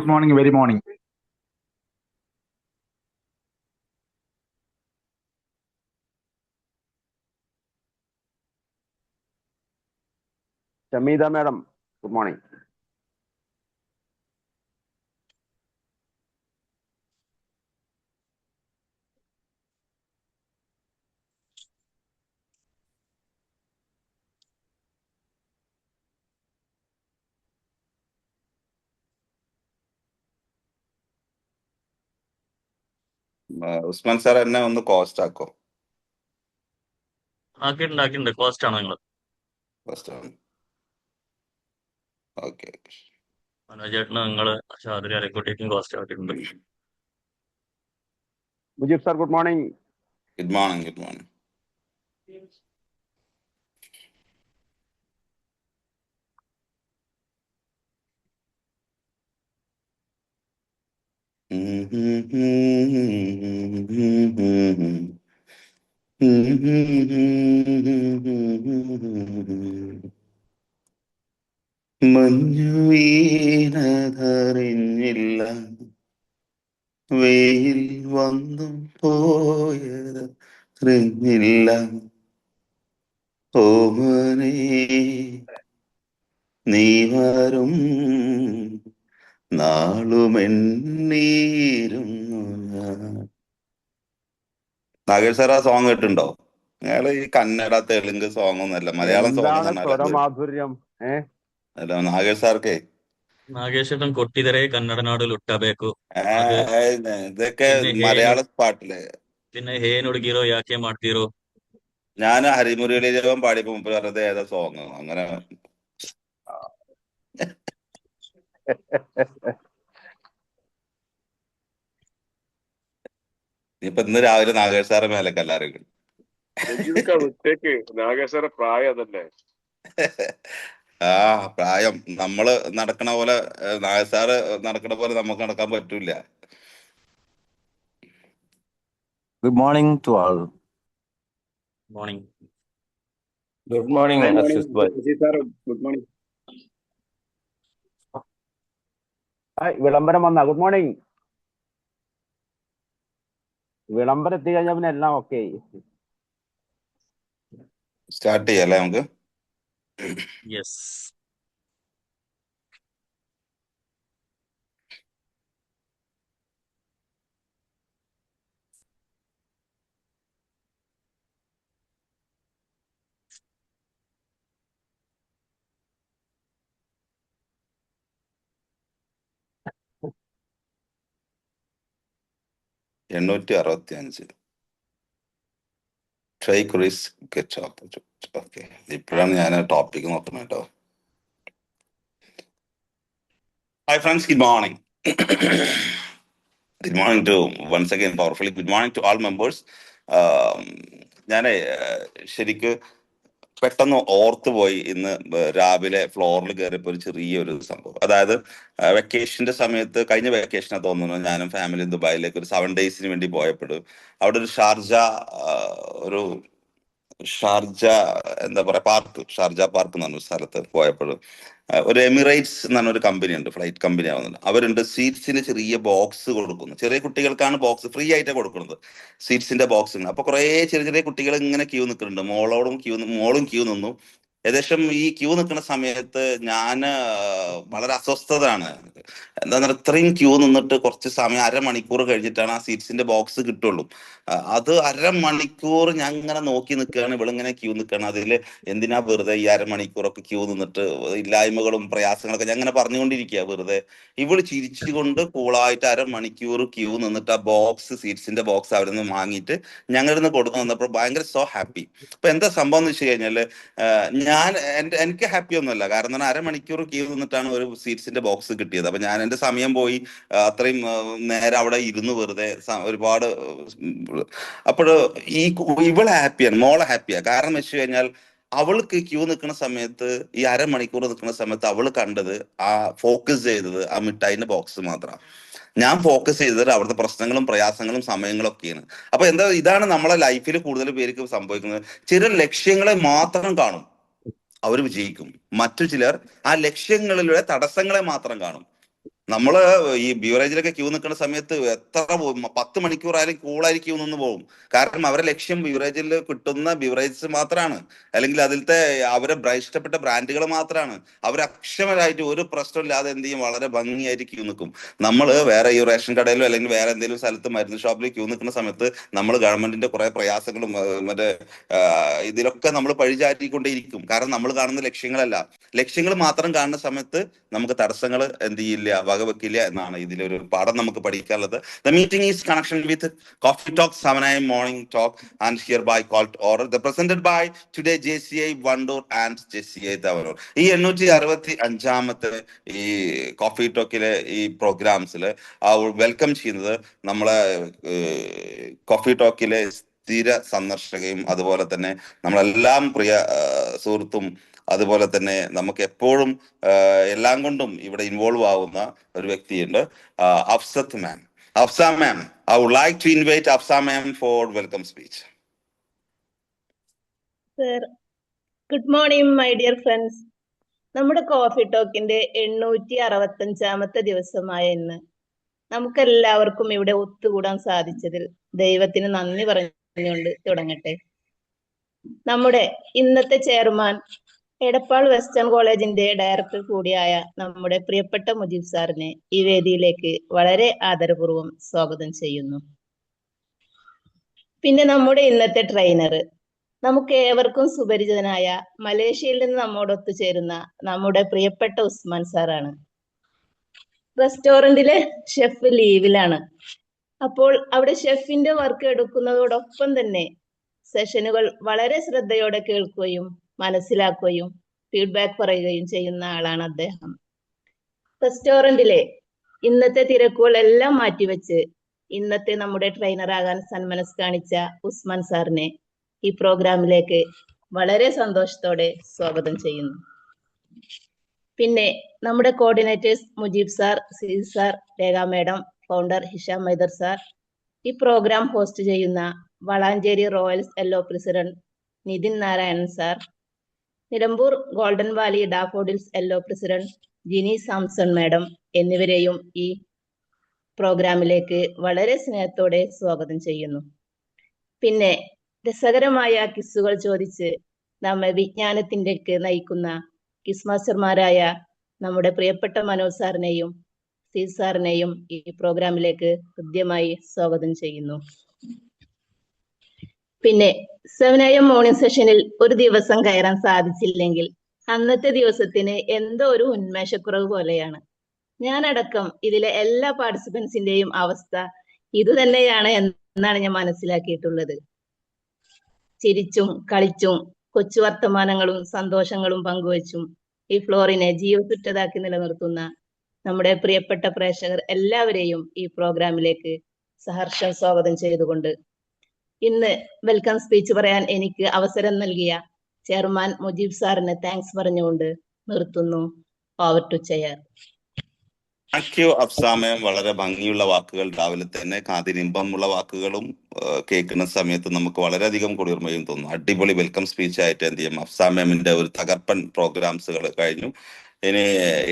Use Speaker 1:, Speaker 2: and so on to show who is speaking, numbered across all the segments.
Speaker 1: Good morning, very morning.
Speaker 2: Shamida madam, good morning.
Speaker 3: Usman sir എന്നെ ഒന്ന് cost ആക്കോ.
Speaker 4: ആക്കിയിട്ടുണ്ട് cost ആണോ നിങ്ങൾ?
Speaker 3: ഓക്കെ,
Speaker 4: മനോജേട്ടന് നിങ്ങള് ഷാദുരി അരക്കോട്ടേക്കും കോസ്റ്റ് ആക്കിയിട്ടുണ്ട്.
Speaker 2: Mujib sir, good morning.
Speaker 3: Good morning, good morning. മഞ്ഞു വീണതറിഞ്ഞില്ല, വെയിൽ വന്നു പോയതറിഞ്ഞില്ല, ഓമനേ നീ വരും നാളുമെന്നീരുന്നു ഞാൻ. നാഗേഷ് സാർ ആ സോങ് കേട്ടിട്ടുണ്ടോ? ഞങ്ങള് ഈ കന്നഡ തെലുങ്ക് സോങ് ഒന്നല്ല, മലയാളം സോങ്
Speaker 2: എന്താണ്
Speaker 3: എന്ന് പറഞ്ഞാൽ
Speaker 2: സ്വരമാധുര്യം?
Speaker 3: അല്ല നാഗേഷ് സാർക്കേ
Speaker 4: നാഗേശേട്ടൻ കൊട്ടിതരേ കന്നഡനാട് ലുട്ടಬೇಕು,
Speaker 3: ഇതൊക്കെ മലയാള പാട്ടില്.
Speaker 4: പിന്നെ ഹേനുടുಗಿರೋ ಯಾಕೆ ಮಾಡ್ತೀರೋ,
Speaker 3: ഞാൻ ഹരിമുരളീരവൻ പാടിയപ്പോ മുമ്പ് പറഞ്ഞത് ഏതാ സോങ് അങ്ങനെ. ഇപ്പൊ ഇന്ന് രാവിലെ നാഗേഷ് സാറ് മേലൊക്കെ എല്ലാവരും
Speaker 5: നാഗേഷ് സാറെ പ്രായം അതല്ലേ.
Speaker 3: ആ പ്രായം നമ്മള് നടക്കണ പോലെ നാഗേഷ് സാറ് നടക്കണ പോലെ നമുക്ക് നടക്കാൻ പറ്റൂല.
Speaker 6: Good morning to all.
Speaker 4: Morning.
Speaker 6: Good morning, Ashish bhai.
Speaker 5: Good morning.
Speaker 2: വിളംബരം വന്ന ഗുഡ് മോർണിംഗ്. വിളംബരം എത്തി കഴിഞ്ഞാൽ പിന്നെ എല്ലാം ഓക്കെ.
Speaker 3: സ്റ്റാർട്ട് ചെയ്യാല്ലേ നമുക്ക്?
Speaker 4: യെസ്.
Speaker 3: ഓക്കെ, ഇപ്പോഴാണ് ഞാൻ ടോപ്പിക് നോക്കുന്നത് കേട്ടോ. Hi friends, good morning. Good morning to once again powerfully good morning to all members. ഞാൻ ശരിക്ക് പെട്ടെന്ന് ഓർത്തുപോയി ഇന്ന് രാവിലെ ഫ്ലോറിൽ കയറിയപ്പോൾ ഒരു ചെറിയൊരു സംഭവം. അതായത് വെക്കേഷന്റെ സമയത്ത്, കഴിഞ്ഞ വെക്കേഷനാ തോന്നുന്നു, ഞാനും ഫാമിലിയും ദുബായിലേക്ക് ഒരു 7 ഡേയ്സിന് വേണ്ടി പോയപ്പോഴും അവിടെ ഒരു ഷാർജ എന്താ പറയാ ഷാർജ പാർക്ക് എന്ന് പറഞ്ഞ സ്ഥലത്ത് പോയപ്പോഴും ഒരു എമിറേറ്റ്സ് എന്ന് പറഞ്ഞൊരു കമ്പനി ഉണ്ട്, ഫ്ലൈറ്റ് കമ്പനി ആവുന്നുണ്ട്. അവരുണ്ട് സീറ്റ്സിന് ചെറിയ ബോക്സ് കൊടുക്കുന്നു. ചെറിയ കുട്ടികൾക്കാണ് ബോക്സ് ഫ്രീ ആയിട്ടാണ് കൊടുക്കുന്നത്, സീറ്റ്സിന്റെ ബോക്സ്. അപ്പൊ കുറെ ചെറിയ ചെറിയ കുട്ടികൾ ഇങ്ങനെ ക്യൂ നിൽക്കുന്നുണ്ട്. മോളും ക്യൂ നിന്നു. ഏകദേശം ഈ ക്യൂ നിൽക്കുന്ന സമയത്ത് ഞാൻ വളരെ അസ്വസ്ഥതാണ്. എന്താന്ന് പറഞ്ഞാൽ ഇത്രയും ക്യൂ നിന്നിട്ട് കുറച്ച് സമയം, അരമണിക്കൂർ കഴിഞ്ഞിട്ടാണ് ആ സീറ്റ്സിന്റെ ബോക്സ് കിട്ടുള്ളൂ. അത് അരമണിക്കൂർ ഞാൻ ഇങ്ങനെ നോക്കി നിൽക്കുകയാണ്, ഇവളിങ്ങനെ ക്യൂ നിൽക്കുകയാണ്. അതിൽ എന്തിനാ വെറുതെ ഈ അരമണിക്കൂറൊക്കെ ക്യൂ നിന്നിട്ട് ഇല്ലായ്മകളും പ്രയാസങ്ങളൊക്കെ ഞാൻ ഇങ്ങനെ പറഞ്ഞുകൊണ്ടിരിക്കുക. വെറുതെ ഇവള് ചിരിച്ചുകൊണ്ട് കൂളായിട്ട് അരമണിക്കൂർ ക്യൂ നിന്നിട്ട് ആ സീറ്റ്സിന്റെ ബോക്സ് അവിടെ നിന്ന് വാങ്ങിയിട്ട് ഞങ്ങളുടെ നിന്ന് കൊടുത്തു വന്നപ്പോൾ ഭയങ്കര സോ ഹാപ്പി. അപ്പൊ എന്താ സംഭവം എന്ന് വെച്ച് കഴിഞ്ഞാല്, എനിക്ക് ഹാപ്പി ഒന്നുമല്ല. കാരണം അരമണിക്കൂർ ക്യൂ നിന്നിട്ടാണ് ഒരു സീറ്റ്സിന്റെ ബോക്സ് കിട്ടിയത്. അപ്പൊ ഞാൻ എന്റെ സമയം പോയി അത്രയും നേരം അവിടെ ഇരുന്ന് വെറുതെ ഒരുപാട്. അപ്പോൾ ഇവള് ഹാപ്പിയാണ്, മോളെ ഹാപ്പിയാണ്. കാരണം വെച്ച് കഴിഞ്ഞാൽ അവൾക്ക് ക്യൂ നിൽക്കുന്ന സമയത്ത്, ഈ അരമണിക്കൂർ നിൽക്കുന്ന സമയത്ത് അവള് കണ്ടത്, ഫോക്കസ് ചെയ്തത് ആ മിഠായിന്റെ ബോക്സ് മാത്രമാണ്. ഞാൻ ഫോക്കസ് ചെയ്തത് അവിടുത്തെ പ്രശ്നങ്ങളും പ്രയാസങ്ങളും സമയങ്ങളും ഒക്കെയാണ്. അപ്പൊ ഇതാണ് നമ്മളെ ലൈഫിൽ കൂടുതൽ പേർക്ക് സംഭവിക്കുന്നത്. ചില ലക്ഷ്യങ്ങളെ മാത്രം കാണും, അവർ വിജയിക്കും. മറ്റു ചിലർ ആ ലക്ഷ്യങ്ങളിലൂടെ തടസ്സങ്ങളെ മാത്രം കാണും, നമ്മള് ഈ ബീവറേജിലൊക്കെ ക്യൂ നിൽക്കുന്ന സമയത്ത് എത്ര 10 മണിക്കൂറായാലും കൂളായി ക്യൂ നിന്ന് പോകും. കാരണം അവരെ ലക്ഷ്യം ബീവറേജിൽ കിട്ടുന്ന ബീവറേജസ് മാത്രമാണ്, അല്ലെങ്കിൽ അതിലത്തെ അവരെ ഇഷ്ടപ്പെട്ട ബ്രാൻഡുകൾ മാത്രമാണ്. അവർ അക്ഷമരായിട്ട് ഒരു പ്രശ്നമില്ലാതെ എന്ത് ചെയ്യും, വളരെ ഭംഗിയായിട്ട് ക്യൂ നിൽക്കും. നമ്മൾ വേറെ ഈ റേഷൻ കടയിലോ അല്ലെങ്കിൽ വേറെ എന്തെങ്കിലും സ്ഥലത്ത് മരുന്ന് ഷോപ്പിൽ ക്യൂ നിൽക്കുന്ന സമയത്ത് നമ്മൾ ഗവൺമെന്റിന്റെ കുറെ പ്രയാസങ്ങളും മറ്റേ ഇതിലൊക്കെ നമ്മൾ പഴിചാറ്റിക്കൊണ്ടേയിരിക്കും. കാരണം നമ്മൾ കാണുന്ന ലക്ഷ്യങ്ങൾ മാത്രം കാണുന്ന സമയത്ത് നമുക്ക് തടസ്സങ്ങൾ എന്ത് ചെയ്യില്ല, വകവെക്കില്ല എന്നാണ് ഇതിലൊരു പാഠം നമുക്ക് പഠിക്കാനുള്ളത്. The meeting is connection with Coffee Talk 7 AM morning talk and hereby called to order. The presented by today JCI Vandoor and JCI Tavanur. ഈ 865 ഈ കോഫി ടോക്കിലെ ഈ പ്രോഗ്രാംസിൽ വെൽക്കം ചെയ്യുന്നത് നമ്മളെ കോഫി ടോക്കിലെ സ്ഥിര സന്ദർശകയും അതുപോലെ തന്നെ നമ്മളെല്ലാം പ്രിയ സുഹൃത്തും അതുപോലെ തന്നെ നമുക്ക് എപ്പോഴും എല്ലാം കൊണ്ടും ഇവിടെ ഇൻവോൾവ് ആവുന്ന ഒരു വ്യക്തിയുണ്ട്, അഫ്സത്ത് മാം. അഫ്സ മാം, I would like to invite Afsa ma'am for welcome speech.
Speaker 1: Sir, good morning, my dear friends. നമ്മുടെ കോഫി ടോക്കിന്റെ 865 ദിവസമായ ഇന്ന് നമുക്കെല്ലാവർക്കും ഇവിടെ ഒത്തുകൂടാൻ സാധിച്ചതിൽ ദൈവത്തിന് നന്ദി പറഞ്ഞുകൊണ്ട് തുടങ്ങട്ടെ. നമ്മുടെ ഇന്നത്തെ ചെയർമാൻ, എടപ്പാൾ വെസ്റ്റേൺ കോളേജിന്റെ ഡയറക്ടർ കൂടിയായ നമ്മുടെ പ്രിയപ്പെട്ട മുജീബ് സാറിനെ ഈ വേദിയിലേക്ക് വളരെ ആദരപൂർവ്വം സ്വാഗതം ചെയ്യുന്നു. പിന്നെ നമ്മുടെ ഇന്നത്തെ ട്രെയിനർ, നമുക്ക് ഏവർക്കും സുപരിചിതനായ മലേഷ്യയിൽ നിന്ന് നമ്മോടൊത്തു ചേരുന്ന നമ്മുടെ പ്രിയപ്പെട്ട ഉസ്മാൻ സാറാണ്. റെസ്റ്റോറന്റിലെ ഷെഫ് ലീവിലാണ്. അപ്പോൾ അവിടെ ഷെഫിന്റെ വർക്ക് എടുക്കുന്നതോടൊപ്പം തന്നെ സെഷനുകൾ വളരെ ശ്രദ്ധയോടെ കേൾക്കുകയും മനസ്സിലാക്കുകയും ഫീഡ്ബാക്ക് പറയുകയും ചെയ്യുന്ന ആളാണ് അദ്ദേഹം. റെസ്റ്റോറന്റിലെ ഇന്നത്തെ തിരക്കുകളെല്ലാം മാറ്റിവെച്ച് ഇന്നത്തെ നമ്മുടെ ട്രെയിനറാകാൻ സന്മനസ് കാണിച്ച ഉസ്മാൻ സാറിനെ ഈ പ്രോഗ്രാമിലേക്ക് വളരെ സന്തോഷത്തോടെ സ്വാഗതം ചെയ്യുന്നു. പിന്നെ നമ്മുടെ coordinators Mujeeb sir, C sir, Rekha madam, founder Hisham Maidar sir, ഈ പ്രോഗ്രാം ഹോസ്റ്റ് ചെയ്യുന്ന Valanchery Royals yellow president Nithin Narayanan sir, Nilambur Golden Valley Daffodils yellow president Jini Samson madam എന്നിവരെയും ഈ പ്രോഗ്രാമിലേക്ക് വളരെ സ്നേഹത്തോടെ സ്വാഗതം ചെയ്യുന്നു. പിന്നെ രസകരമായ കിസ്സുകൾ ചോദിച്ച് നമ്മെ വിജ്ഞാനത്തിലേക്ക് നയിക്കുന്ന കിസ് മാസ്റ്റർമാരായ നമ്മുടെ പ്രിയപ്പെട്ട മനോജ് സാറിനെയും സി സാറിനെയും ഈ പ്രോഗ്രാമിലേക്ക് ഹൃദ്യമായി സ്വാഗതം ചെയ്യുന്നു. പിന്നെ 7 AM മോർണിംഗ് സെഷനിൽ ഒരു ദിവസം കയറാൻ സാധിച്ചില്ലെങ്കിൽ അന്നത്തെ ദിവസത്തിന് എന്തോ ഒരു ഉന്മേഷക്കുറവ് പോലെയാണ്. ഞാനടക്കം ഇതിലെ എല്ലാ പാർട്ടിസിപ്പൻസിന്റെയും അവസ്ഥ ഇതുതന്നെയാണ് എന്നാണ് ഞാൻ മനസ്സിലാക്കിയിട്ടുള്ളത്. ചിരിച്ചും കളിച്ചും കൊച്ചു വർത്തമാനങ്ങളും സന്തോഷങ്ങളും പങ്കുവച്ചും ഈ ഫ്ലോറിനെ ജീവസുറ്റതാക്കി നിലനിർത്തുന്ന നമ്മുടെ പ്രിയപ്പെട്ട പ്രേക്ഷകർ എല്ലാവരെയും ഈ പ്രോഗ്രാമിലേക്ക് സഹർഷം സ്വാഗതം ചെയ്തുകൊണ്ട് ഇന്ന് വെൽക്കം സ്പീച്ച് പറയാൻ എനിക്ക് അവസരം നൽകിയ ചെയർമാൻ മുജീബ് സാറിന് താങ്ക്സ് പറഞ്ഞുകൊണ്ട് നിർത്തുന്നു. Over to chair.
Speaker 3: Thank you Afsa ma'am. വളരെ ഭംഗിയുള്ള വാക്കുകൾ, രാവിലെ തന്നെ കാതിരിമ്പമുള്ള വാക്കുകളും കേൾക്കുന്ന സമയത്ത് നമുക്ക് വളരെയധികം കുളിർമയും തോന്നും. അടിപൊളി വെൽക്കം സ്പീച്ച് ആയിട്ട് എന്ത് ചെയ്യും, അഫ്സ മാമിന്റെ ഒരു തകർപ്പൻ പ്രോഗ്രാംസുകൾ കഴിഞ്ഞു. ഇനി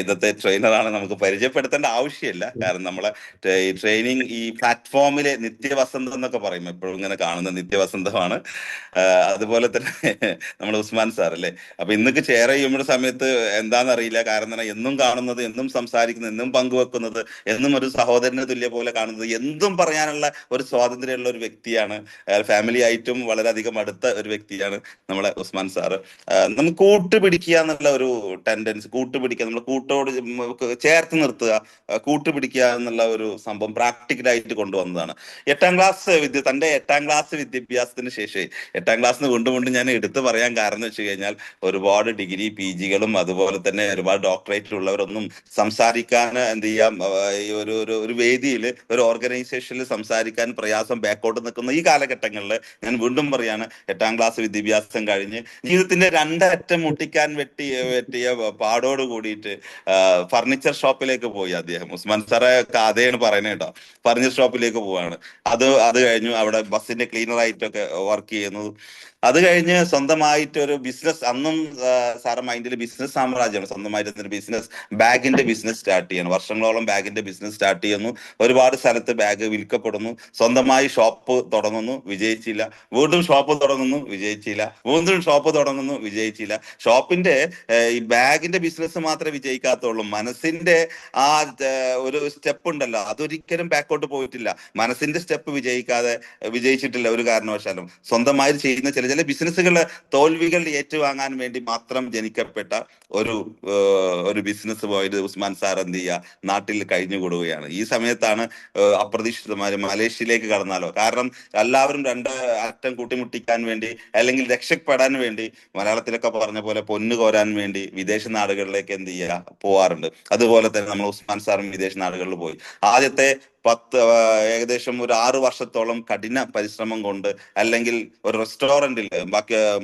Speaker 3: ഇന്നത്തെ ട്രെയിനറാണ്, നമുക്ക് പരിചയപ്പെടുത്തേണ്ട ആവശ്യമില്ല. കാരണം നമ്മളെ ഈ ട്രെയിനിങ് ഈ പ്ലാറ്റ്ഫോമിലെ നിത്യവസന്തം എന്നൊക്കെ പറയും, എപ്പോഴും ഇങ്ങനെ കാണുന്ന നിത്യവസന്തമാണ്. അതുപോലെ തന്നെ നമ്മുടെ ഉസ്മാൻ സാർ അല്ലേ. അപ്പൊ ഇന്നൊക്കെ ചെയർ ചെയ്യുമ്പോൾ സമയത്ത് എന്താണെന്നറിയില്ല, കാരണം എന്നും കാണുന്നത്, എന്നും സംസാരിക്കുന്നത്, എന്നും പങ്കുവെക്കുന്നത്, എന്നും ഒരു സഹോദരന് തുല്യ പോലെ കാണുന്നത്, എന്തും പറയാനുള്ള ഒരു സ്വാതന്ത്ര്യമുള്ള ഒരു വ്യക്തിയാണ്. ഫാമിലി ആയിട്ടും വളരെയധികം അടുത്ത ഒരു വ്യക്തിയാണ് നമ്മളെ ഉസ്മാൻ സാറ്. നമുക്ക് കൂട്ടുപിടിക്കുക എന്നുള്ള ഒരു ടെൻഡൻസി, കൂട്ടുപിടിക്കുക, നമ്മൾ കൂട്ടോട് ചേർത്ത് നിർത്തുക, കൂട്ടുപിടിക്കുക എന്നുള്ള ഒരു സംഭവം പ്രാക്ടിക്കലായിട്ട് കൊണ്ടുവന്നതാണ്. തന്റെ 8ാം ക്ലാസ് വിദ്യാഭ്യാസത്തിന് ശേഷം 8ാം ക്ലാസ്സിന് വീണ്ടും ഞാൻ എടുത്തു പറയാൻ കാരണം എന്ന് വെച്ച് കഴിഞ്ഞാൽ ഒരുപാട് ഡിഗ്രി PGകളും അതുപോലെ തന്നെ ഒരുപാട് ഡോക്ടറേറ്റ് ഉള്ളവരൊന്നും സംസാരിക്കാൻ എന്ത് ചെയ്യാം, ഈ ഒരു വേദിയിൽ ഒരു ഓർഗനൈസേഷനിൽ സംസാരിക്കാൻ പ്രയാസം, ബാക്കോട്ട് നിൽക്കുന്ന ഈ കാലഘട്ടങ്ങളിൽ ഞാൻ വീണ്ടും പറയാണ്, 8ാം ക്ലാസ് വിദ്യാഭ്യാസം കഴിഞ്ഞ് ജീവിതത്തിന്റെ 2 അറ്റം മുട്ടിക്കാൻ വെട്ടിയ പാടോട് കൂടിയിട്ട് ഫർണിച്ചർ ഷോപ്പിലേക്ക് പോയി അദ്ദേഹം. ഉസ്മാൻ സാറെ കഥയാണ് പറയുന്നത് കേട്ടോ. ഫർണിച്ചർ ഷോപ്പിലേക്ക് പോവാണ്. അത് കഴിഞ്ഞു അവിടെ ബസ്സിന്റെ ക്ലീനർ ആയിട്ടൊക്കെ വർക്ക് ചെയ്യുന്നു. അത് കഴിഞ്ഞ് സ്വന്തമായിട്ട് ഒരു ബിസിനസ്, അന്നും സാറെ മൈൻഡിൽ ബിസിനസ് സാമ്രാജ്യമാണ്. സ്വന്തമായിട്ട് ഒരു ബിസിനസ്, ബാഗിന്റെ ബിസിനസ് സ്റ്റാർട്ട് ചെയ്യണം. വർഷങ്ങളോളം ബാഗിന്റെ ബിസിനസ് സ്റ്റാർട്ട് ചെയ്യുന്നു. ഒരുപാട് സ്ഥലത്ത് ബാഗ് വിൽക്കപ്പെടുന്നു. സ്വന്തമായി ഷോപ്പ് തുടങ്ങുന്നു, വിജയിച്ചില്ല. വീണ്ടും ഷോപ്പ് തുടങ്ങുന്നു, വിജയിച്ചില്ല. വീണ്ടും ഷോപ്പ് തുടങ്ങുന്നു, വിജയിച്ചില്ല. ഷോപ്പിന്റെ ഈ ബാഗിന്റെ ബിസിനസ് മാത്രമേ വിജയിക്കാത്തുള്ളൂ. മനസ്സിന്റെ ആ ഒരു സ്റ്റെപ്പ് ഉണ്ടല്ലോ, അതൊരിക്കലും ബാക്കോട്ട് പോയിട്ടില്ല. മനസ്സിന്റെ സ്റ്റെപ്പ് വിജയിച്ചിട്ടില്ല ഒരു കാരണവശാലും. സ്വന്തമായി ചെയ്യുന്ന ചില ബിസിനസ്സുകള് തോൽവികൾ ഏറ്റുവാങ്ങാൻ വേണ്ടി മാത്രം ജനിക്കപ്പെട്ട ഒരു ബിസിനസ് പോയിട്ട് ഉസ്മാൻ സാർ എന്ത് ചെയ്യുക, നാട്ടിൽ കഴിഞ്ഞുകൂടുകയാണ്. ഈ സമയത്താണ് അപ്രതീക്ഷിതമായി മലേഷ്യയിലേക്ക് കടന്നാലോ. കാരണം എല്ലാവരും രണ്ട് അറ്റം കൂട്ടിമുട്ടിക്കാൻ വേണ്ടി, അല്ലെങ്കിൽ രക്ഷപ്പെടാൻ വേണ്ടി, മലയാളത്തിലൊക്കെ പറഞ്ഞ പോലെ പൊന്നു കോരാൻ വേണ്ടി വിദേശ നാടുകളിലേക്ക് എന്ത് ചെയ്യുക, പോവാറുണ്ട്. അതുപോലെ തന്നെ നമ്മൾ ഉസ്മാൻ സാറും വിദേശ നാടുകളിൽ പോയി. ആദ്യത്തെ ഏകദേശം ഒരു 6 വർഷത്തോളം കഠിന പരിശ്രമം കൊണ്ട്, അല്ലെങ്കിൽ ഒരു റെസ്റ്റോറന്റിൽ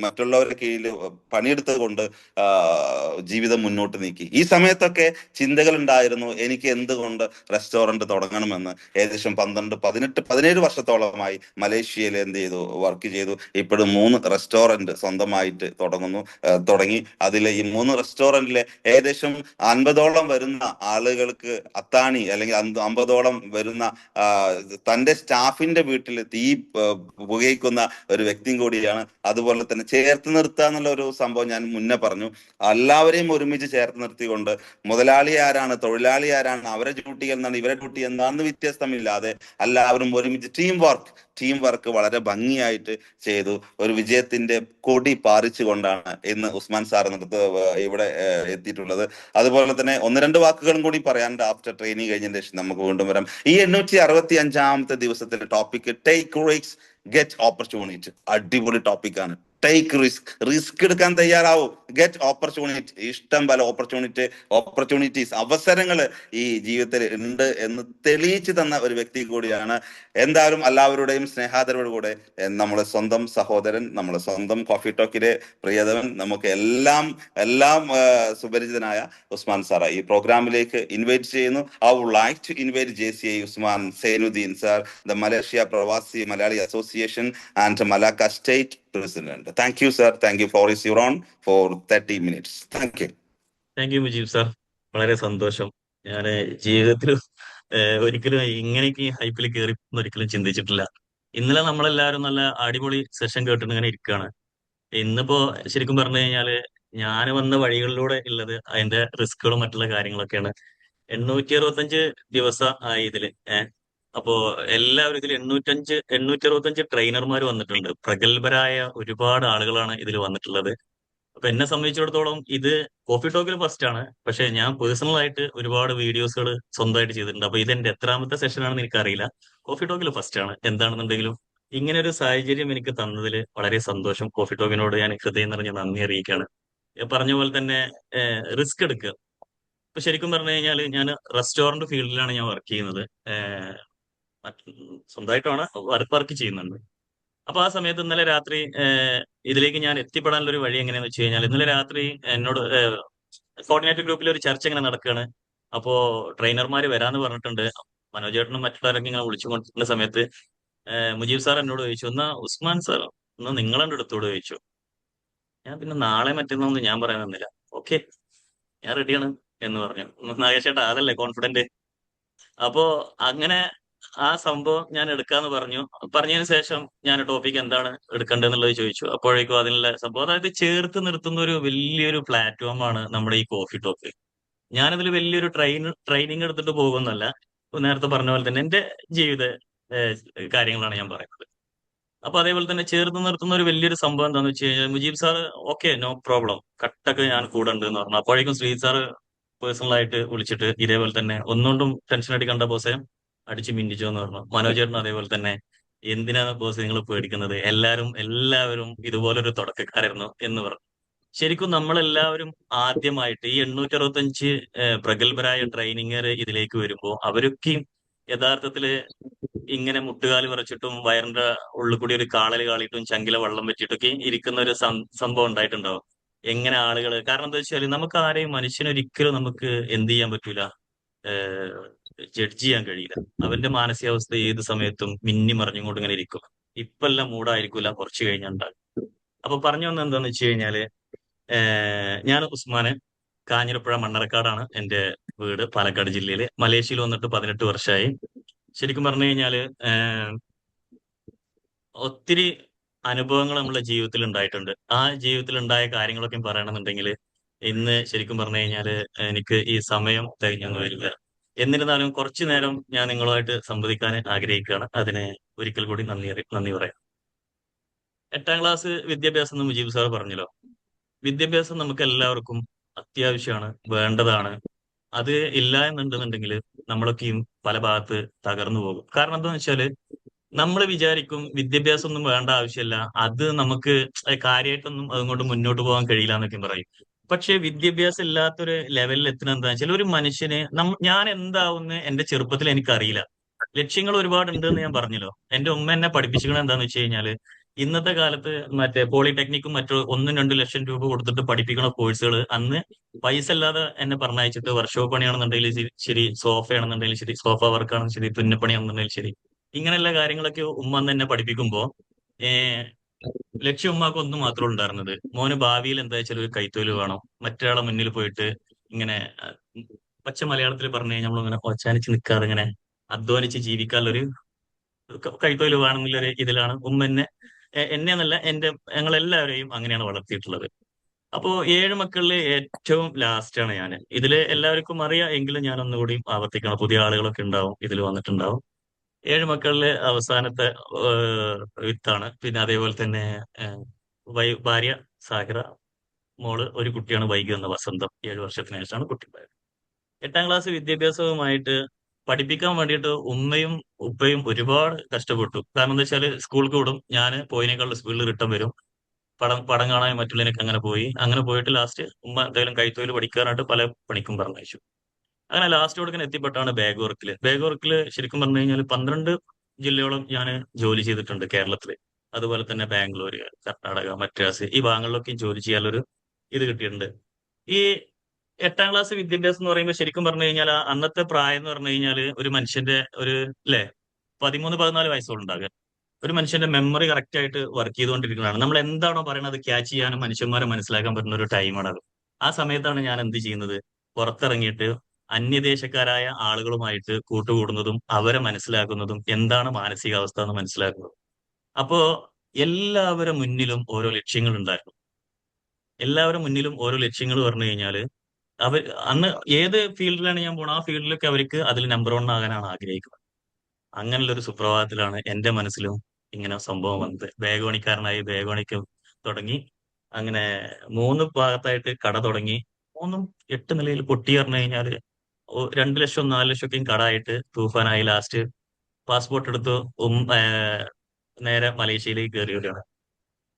Speaker 3: മറ്റുള്ളവരുടെ കീഴിൽ പണിയെടുത്തത് കൊണ്ട് ജീവിതം മുന്നോട്ട് നീക്കി. ഈ സമയത്തൊക്കെ ചിന്തകൾ ഉണ്ടായിരുന്നു, എനിക്ക് എന്തുകൊണ്ട് റെസ്റ്റോറന്റ് തുടങ്ങണമെന്ന്. ഏകദേശം 17 വർഷത്തോളമായി മലേഷ്യയിൽ എന്ത് ചെയ്തു, വർക്ക് ചെയ്തു. ഇപ്പോഴും 3 റെസ്റ്റോറന്റ് സ്വന്തമായിട്ട് തുടങ്ങി. അതിലെ ഈ 3 റെസ്റ്റോറന്റിലെ ഏകദേശം 50ഓളം വരുന്ന ആളുകൾക്ക് അത്താണി, അല്ലെങ്കിൽ 50ഓളം വരുന്ന തന്റെ സ്റ്റാഫിന്റെ വീട്ടിൽ തീ പുകയ്ക്കുന്ന ഒരു വ്യക്തിയും കൂടിയാണ്. അതുപോലെ തന്നെ ചേർത്ത് നിർത്തുക എന്നുള്ള ഒരു സംഭവം ഞാൻ മുന്നേ പറഞ്ഞു. എല്ലാവരെയും ഒരുമിച്ച് ചേർത്ത് നിർത്തിക്കൊണ്ട് മുതലാളി ആരാണ്, തൊഴിലാളി ആരാണ്, അവരെ ഡ്യൂട്ടി എന്താണ്, ഇവരെ ഡ്യൂട്ടി എന്താണെന്ന് വ്യത്യാസമില്ലാതെ എല്ലാവരും ഒരുമിച്ച് ടീം വർക്ക് വളരെ ഭംഗിയായിട്ട് ചെയ്തു. ഒരു വിജയത്തിന്റെ കൊടി പാറിച്ചുകൊണ്ടാണ് ഇന്ന് ഉസ്മാൻ സാർ ഇവിടെ എത്തിയിട്ടുള്ളത്. അതുപോലെ തന്നെ 1-2 വാക്കുകളും കൂടി പറയാനുണ്ട്. ആഫ്റ്റർ ട്രെയിനിങ് കഴിഞ്ഞതിന് ശേഷം നമുക്ക് വീണ്ടും വരാം. ഈ 865ാമത്തെ ദിവസത്തിന്റെ topic take risk get opportunity. അടിപൊളി ടോപ്പിക്കാണ്. ടേക്ക് റിസ്ക് എടുക്കാൻ തയ്യാറാവും, ഗെറ്റ് ഓപ്പർച്യൂണിറ്റി. ഇഷ്ടം പോലെ ഓപ്പർച്യൂണിറ്റീസ്, അവസരങ്ങൾ ഈ ജീവിതത്തിൽ ഉണ്ട് എന്ന് തെളിയിച്ചു തന്ന ഒരു വ്യക്തി കൂടിയാണ്. എന്തായാലും എല്ലാവരുടെയും സ്നേഹാദരവോടുകൂടെ നമ്മളെ സ്വന്തം സഹോദരൻ, നമ്മളെ സ്വന്തം കോഫി ടോക്കിലെ പ്രിയതമൻ, നമുക്ക് എല്ലാം സുപരിചിതനായ ഉസ്മാൻ സാറ ഈ പ്രോഗ്രാമിലേക്ക് ഇൻവൈറ്റ് ചെയ്യുന്നു. I would like to invite JCI Usman Zainuddin sir, the Malaysia Pravasi Malayali Association and Malacca State President. Thank you, sir. Thank you for your on for 30 minutes. Thank you.
Speaker 4: Thank you Mujeeb sir. വളരെ സന്തോഷം. ഞാൻ ജീവിതത്തിൽ ഒരിക്കലും ഇങ്ങനെയൊക്കെ ഈ ഹൈപ്പിൽ കയറി ഒരിക്കലും ചിന്തിച്ചിട്ടില്ല. ഇന്നലെ നമ്മളെല്ലാവരും നല്ല അടിപൊളി സെഷൻ കേട്ടിട്ട് ഇങ്ങനെ ഇരിക്കുകയാണ്. ഇന്നിപ്പോ ശരിക്കും പറഞ്ഞു കഴിഞ്ഞാല് ഞാൻ വന്ന വഴികളിലൂടെ ഉള്ളത് അതിന്റെ റിസ്കുകളും മറ്റുള്ള കാര്യങ്ങളൊക്കെയാണ്. 865 ദിവസം ആയി ഇതില്. അപ്പോ എല്ലാവരും ഇതിൽ 865 ട്രെയിനർമാർ വന്നിട്ടുണ്ട്. പ്രഗത്ഭരായ ഒരുപാട് ആളുകളാണ് ഇതിൽ വന്നിട്ടുള്ളത്. അപ്പൊ എന്നെ സംബന്ധിച്ചിടത്തോളം ഇത് കോഫി ടോക്കിൽ ഫസ്റ്റ് ആണ്. പക്ഷെ ഞാൻ പേഴ്സണൽ ആയിട്ട് ഒരുപാട് വീഡിയോസുകൾ സ്വന്തമായിട്ട് ചെയ്തിട്ടുണ്ട്. അപ്പൊ ഇത് എന്റെ എത്രാമത്തെ സെഷൻ ആണെന്ന് എനിക്കറിയില്ല. കോഫി ടോക്കിൽ ഫസ്റ്റ് ആണ്. എന്താണെന്നുണ്ടെങ്കിലും ഇങ്ങനെ ഒരു സാഹചര്യം എനിക്ക് തന്നതിൽ വളരെ സന്തോഷം. കോഫി ടോക്കിനോട് ഞാൻ ഹൃദയം നിറഞ്ഞ നന്ദി അറിയിക്കുകയാണ്. പറഞ്ഞ പോലെ തന്നെ റിസ്ക് എടുക്കുക. ഇപ്പൊ ശരിക്കും പറഞ്ഞു കഴിഞ്ഞാൽ ഞാൻ റെസ്റ്റോറന്റ് ഫീൽഡിലാണ് ഞാൻ വർക്ക് ചെയ്യുന്നത്. സ്വന്തമായിട്ടാണ് വർക്ക് ചെയ്യുന്നുണ്ട്. അപ്പൊ ആ സമയത്ത് ഇന്നലെ രാത്രി ഇതിലേക്ക് ഞാൻ എത്തിപ്പെടാനുള്ള ഒരു വഴി എങ്ങനെയാന്ന് വെച്ച് കഴിഞ്ഞാൽ, ഇന്നലെ രാത്രി എന്നോട് കോർഡിനേറ്റർ ഗ്രൂപ്പിൽ ഒരു ചർച്ച ഇങ്ങനെ നടക്കുകയാണ്. അപ്പോ ട്രെയിനർമാർ വരാന്ന് പറഞ്ഞിട്ടുണ്ട്. മനോജ് ചേട്ടനും മറ്റുള്ളവരൊക്കെ ഇങ്ങനെ വിളിച്ചുകൊണ്ടിരിക്കുന്ന സമയത്ത് മുജീബ് സാർ എന്നോട് ചോദിച്ചു, എന്നാ ഉസ്മാൻ സാർ ഒന്ന് നിങ്ങളെന്റെ അടുത്തോട് ചോദിച്ചു. ഞാൻ പിന്നെ നാളെ മറ്റന്നൊന്നും ഞാൻ പറയാൻ തന്നില്ല. ഓക്കെ, ഞാൻ റെഡിയാണ് എന്ന് പറഞ്ഞു. നാഗേഷ് ചേട്ടാ അതല്ലേ കോൺഫിഡന്റ്. അപ്പോ അങ്ങനെ ആ സംഭവം ഞാൻ എടുക്കാന്ന് പറഞ്ഞതിന് ശേഷം ഞാൻ ടോപ്പിക് എന്താണ് എടുക്കേണ്ടതെന്നുള്ളത് ചോദിച്ചു. അപ്പോഴേക്കും അതിനുള്ള സംഭവം, അതായത് ചേർത്ത് നിർത്തുന്ന ഒരു വലിയൊരു പ്ലാറ്റ്ഫോമാണ് നമ്മുടെ ഈ കോഫി ടോക്ക്. ഞാനതിൽ വലിയൊരു ട്രെയിനിങ് എടുത്തിട്ട് പോകുന്നല്ല. നേരത്തെ പറഞ്ഞ പോലെ തന്നെ എന്റെ ജീവിത കാര്യങ്ങളാണ് ഞാൻ പറയുന്നത്. അപ്പൊ അതേപോലെ തന്നെ ചേർത്ത് നിർത്തുന്ന ഒരു വലിയൊരു സംഭവം എന്താണെന്ന് വെച്ച് കഴിഞ്ഞാൽ, Mujeeb sir okay no problem, കട്ടൊക്കെ ഞാൻ കൂടെ ഉണ്ട് എന്ന് പറഞ്ഞു. അപ്പോഴേക്കും ശ്രീ സാറ് പേഴ്സണലായിട്ട് വിളിച്ചിട്ട് ഇതേപോലെ തന്നെ ഒന്നുകൊണ്ടും ടെൻഷൻ അടിക്കണ്ട ബോസേ, അടിച്ച് മിന്നിച്ചോ എന്ന് പറഞ്ഞു. മനോജ് ചേട്ടൻ അതേപോലെ തന്നെ, എന്തിനാണ് ബോസ് നിങ്ങൾ പേടിക്കുന്നത്, എല്ലാവരും ഇതുപോലൊരു തുടക്കക്കാരായിരുന്നു എന്ന് പറഞ്ഞു. ശരിക്കും നമ്മളെല്ലാവരും ആദ്യമായിട്ട് ഈ 865 പ്രഗത്ഭരായ ട്രെയിനിങ്ങർ ഇതിലേക്ക് വരുമ്പോൾ അവരൊക്കെയും യഥാർത്ഥത്തില് ഇങ്ങനെ മുട്ടുകാല് വിറച്ചിട്ടും വയറിന്റെ ഉള്ളിൽ കൂടി ഒരു കാളല് കാളിയിട്ടും ചങ്കില വെള്ളം വെച്ചിട്ടൊക്കെ ഇരിക്കുന്ന ഒരു സംഭവം ഉണ്ടായിട്ടുണ്ടാവും. എങ്ങനെ ആളുകൾ, കാരണം എന്താ വെച്ചാൽ നമുക്ക് ആരെയും മനുഷ്യനൊരിക്കലും നമുക്ക് എന്ത് ചെയ്യാൻ പറ്റൂല, ജഡ്ജ് ചെയ്യാൻ കഴിയില്ല. അവന്റെ മാനസികാവസ്ഥ ഏത് സമയത്തും മിന്നി മറിഞ്ഞുകൊണ്ട് ഇങ്ങനെ ഇരിക്കും. ഇപ്പെല്ലാം മൂടായിരിക്കില്ല, കുറച്ച് കഴിഞ്ഞുണ്ടാകും. അപ്പൊ പറഞ്ഞു വന്നത് എന്താന്ന് വെച്ച് കഴിഞ്ഞാല്, ഞാൻ ഉസ്മാന്, കാഞ്ഞിരപ്പുഴ മണ്ണറക്കാടാണ് എന്റെ വീട്, പാലക്കാട് ജില്ലയില്. മലേഷ്യയിൽ വന്നിട്ട് 18 വർഷമായി. ശരിക്കും പറഞ്ഞു കഴിഞ്ഞാല് ഒത്തിരി അനുഭവങ്ങൾ നമ്മുടെ ജീവിതത്തിൽ ഉണ്ടായിട്ടുണ്ട്. ആ ജീവിതത്തിൽ ഉണ്ടായ കാര്യങ്ങളൊക്കെ പറയണമെന്നുണ്ടെങ്കിൽ ഇന്ന് ശരിക്കും പറഞ്ഞു കഴിഞ്ഞാല് എനിക്ക് ഈ സമയം തികഞ്ഞൊന്നും വരില്ല. എന്നിരുന്നാലും കുറച്ചു നേരം ഞാൻ നിങ്ങളുമായിട്ട് സംവദിക്കാൻ ആഗ്രഹിക്കുകയാണ്. അതിന് ഒരിക്കൽ കൂടി നന്ദി പറയാം. 8ാം ക്ലാസ് വിദ്യാഭ്യാസം എന്ന് മുജീബ് സാർ പറഞ്ഞല്ലോ. വിദ്യാഭ്യാസം നമുക്ക് എല്ലാവർക്കും അത്യാവശ്യമാണ്, വേണ്ടതാണ്. അത് ഇല്ല എന്നുണ്ടെന്നുണ്ടെങ്കിൽ നമ്മളൊക്കെയും പല ഭാഗത്ത് തകർന്നു പോകും. കാരണം എന്താണെന്ന് വെച്ചാല് നമ്മൾ വിചാരിക്കും വിദ്യാഭ്യാസം ഒന്നും വേണ്ട ആവശ്യമില്ല, അത് നമുക്ക് കാര്യമായിട്ടൊന്നും അതുകൊണ്ട് മുന്നോട്ട് പോകാൻ കഴിയില്ല എന്നൊക്കെ പറയും. പക്ഷെ വിദ്യാഭ്യാസം ഇല്ലാത്തൊരു ലെവലിൽ എത്തുന്നത് എന്താ വെച്ചാൽ, ഒരു മനുഷ്യന് ഞാൻ എന്താവുന്ന എന്റെ ചെറുപ്പത്തിൽ എനിക്കറിയില്ല. ലക്ഷ്യങ്ങൾ ഒരുപാടുണ്ട് എന്ന് ഞാൻ പറഞ്ഞല്ലോ. എന്റെ ഉമ്മ എന്നെ പഠിപ്പിച്ചിരിക്കണത് എന്താന്ന് വെച്ച് കഴിഞ്ഞാല്, ഇന്നത്തെ കാലത്ത് മറ്റേ പോളിടെക്നിക്കും മറ്റു 1-2 ലക്ഷം രൂപ കൊടുത്തിട്ട് പഠിപ്പിക്കുന്ന കോഴ്സുകൾ അന്ന് പൈസ ഇല്ലാതെ എന്നെ പറഞ്ഞയച്ചിട്ട് വർക്ക്ഷോപ്പ് പണിയാണെന്നുണ്ടെങ്കിൽ ശരി, സോഫയാണെന്നുണ്ടെങ്കിലും ശരി, സോഫ വർക്കാണെങ്കിലും ശരി, തുന്നപ്പണിയാണെന്നുണ്ടെങ്കിലും ശരി, ഇങ്ങനെയുള്ള കാര്യങ്ങളൊക്കെ ഉമ്മ അന്ന് എന്നെ പഠിപ്പിക്കുമ്പോ ഏഹ് ലക്ഷ്യം ഉമ്മാക്ക് ഒന്ന് മാത്രമേ ഉണ്ടായിരുന്നത്, മോന് ഭാവിയിൽ എന്താ വെച്ചാൽ ഒരു കൈത്തൊഴിൽ വേണം, മറ്റൊരാളെ മുന്നിൽ പോയിട്ട് ഇങ്ങനെ പച്ച മലയാളത്തിൽ പറഞ്ഞു കഴിഞ്ഞാൽ നമ്മളിങ്ങനെ ഒച്ചാനിച്ച് നിൽക്കാതെ ഇങ്ങനെ അധ്വാനിച്ച് ജീവിക്കാനുള്ളൊരു കൈത്തൊഴിൽ വേണമെന്നുള്ളൊരു ഇതിലാണ് ഉമ്മ എന്നെ എന്നല്ല ഞങ്ങളെല്ലാവരെയും അങ്ങനെയാണ് വളർത്തിയിട്ടുള്ളത്. അപ്പോ 7 മക്കളില് ഏറ്റവും ലാസ്റ്റ് ആണ് ഞാൻ. ഇതില് എല്ലാവർക്കും അറിയാം, എങ്കിലും ഞാൻ ഒന്നുകൂടി ആവർത്തിക്കണം, പുതിയ ആളുകളൊക്കെ ഉണ്ടാവും ഇതിൽ വന്നിട്ടുണ്ടാവും. 7 മക്കളിലെ അവസാനത്തെ വിത്താണ്. പിന്നെ അതേപോലെ തന്നെ ഭാര്യ സാഹിറ, മോള് ഒരു കുട്ടിയാണ്, വൈകി എന്ന വസന്തം. 7 വർഷത്തിന് ശേഷമാണ് കുട്ടി ഉണ്ടായത്. 8ാം ക്ലാസ് വിദ്യാഭ്യാസവുമായിട്ട് പഠിപ്പിക്കാൻ വേണ്ടിയിട്ട് ഉമ്മയും ഉപ്പയും ഒരുപാട് കഷ്ടപ്പെട്ടു. കാരണം എന്താ വെച്ചാൽ സ്കൂൾക്ക് വിടും, ഞാൻ പോയതിനേക്കാളും സ്പീഡിൽ റിട്ടേൺ വരും. പടം കാണാൻ മറ്റുള്ളതിനൊക്കെ അങ്ങനെ പോയിട്ട് ലാസ്റ്റ് ഉമ്മ എന്തായാലും കൈത്തൊഴിൽ പഠിക്കാനായിട്ട് പല പണിക്കും പറഞ്ഞയച്ചു. അങ്ങനെ ലാസ്റ്റ് കൊടുക്കാൻ എത്തിപ്പെട്ടാണ് ബാഗ് വർക്കില് ശരിക്കും പറഞ്ഞു കഴിഞ്ഞാൽ 12 ജില്ലയോളം ഞാൻ ജോലി ചെയ്തിട്ടുണ്ട് കേരളത്തില്. അതുപോലെ തന്നെ ബാംഗ്ലൂര്, കർണാടക, മദ്രാസ്, ഈ ഭാഗങ്ങളിലൊക്കെ ജോലി ചെയ്യാനുള്ളൊരു ഇത് കിട്ടിയിട്ടുണ്ട്. ഈ 8ാം ക്ലാസ് വിദ്യാഭ്യാസം എന്ന് പറയുമ്പോൾ ശരിക്കും പറഞ്ഞു കഴിഞ്ഞാൽ അന്നത്തെ പ്രായം എന്ന് പറഞ്ഞു കഴിഞ്ഞാൽ ഒരു മനുഷ്യന്റെ ഒരു 13-14 വയസ്സോളം ഉണ്ടാകുക. ഒരു മനുഷ്യന്റെ മെമ്മറി കറക്റ്റ് ആയിട്ട് വർക്ക് ചെയ്തുകൊണ്ടിരിക്കുന്നതാണ്. നമ്മൾ എന്താണോ പറയുന്നത് ക്യാച്ച് ചെയ്യാനും മനുഷ്യന്മാരെ മനസ്സിലാക്കാൻ പറ്റുന്ന ഒരു ടൈമാണ് അത്. ആ സമയത്താണ് ഞാൻ എന്ത് ചെയ്യുന്നത്, പുറത്തിറങ്ങിയിട്ട് അന്യദേശക്കാരായ ആളുകളുമായിട്ട് കൂട്ടുകൂടുന്നതും അവരെ മനസ്സിലാക്കുന്നതും എന്താണ് മാനസികാവസ്ഥ എന്ന് മനസ്സിലാക്കുന്നതും. അപ്പോ എല്ലാവരുടെ മുന്നിലും ഓരോ ലക്ഷ്യങ്ങൾ ഉണ്ടായിരുന്നു. എല്ലാവരുടെ മുന്നിലും ഓരോ ലക്ഷ്യങ്ങൾ പറഞ്ഞു കഴിഞ്ഞാല് അവർ അന്ന് ഏത് ഫീൽഡിലാണ് ഞാൻ പോണത്, ആ ഫീൽഡിലൊക്കെ അവർക്ക് അതിൽ നമ്പർ 1 ആകാനാണ് ആഗ്രഹിക്കുന്നത്. അങ്ങനെയുള്ള ഒരു സുപ്രഭാതത്തിലാണ് എന്റെ മനസ്സിലും ഇങ്ങനെ സംഭവം വന്നത്. ബാഗ് പണിക്കാരനായി ബാഗ് പണിക്ക് തുടങ്ങി. അങ്ങനെ 3 ഭാഗത്തായിട്ട് കട തുടങ്ങി. 3ഉം 8 നിലയിൽ പൊട്ടി പറഞ്ഞു കഴിഞ്ഞാല് 2 ലക്ഷം 4 ലക്ഷമൊക്കെയും കടായിട്ട് തൂഫാനായി. ലാസ്റ്റ് പാസ്പോർട്ട് എടുത്തു നേരെ മലേഷ്യയിലേക്ക് കയറി വരികയാണ്.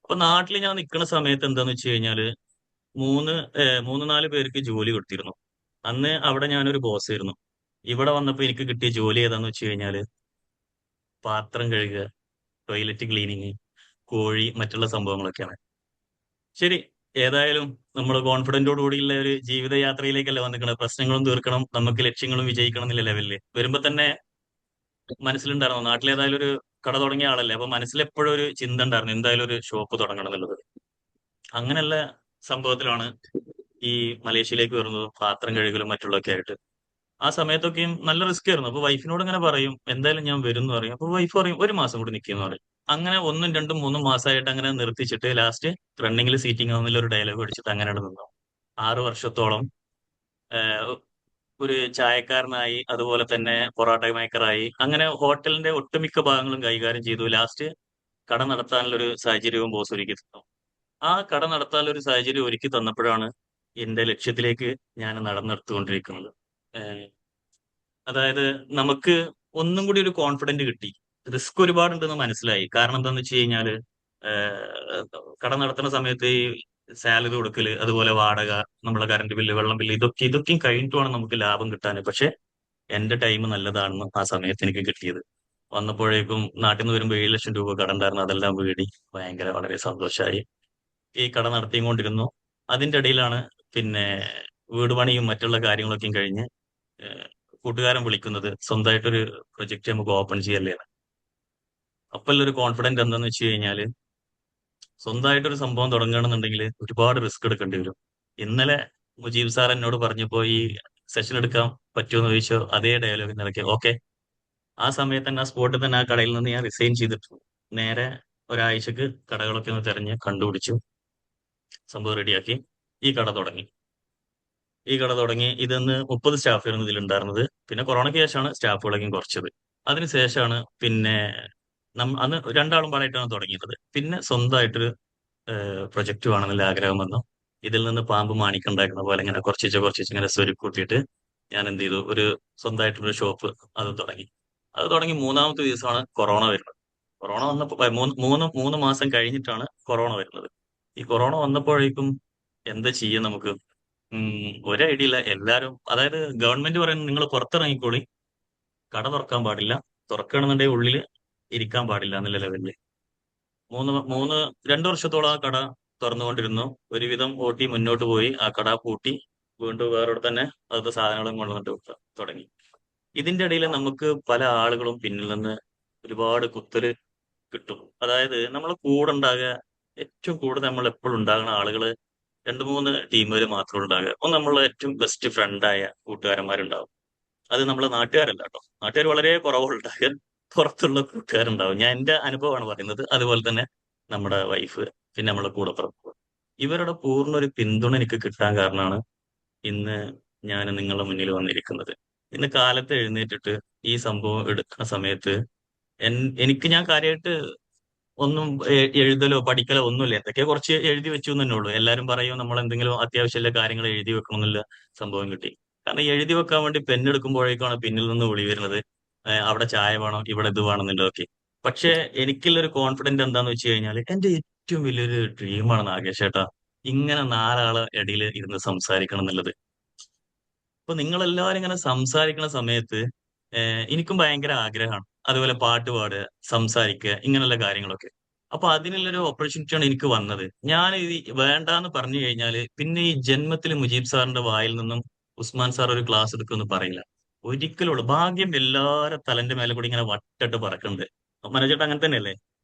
Speaker 4: അപ്പൊ നാട്ടിൽ ഞാൻ നിൽക്കുന്ന സമയത്ത് എന്താന്ന് വെച്ച് കഴിഞ്ഞാല് 3-4 പേർക്ക് ജോലി കൊടുത്തിരുന്നു. അന്ന് അവിടെ ഞാനൊരു ബോസ് ആയിരുന്നു. ഇവിടെ വന്നപ്പോ എനിക്ക് കിട്ടിയ ജോലി ഏതാന്ന് വെച്ച് കഴിഞ്ഞാല് പാത്രം കഴുകുക, ടോയ്ലറ്റ് ക്ലീനിങ്, കോഴി, മറ്റുള്ള സംഭവങ്ങളൊക്കെയാണ്. ശരി, ഏതായാലും നമ്മൾ കോൺഫിഡന്റോട് കൂടിയുള്ള ഒരു ജീവിതയാത്രയിലേക്കല്ല വന്നിരിക്കുന്നത്. പ്രശ്നങ്ങളും തീർക്കണം, നമുക്ക് ലക്ഷ്യങ്ങളും വിജയിക്കണം എന്നുള്ള ലെവലില് വരുമ്പോ തന്നെ മനസ്സിലുണ്ടായിരുന്നു, നാട്ടിലേതായാലും ഒരു കട തുടങ്ങിയ ആളല്ലേ, അപ്പൊ മനസ്സിലെപ്പോഴും ഒരു ചിന്ത ഉണ്ടായിരുന്നു, എന്തായാലും ഒരു ഷോപ്പ് തുടങ്ങണം എന്നുള്ളത്. അങ്ങനെയുള്ള സംഭവത്തിലാണ് ഈ മലേഷ്യയിലേക്ക് വരുന്നതും പാത്രം കഴുകലും മറ്റുള്ളതൊക്കെ ആയിട്ട്. ആ സമയത്തൊക്കെയും നല്ല റിസ്ക് ആയിരുന്നു. അപ്പൊ വൈഫിനോട് ഇങ്ങനെ പറയും, എന്തായാലും ഞാൻ വരും എന്ന് പറയും. അപ്പൊ വൈഫ് പറയും 1 മാസം കൂടി നിൽക്കുമെന്ന് പറയും. അങ്ങനെ 1, 2, 3 മാസമായിട്ട് അങ്ങനെ നിർത്തിച്ചിട്ട് ലാസ്റ്റ് റണ്ണിങ്ങിൽ സീറ്റിംഗ് ആവുന്നില്ല ഒരു ഡയലോഗ് അടിച്ചിട്ട് അങ്ങനെ നിന്നു. 6 വർഷത്തോളം ഒരു ചായക്കാരനായി, അതുപോലെ തന്നെ പൊറോട്ട മേക്കറായി, അങ്ങനെ ഹോട്ടലിന്റെ ഒട്ടുമിക്ക ഭാഗങ്ങളും കൈകാര്യം ചെയ്തു. ലാസ്റ്റ് കട നടത്താനുള്ള ഒരു സാഹചര്യവും ബോസ് ഒരുക്കി തന്നു. ആ കട നടത്താനുള്ള ഒരു സാഹചര്യം ഒരുക്കി തന്നപ്പോഴാണ് എന്റെ ലക്ഷ്യത്തിലേക്ക് ഞാൻ നടന്നെടുത്തുകൊണ്ടിരിക്കുന്നത്. അതായത് നമുക്ക് ഒന്നും കൂടി ഒരു കോൺഫിഡന്റ് കിട്ടി. റിസ്ക് ഒരുപാടുണ്ടെന്ന് മനസ്സിലായി. കാരണം എന്താന്ന് വെച്ച് കഴിഞ്ഞാല് കട നടത്തുന്ന സമയത്ത് ഈ സാലറി കൊടുക്കല്, അതുപോലെ വാടക, നമ്മളെ കറണ്ട് ബില്ല്, വെള്ളം ബില്ല്, ഇതൊക്കെയും കഴിഞ്ഞിട്ട് വേണം നമുക്ക് ലാഭം കിട്ടാൻ. പക്ഷെ എന്റെ ടൈം നല്ലതാണെന്ന് ആ സമയത്ത് എനിക്ക് കിട്ടിയത്. വന്നപ്പോഴേക്കും നാട്ടിൽ നിന്ന് വരുമ്പോൾ 7 ലക്ഷം രൂപ കട ഉണ്ടായിരുന്നു, അതെല്ലാം വീടി വളരെ സന്തോഷമായി. ഈ കട നടത്തിക്കൊണ്ടിരുന്നു. അതിന്റെ ഇടയിലാണ് പിന്നെ വീട് പണിയും മറ്റുള്ള കാര്യങ്ങളൊക്കെയും കഴിഞ്ഞ് ഏഹ് കൂട്ടുകാരൻ വിളിക്കുന്നത്, സ്വന്തമായിട്ടൊരു പ്രൊജക്ട് നമുക്ക് ഓപ്പൺ ചെയ്യല്ലേ. അപ്പൊ ഒരു കോൺഫിഡന്റ് എന്താന്ന് വെച്ച് കഴിഞ്ഞാല്, സ്വന്തമായിട്ടൊരു സംഭവം തുടങ്ങുകയാണെന്നുണ്ടെങ്കിൽ ഒരുപാട് റിസ്ക് എടുക്കേണ്ടി വരും. ഇന്നലെ മുജീബ് സാർ എന്നോട് പറഞ്ഞപ്പോ ഈ സെഷൻ എടുക്കാൻ പറ്റുമെന്ന് ചോദിച്ചോ, അതേ ഡയലോഗ് നിലയ്ക്ക് ഓക്കെ. ആ സമയത്ത് തന്നെ ആ സ്പോട്ടിൽ തന്നെ ആ കടയിൽ നിന്ന് ഞാൻ റിസൈൻ ചെയ്തിട്ടു. നേരെ ഒരാഴ്ചക്ക് കടകളൊക്കെ ഒന്ന് തെരഞ്ഞ് കണ്ടുപിടിച്ചു, സംഭവം റെഡിയാക്കി ഈ കട തുടങ്ങി. ഇതെന്ന് 30 സ്റ്റാഫായിരുന്നു ഇതിലുണ്ടായിരുന്നത്. പിന്നെ കൊറോണയ്ക്ക് ശേഷമാണ് സ്റ്റാഫുകളൊക്കെ കുറച്ചത്. അതിനുശേഷമാണ് പിന്നെ അന്ന് രണ്ടാളും പാടായിട്ടാണ് തുടങ്ങിയത്. പിന്നെ സ്വന്തമായിട്ടൊരു പ്രൊജക്ട് വേണമെന്നുള്ള ആഗ്രഹം വന്നു. ഇതിൽ നിന്ന് പാമ്പ് മാണിക്കുണ്ടാക്കുന്ന പോലെ ഇങ്ങനെ കുറച്ച് ഇങ്ങനെ സ്വരുക്കൂട്ടിയിട്ട് ഞാൻ എന്ത് ചെയ്തു, ഒരു സ്വന്തമായിട്ടൊരു ഷോപ്പ് അത് തുടങ്ങി 3-ാമത്തെ ദിവസമാണ് കൊറോണ വരുന്നത്. കൊറോണ വന്നപ്പോ മൂന്ന് മാസം കഴിഞ്ഞിട്ടാണ് കൊറോണ വരുന്നത്. ഈ കൊറോണ വന്നപ്പോഴേക്കും എന്താ ചെയ്യാൻ നമുക്ക് ഒരു ഐഡിയ ഇല്ല. എല്ലാരും, അതായത് ഗവൺമെന്റ് പറയുന്നത് നിങ്ങൾ പുറത്തിറങ്ങിക്കോളി, കട തുറക്കാൻ പാടില്ല, തുറക്കണമെന്നുണ്ടെങ്കിൽ ഉള്ളിൽ ഇരിക്കാൻ പാടില്ല എന്നുള്ള ലെവലില് 2 വർഷത്തോളം ആ കട തുറന്നുകൊണ്ടിരുന്നു. ഒരുവിധം ഓട്ടി മുന്നോട്ട് പോയി, ആ കട പൂട്ടി വീണ്ടും വേറെ തന്നെ അതൊക്കെ സാധനങ്ങളും കൊണ്ടുവന്നിട്ട് തുടങ്ങി. ഇതിന്റെ ഇടയിൽ നമുക്ക് പല ആളുകളും പിന്നിൽ നിന്ന് ഒരുപാട് കുത്തല് കിട്ടും. അതായത് നമ്മളെ കൂടെ ഉണ്ടാകുക, ഏറ്റവും കൂടുതൽ നമ്മൾ എപ്പോഴും ഉണ്ടാകുന്ന ആളുകള് 2-3 ടീമുകൾ മാത്രം ഉണ്ടാകുക. ഒന്ന് നമ്മളെ ഏറ്റവും ബെസ്റ്റ് ഫ്രണ്ടായ കൂട്ടുകാരന്മാരുണ്ടാവും. അത് നമ്മളെ നാട്ടുകാരല്ല കേട്ടോ, നാട്ടുകാർ വളരെ കുറവുണ്ടാകുക. പുറത്തുള്ള കൂട്ടുകാരുണ്ടാവും. ഞാൻ എന്റെ അനുഭവമാണ് പറയുന്നത്. അതുപോലെ തന്നെ നമ്മുടെ വൈഫ്, പിന്നെ നമ്മളെ കൂടപ്പിറപ്പ്, ഇവരുടെ പൂർണ്ണ ഒരു പിന്തുണ എനിക്ക് കിട്ടാൻ കാരണമാണ് ഇന്ന് ഞാൻ നിങ്ങളുടെ മുന്നിൽ വന്നിരിക്കുന്നത്. ഇന്ന് കാലത്ത് എഴുന്നേറ്റിട്ട് ഈ സംഭവം എടുക്കുന്ന സമയത്ത് ഞാൻ കാര്യമായിട്ട് ഒന്നും എഴുതലോ പഠിക്കലോ ഒന്നുമില്ല. എന്തൊക്കെ കുറച്ച് എഴുതി വെച്ചു തന്നെ ഉള്ളൂ. എല്ലാവരും പറയും നമ്മൾ എന്തെങ്കിലും അത്യാവശ്യമുള്ള കാര്യങ്ങൾ എഴുതി വെക്കണം എന്നുള്ള സംഭവം കിട്ടി. കാരണം എഴുതി വെക്കാൻ വേണ്ടി പെണ്ണെടുക്കുമ്പോഴേക്കാണ് പിന്നിൽ നിന്ന് വിളി വരുന്നത്, അവിടെ ചായ വേണം, ഇവിടെ ഇത് വേണമെന്നുള്ളതൊക്കെ. പക്ഷെ എനിക്കുള്ളൊരു കോൺഫിഡന്റ് എന്താന്ന് വെച്ച് കഴിഞ്ഞാൽ, എന്റെ ഏറ്റവും വലിയൊരു ഡ്രീമാണ് നാഗേഷ് ചേട്ടാ, ഇങ്ങനെ 4 ഇടയിൽ ഇരുന്ന് സംസാരിക്കണം എന്നുള്ളത്. അപ്പൊ നിങ്ങളെല്ലാവരും ഇങ്ങനെ സംസാരിക്കുന്ന സമയത്ത് എനിക്കും ഭയങ്കര ആഗ്രഹമാണ്. അതുപോലെ പാട്ട് പാടുക, സംസാരിക്കുക, ഇങ്ങനെയുള്ള കാര്യങ്ങളൊക്കെ. അപ്പൊ അതിനുള്ളൊരു ഓപ്പർച്യൂണിറ്റിയാണ് എനിക്ക് വന്നത്. ഞാൻ ഇത് വേണ്ടാന്ന് പറഞ്ഞു കഴിഞ്ഞാല് പിന്നെ ഈ ജന്മത്തിൽ മുജീബ് സാറിന്റെ വായിൽ നിന്നും ഉസ്മാൻ സാർ ഒരു ക്ലാസ് എടുക്കുമെന്ന് പറയില്ല. ഒരിക്കലുള്ളൂ. ഭാഗ്യം എല്ലാവരുടെ തലന്റെ മേലെ കൂടി ഇങ്ങനെ വട്ടിട്ട് പറക്കുന്നുണ്ട്. മനോജേട്ടൻ അങ്ങനെ തന്നെയല്ലേ?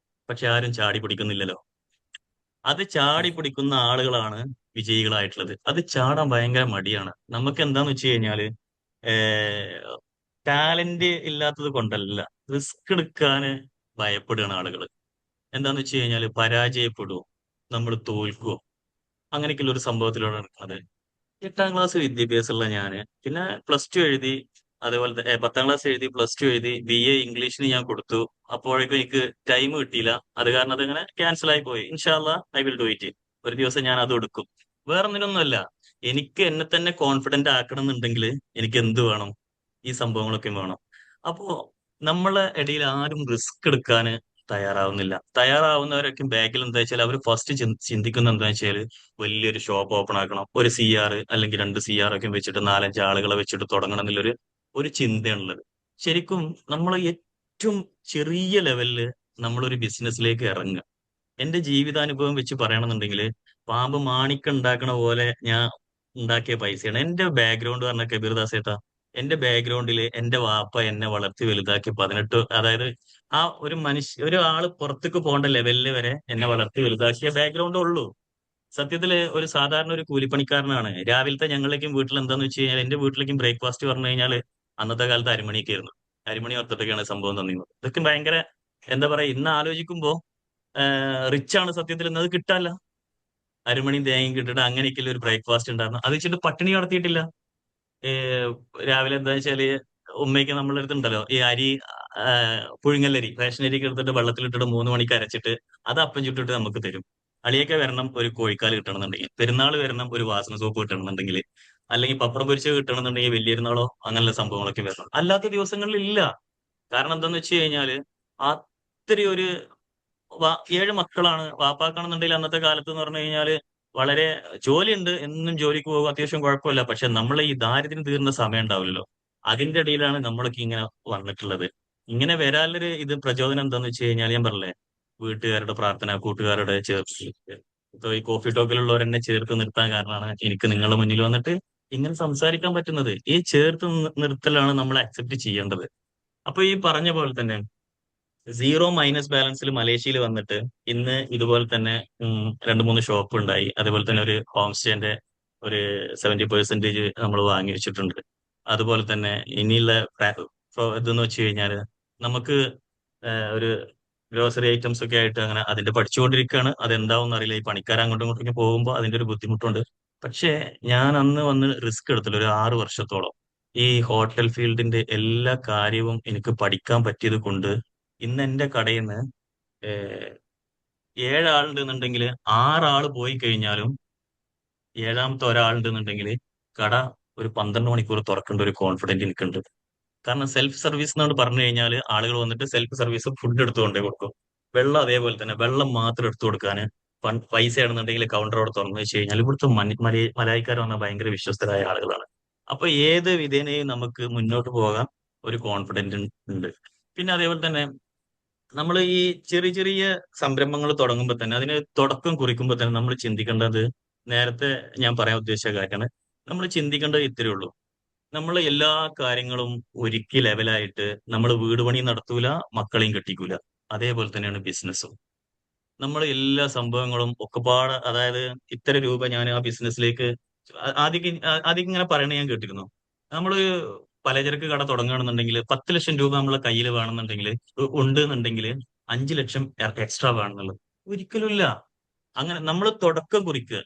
Speaker 4: പക്ഷെ ആരും ചാടി പിടിക്കുന്നില്ലല്ലോ. അത് ചാടി പിടിക്കുന്ന ആളുകളാണ് വിജയികളായിട്ടുള്ളത്. അത് ചാടാൻ ഭയങ്കര മടിയാണ്. നമുക്ക് എന്താന്ന് വെച്ച് കഴിഞ്ഞാല് ടാലന്റ് ഇല്ലാത്തത് കൊണ്ടല്ല, റിസ്ക് എടുക്കാന് ഭയപ്പെടുകയാണ് ആളുകൾ. എന്താന്ന് വെച്ച് കഴിഞ്ഞാല് പരാജയപ്പെടുവോ, നമ്മൾ തോൽക്കുവോ, അങ്ങനെയൊക്കെയുള്ള ഒരു സംഭവത്തിലൂടെ നടക്കുന്നത്. 8ാം ക്ലാസ് വിദ്യാഭ്യാസമുള്ള ഞാന് പിന്നെ +2 എഴുതി, അതേപോലെ 10ാം ക്ലാസ് എഴുതി, +2 എഴുതി, BA ഇംഗ്ലീഷിന് ഞാൻ കൊടുത്തു. അപ്പോഴേക്കും എനിക്ക് ടൈം കിട്ടിയില്ല. അത് കാരണം അതിങ്ങനെ ക്യാൻസൽ ആയി പോയി. ഇൻഷാല്ലാ ഐ വിൽ ഡു ഇറ്റ്. ഒരു ദിവസം ഞാൻ അത് എടുക്കും. വേറൊന്നിനൊന്നുമല്ല, എനിക്ക് എന്നെ തന്നെ കോൺഫിഡന്റ് ആക്കണം എന്നുണ്ടെങ്കിൽ എനിക്ക് എന്ത് വേണം? ഈ സംഭവങ്ങളൊക്കെ വേണം. അപ്പോ നമ്മളെ ഇടയിൽ ആരും റിസ്ക് എടുക്കാന് തയ്യാറാവുന്നില്ല. തയ്യാറാവുന്നവരൊക്കെ ബാക്കിൽ എന്താ വെച്ചാൽ അവർ ഫസ്റ്റ് ചിന്തിക്കുന്ന എന്താ വെച്ചാൽ വലിയൊരു ഷോപ്പ് ഓപ്പൺ ആക്കണം, ഒരു CR അല്ലെങ്കിൽ 2 CR ഒക്കെ വെച്ചിട്ട് 4-5 ആളുകളെ വെച്ചിട്ട് തുടങ്ങണം ഒരു ചിന്തയാണുള്ളത്. ശരിക്കും നമ്മൾ ഏറ്റവും ചെറിയ ലെവലില് നമ്മളൊരു ബിസിനസ്സിലേക്ക് ഇറങ്ങുക. എന്റെ ജീവിതാനുഭവം വെച്ച് പറയണമെന്നുണ്ടെങ്കിൽ പാമ്പ് മാണിക്കം ഉണ്ടാക്കണ പോലെ ഞാൻ ഉണ്ടാക്കിയ പൈസയാണ്. എന്റെ ബാക്ക്ഗ്രൗണ്ട് പറഞ്ഞ കബീർദാസ് ഏട്ടാ, എന്റെ ബാക്ക്ഗ്രൗണ്ടിൽ എന്റെ വാപ്പ എന്നെ വളർത്തി വലുതാക്കി 18, അതായത് ആ ഒരു ആള് പുറത്തേക്ക് പോകേണ്ട ലെവലിൽ വരെ എന്നെ വളർത്തി വലുതാക്കിയ ബാക്ക്ഗ്രൗണ്ടേ ഉള്ളൂ. സത്യത്തില് ഒരു സാധാരണ ഒരു കൂലിപ്പണിക്കാരനാണ്. രാവിലത്തെ ഞങ്ങളിലേക്കും വീട്ടിൽ എന്താന്ന് വെച്ച് കഴിഞ്ഞാൽ, എന്റെ വീട്ടിലേക്കും ബ്രേക്ക്ഫാസ്റ്റ് പറഞ്ഞു കഴിഞ്ഞാൽ അന്നത്തെ കാലത്ത് അരിമണിയൊക്കെ ആയിരുന്നു. അരിമണി വറുത്തിട്ടൊക്കെയാണ് സംഭവം തന്നിരുന്നത്. ഇതൊക്കെ ഭയങ്കര എന്താ പറയാ, ഇന്ന് ആലോചിക്കുമ്പോ റിച്ച് ആണ് സത്യത്തിൽ. ഇന്നത് കിട്ടാല്ല. അരിമണിയും തേങ്ങയും കിട്ടിട്ട് അങ്ങനെയൊക്കെയുള്ള ഒരു ബ്രേക്ക്ഫാസ്റ്റ് ഉണ്ടായിരുന്നു. അത് വെച്ചിട്ട് പട്ടിണി നടത്തിയിട്ടില്ല. രാവിലെ എന്താ വെച്ചാല് ഉമ്മയ്ക്ക് നമ്മളെ അടുത്തുണ്ടല്ലോ ഈ അരി, പുഴുങ്ങല്ലരി, റേഷൻ അരിക്ക് എടുത്തിട്ട് വെള്ളത്തിലിട്ടിട്ട് 3 മണിക്ക് അരച്ചിട്ട് അത് അപ്പം ചുട്ടിട്ട് നമുക്ക് തരും. അളിയൊക്കെ വരണം ഒരു കോഴിക്കാല് കിട്ടണമെന്നുണ്ടെങ്കിൽ, പെരുന്നാൾ വരണം ഒരു വാസന സോപ്പ് കിട്ടണമെന്നുണ്ടെങ്കിൽ, അല്ലെങ്കിൽ പപ്പടം പൊരിച്ച് കിട്ടണമെന്നുണ്ടെങ്കിൽ വലിയൊരുന്നാളോ അങ്ങനെയുള്ള സംഭവങ്ങളൊക്കെ വരണം. അല്ലാത്ത ദിവസങ്ങളിൽ ഇല്ല. കാരണം എന്താന്ന് വെച്ച് കഴിഞ്ഞാല് അത്രയും ഒരു 7 മക്കളാണ്. വാപ്പാക്കാണെന്നുണ്ടെങ്കിൽ അന്നത്തെ കാലത്ത് എന്ന് പറഞ്ഞു കഴിഞ്ഞാല് വളരെ ജോലിയുണ്ട്, എന്നും ജോലിക്ക് പോകും, അത്യാവശ്യം കുഴപ്പമില്ല. പക്ഷെ നമ്മളെ ഈ ദാരിദ്ര്യം തീർന്ന സമയം ഉണ്ടാവില്ലല്ലോ. അതിന്റെ ഇടയിലാണ് നമ്മളൊക്കെ ഇങ്ങനെ വന്നിട്ടുള്ളത്. ഇങ്ങനെ വരാനൊരു പ്രചോദനം എന്താന്ന് വെച്ച് കഴിഞ്ഞാൽ, ഞാൻ പറഞ്ഞില്ലേ, വീട്ടുകാരുടെ പ്രാർത്ഥന, കൂട്ടുകാരുടെ ചേർത്ത്, ഇപ്പൊ ഈ കോഫി ടോക്കിലുള്ളവരെന്നെ ചേർത്ത് നിർത്താൻ കാരണമാണ് എനിക്ക് നിങ്ങളുടെ മുന്നിൽ വന്നിട്ട് ഇങ്ങനെ സംസാരിക്കാൻ പറ്റുന്നത്. ഈ ചേർത്ത് നിർത്തലാണ് നമ്മൾ അക്സെപ്റ്റ് ചെയ്യേണ്ടത്. അപ്പൊ ഈ പറഞ്ഞ പോലെ തന്നെ സീറോ മൈനസ് ബാലൻസിൽ മലേഷ്യയിൽ വന്നിട്ട് ഇന്ന് ഇതുപോലെ തന്നെ 2-3 ഷോപ്പ് ഉണ്ടായി. അതേപോലെ തന്നെ ഒരു ഹോം സ്റ്റേന്റെ ഒരു 70% നമ്മൾ വാങ്ങി വെച്ചിട്ടുണ്ട്. അതുപോലെ തന്നെ ഇനിയുള്ള ഇതെന്ന് വെച്ച് കഴിഞ്ഞാൽ നമുക്ക് ഒരു ഗ്രോസറി ഐറ്റംസ് ഒക്കെ ആയിട്ട് അങ്ങനെ അതിന്റെ പഠിച്ചുകൊണ്ടിരിക്കുകയാണ്. അതെന്താവും അറിയില്ല. ഈ പണിക്കാർ അങ്ങോട്ടും ഇങ്ങോട്ടും പോകുമ്പോൾ അതിന്റെ ഒരു ബുദ്ധിമുട്ടുണ്ട്. പക്ഷേ ഞാൻ അന്ന് വന്ന് റിസ്ക് എടുത്തില്ല ഒരു 6 വർഷത്തോളം. ഈ ഹോട്ടൽ ഫീൽഡിന്റെ എല്ലാ കാര്യവും എനിക്ക് പഠിക്കാൻ പറ്റിയത് കൊണ്ട് ഇന്ന് എന്റെ കടയിൽ നിന്ന് 7 ആളുണ്ടെന്നുണ്ടെങ്കിൽ 6 ആള് പോയി കഴിഞ്ഞാലും 7ാമത്തെ ഒരാളുണ്ടെന്നുണ്ടെങ്കിൽ കട ഒരു 12 മണിക്കൂർ തുറക്കേണ്ട ഒരു കോൺഫിഡന്റ് എനിക്കുണ്ട്. കാരണം സെൽഫ് സർവീസ് എന്നാണ് പറഞ്ഞു കഴിഞ്ഞാൽ ആളുകൾ വന്നിട്ട് സെൽഫ് സർവീസ് ഫുഡ് എടുത്തുകൊണ്ടേ കൊടുക്കും. വെള്ളം അതേപോലെ തന്നെ വെള്ളം മാത്രം എടുത്തു കൊടുക്കാൻ പൈസ ആണെന്നുണ്ടെങ്കിൽ കൗണ്ടറോട് തുറന്നു വെച്ച് കഴിഞ്ഞാൽ ഇവിടുത്തെ മലായിക്കാർ വന്നാൽ ഭയങ്കര വിശ്വസ്തരായ ആളുകളാണ്. അപ്പൊ ഏത് വിധേനയും നമുക്ക് മുന്നോട്ട് പോകാൻ ഒരു കോൺഫിഡന്റ് ഉണ്ട്. പിന്നെ അതേപോലെ തന്നെ നമ്മൾ ഈ ചെറിയ ചെറിയ സംരംഭങ്ങൾ തുടങ്ങുമ്പോൾ തന്നെ അതിന് തുടക്കം കുറിക്കുമ്പോൾ തന്നെ നമ്മൾ ചിന്തിക്കേണ്ടത് നേരത്തെ ഞാൻ പറയാൻ ഉദ്ദേശിച്ച കാര്യമാണ്. നമ്മൾ ചിന്തിക്കേണ്ടത് ഇത്രയേ ഉള്ളൂ. നമ്മൾ എല്ലാ കാര്യങ്ങളും ഒരുക്കി ലെവലായിട്ട് നമ്മൾ വീട് പണി നടത്തൂല, മക്കളെയും കെട്ടിക്കൂല. അതേപോലെ തന്നെയാണ് ബിസിനസ്സും. നമ്മൾ എല്ലാ സംഭവങ്ങളും ഒക്കെപ്പാട് അതായത് ഇത്ര രൂപ ഞാൻ ആ ബിസിനസ്സിലേക്ക് ആദ്യം ഇങ്ങനെ പറയണ ഞാൻ കേട്ടിരുന്നു. നമ്മൾ പലചരക്ക് കട തുടങ്ങുകയാണെന്നുണ്ടെങ്കിൽ 10 ലക്ഷം രൂപ നമ്മളെ കയ്യിൽ വേണമെന്നുണ്ടെങ്കിൽ ഉണ്ട് എന്നുണ്ടെങ്കിൽ 5 ലക്ഷം എക്സ്ട്രാ വേണമെന്നുള്ളത് ഒരിക്കലുമില്ല. അങ്ങനെ നമ്മൾ തുടക്കം കുറിക്കുക.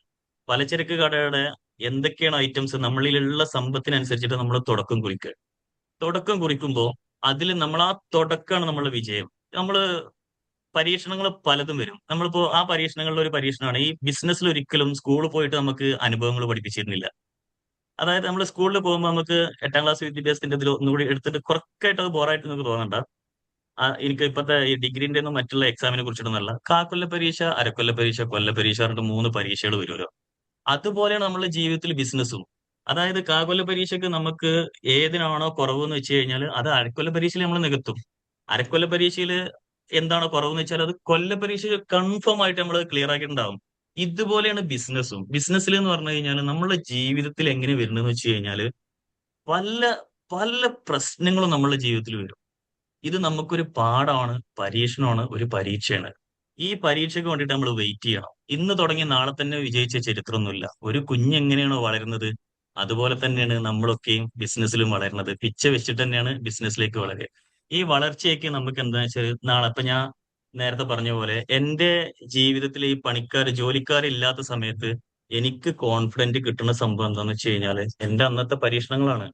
Speaker 4: പലചരക്ക് കടയുടെ എന്തൊക്കെയാണ് ഐറ്റംസ് നമ്മളിലുള്ള സമ്പത്തിനനുസരിച്ചിട്ട് നമ്മൾ തുടക്കം കുറിക്കുക. തുടക്കം കുറിക്കുമ്പോൾ അതിൽ നമ്മൾ ആ തുടക്കമാണ് നമ്മളുടെ വിജയം. നമ്മൾ പരീക്ഷണങ്ങൾ പലതും വരും. നമ്മളിപ്പോ ആ പരീക്ഷണങ്ങളുടെ ഒരു പരീക്ഷണമാണ് ഈ ബിസിനസ്സിൽ ഒരിക്കലും സ്കൂളിൽ പോയിട്ട് നമുക്ക് അനുഭവങ്ങൾ പഠിപ്പിച്ചിരുന്നില്ല. അതായത് നമ്മൾ സ്കൂളിൽ പോകുമ്പോൾ നമുക്ക് 8ാം ക്ലാസ് വിദ്യാഭ്യാസത്തിന്റെ ഇതിൽ ഒന്നുകൂടി എടുത്തിട്ട് കുറച്ചായിട്ട് അത് ബോറായിട്ട് നിങ്ങൾക്ക് തോന്നണ്ട. എനിക്ക് ഇപ്പോഴത്തെ ഈ ഡിഗ്രീന്റെ ഒന്നും മറ്റുള്ള എക്സാമിനെ കുറിച്ചിട്ടൊന്നല്ല. കാക്കൊല്ല പരീക്ഷ, അരക്കൊല്ല പരീക്ഷ, കൊല്ല പരീക്ഷ പറഞ്ഞിട്ട് 3 പരീക്ഷകൾ വരുമല്ലോ. അതുപോലെയാണ് നമ്മുടെ ജീവിതത്തിൽ ബിസിനസ്സും. അതായത് കാകൊല്ല പരീക്ഷയ്ക്ക് നമുക്ക് ഏതിനാണോ കുറവെന്ന് വെച്ച് കഴിഞ്ഞാൽ അത് അരക്കൊല്ല പരീക്ഷയിൽ നമ്മൾ നികത്തും. അരക്കൊല്ല പരീക്ഷയിൽ എന്താണോ കുറവെന്ന് വെച്ചാൽ അത് കൊല്ല പരീക്ഷ കൺഫേം ആയിട്ട് നമ്മൾ ക്ലിയർ ആക്കിയിട്ടുണ്ടാവും. ഇതുപോലെയാണ് ബിസിനസ്സും. ബിസിനസ്സിൽ എന്ന് പറഞ്ഞു കഴിഞ്ഞാൽ നമ്മുടെ ജീവിതത്തിൽ എങ്ങനെ വരുന്നതെന്ന് വെച്ച് കഴിഞ്ഞാൽ പല പല പ്രശ്നങ്ങളും നമ്മുടെ ജീവിതത്തിൽ വരും. ഇത് നമുക്കൊരു പാഠമാണ്, പരീക്ഷണമാണ്, ഒരു പരീക്ഷയാണ്. ഈ പരീക്ഷയ്ക്ക് വേണ്ടിയിട്ട് നമ്മൾ വെയിറ്റ് ചെയ്യണം. ഇന്ന് തുടങ്ങി നാളെ തന്നെ വിജയിച്ച ചരിത്രമൊന്നുമില്ല. ഒരു കുഞ്ഞ് എങ്ങനെയാണോ വളരുന്നത് അതുപോലെ തന്നെയാണ് നമ്മളൊക്കെയും ബിസിനസ്സിലും വളരുന്നത്. പിച്ച വെച്ചിട്ട് തന്നെയാണ് ബിസിനസ്സിലേക്ക് വളരുക. ഈ വളർച്ചയൊക്കെ നമുക്ക് എന്താ വെച്ചാൽ നാളെ ഇപ്പൊ ഞാൻ നേരത്തെ പറഞ്ഞ പോലെ എന്റെ ജീവിതത്തിൽ ഈ ജോലിക്കാരില്ലാത്ത സമയത്ത് എനിക്ക് കോൺഫിഡന്റ് കിട്ടുന്ന സംഭവം എന്താന്ന് വെച്ച് കഴിഞ്ഞാല് എന്റെ അന്നത്തെ പരീക്ഷണങ്ങളാണ്.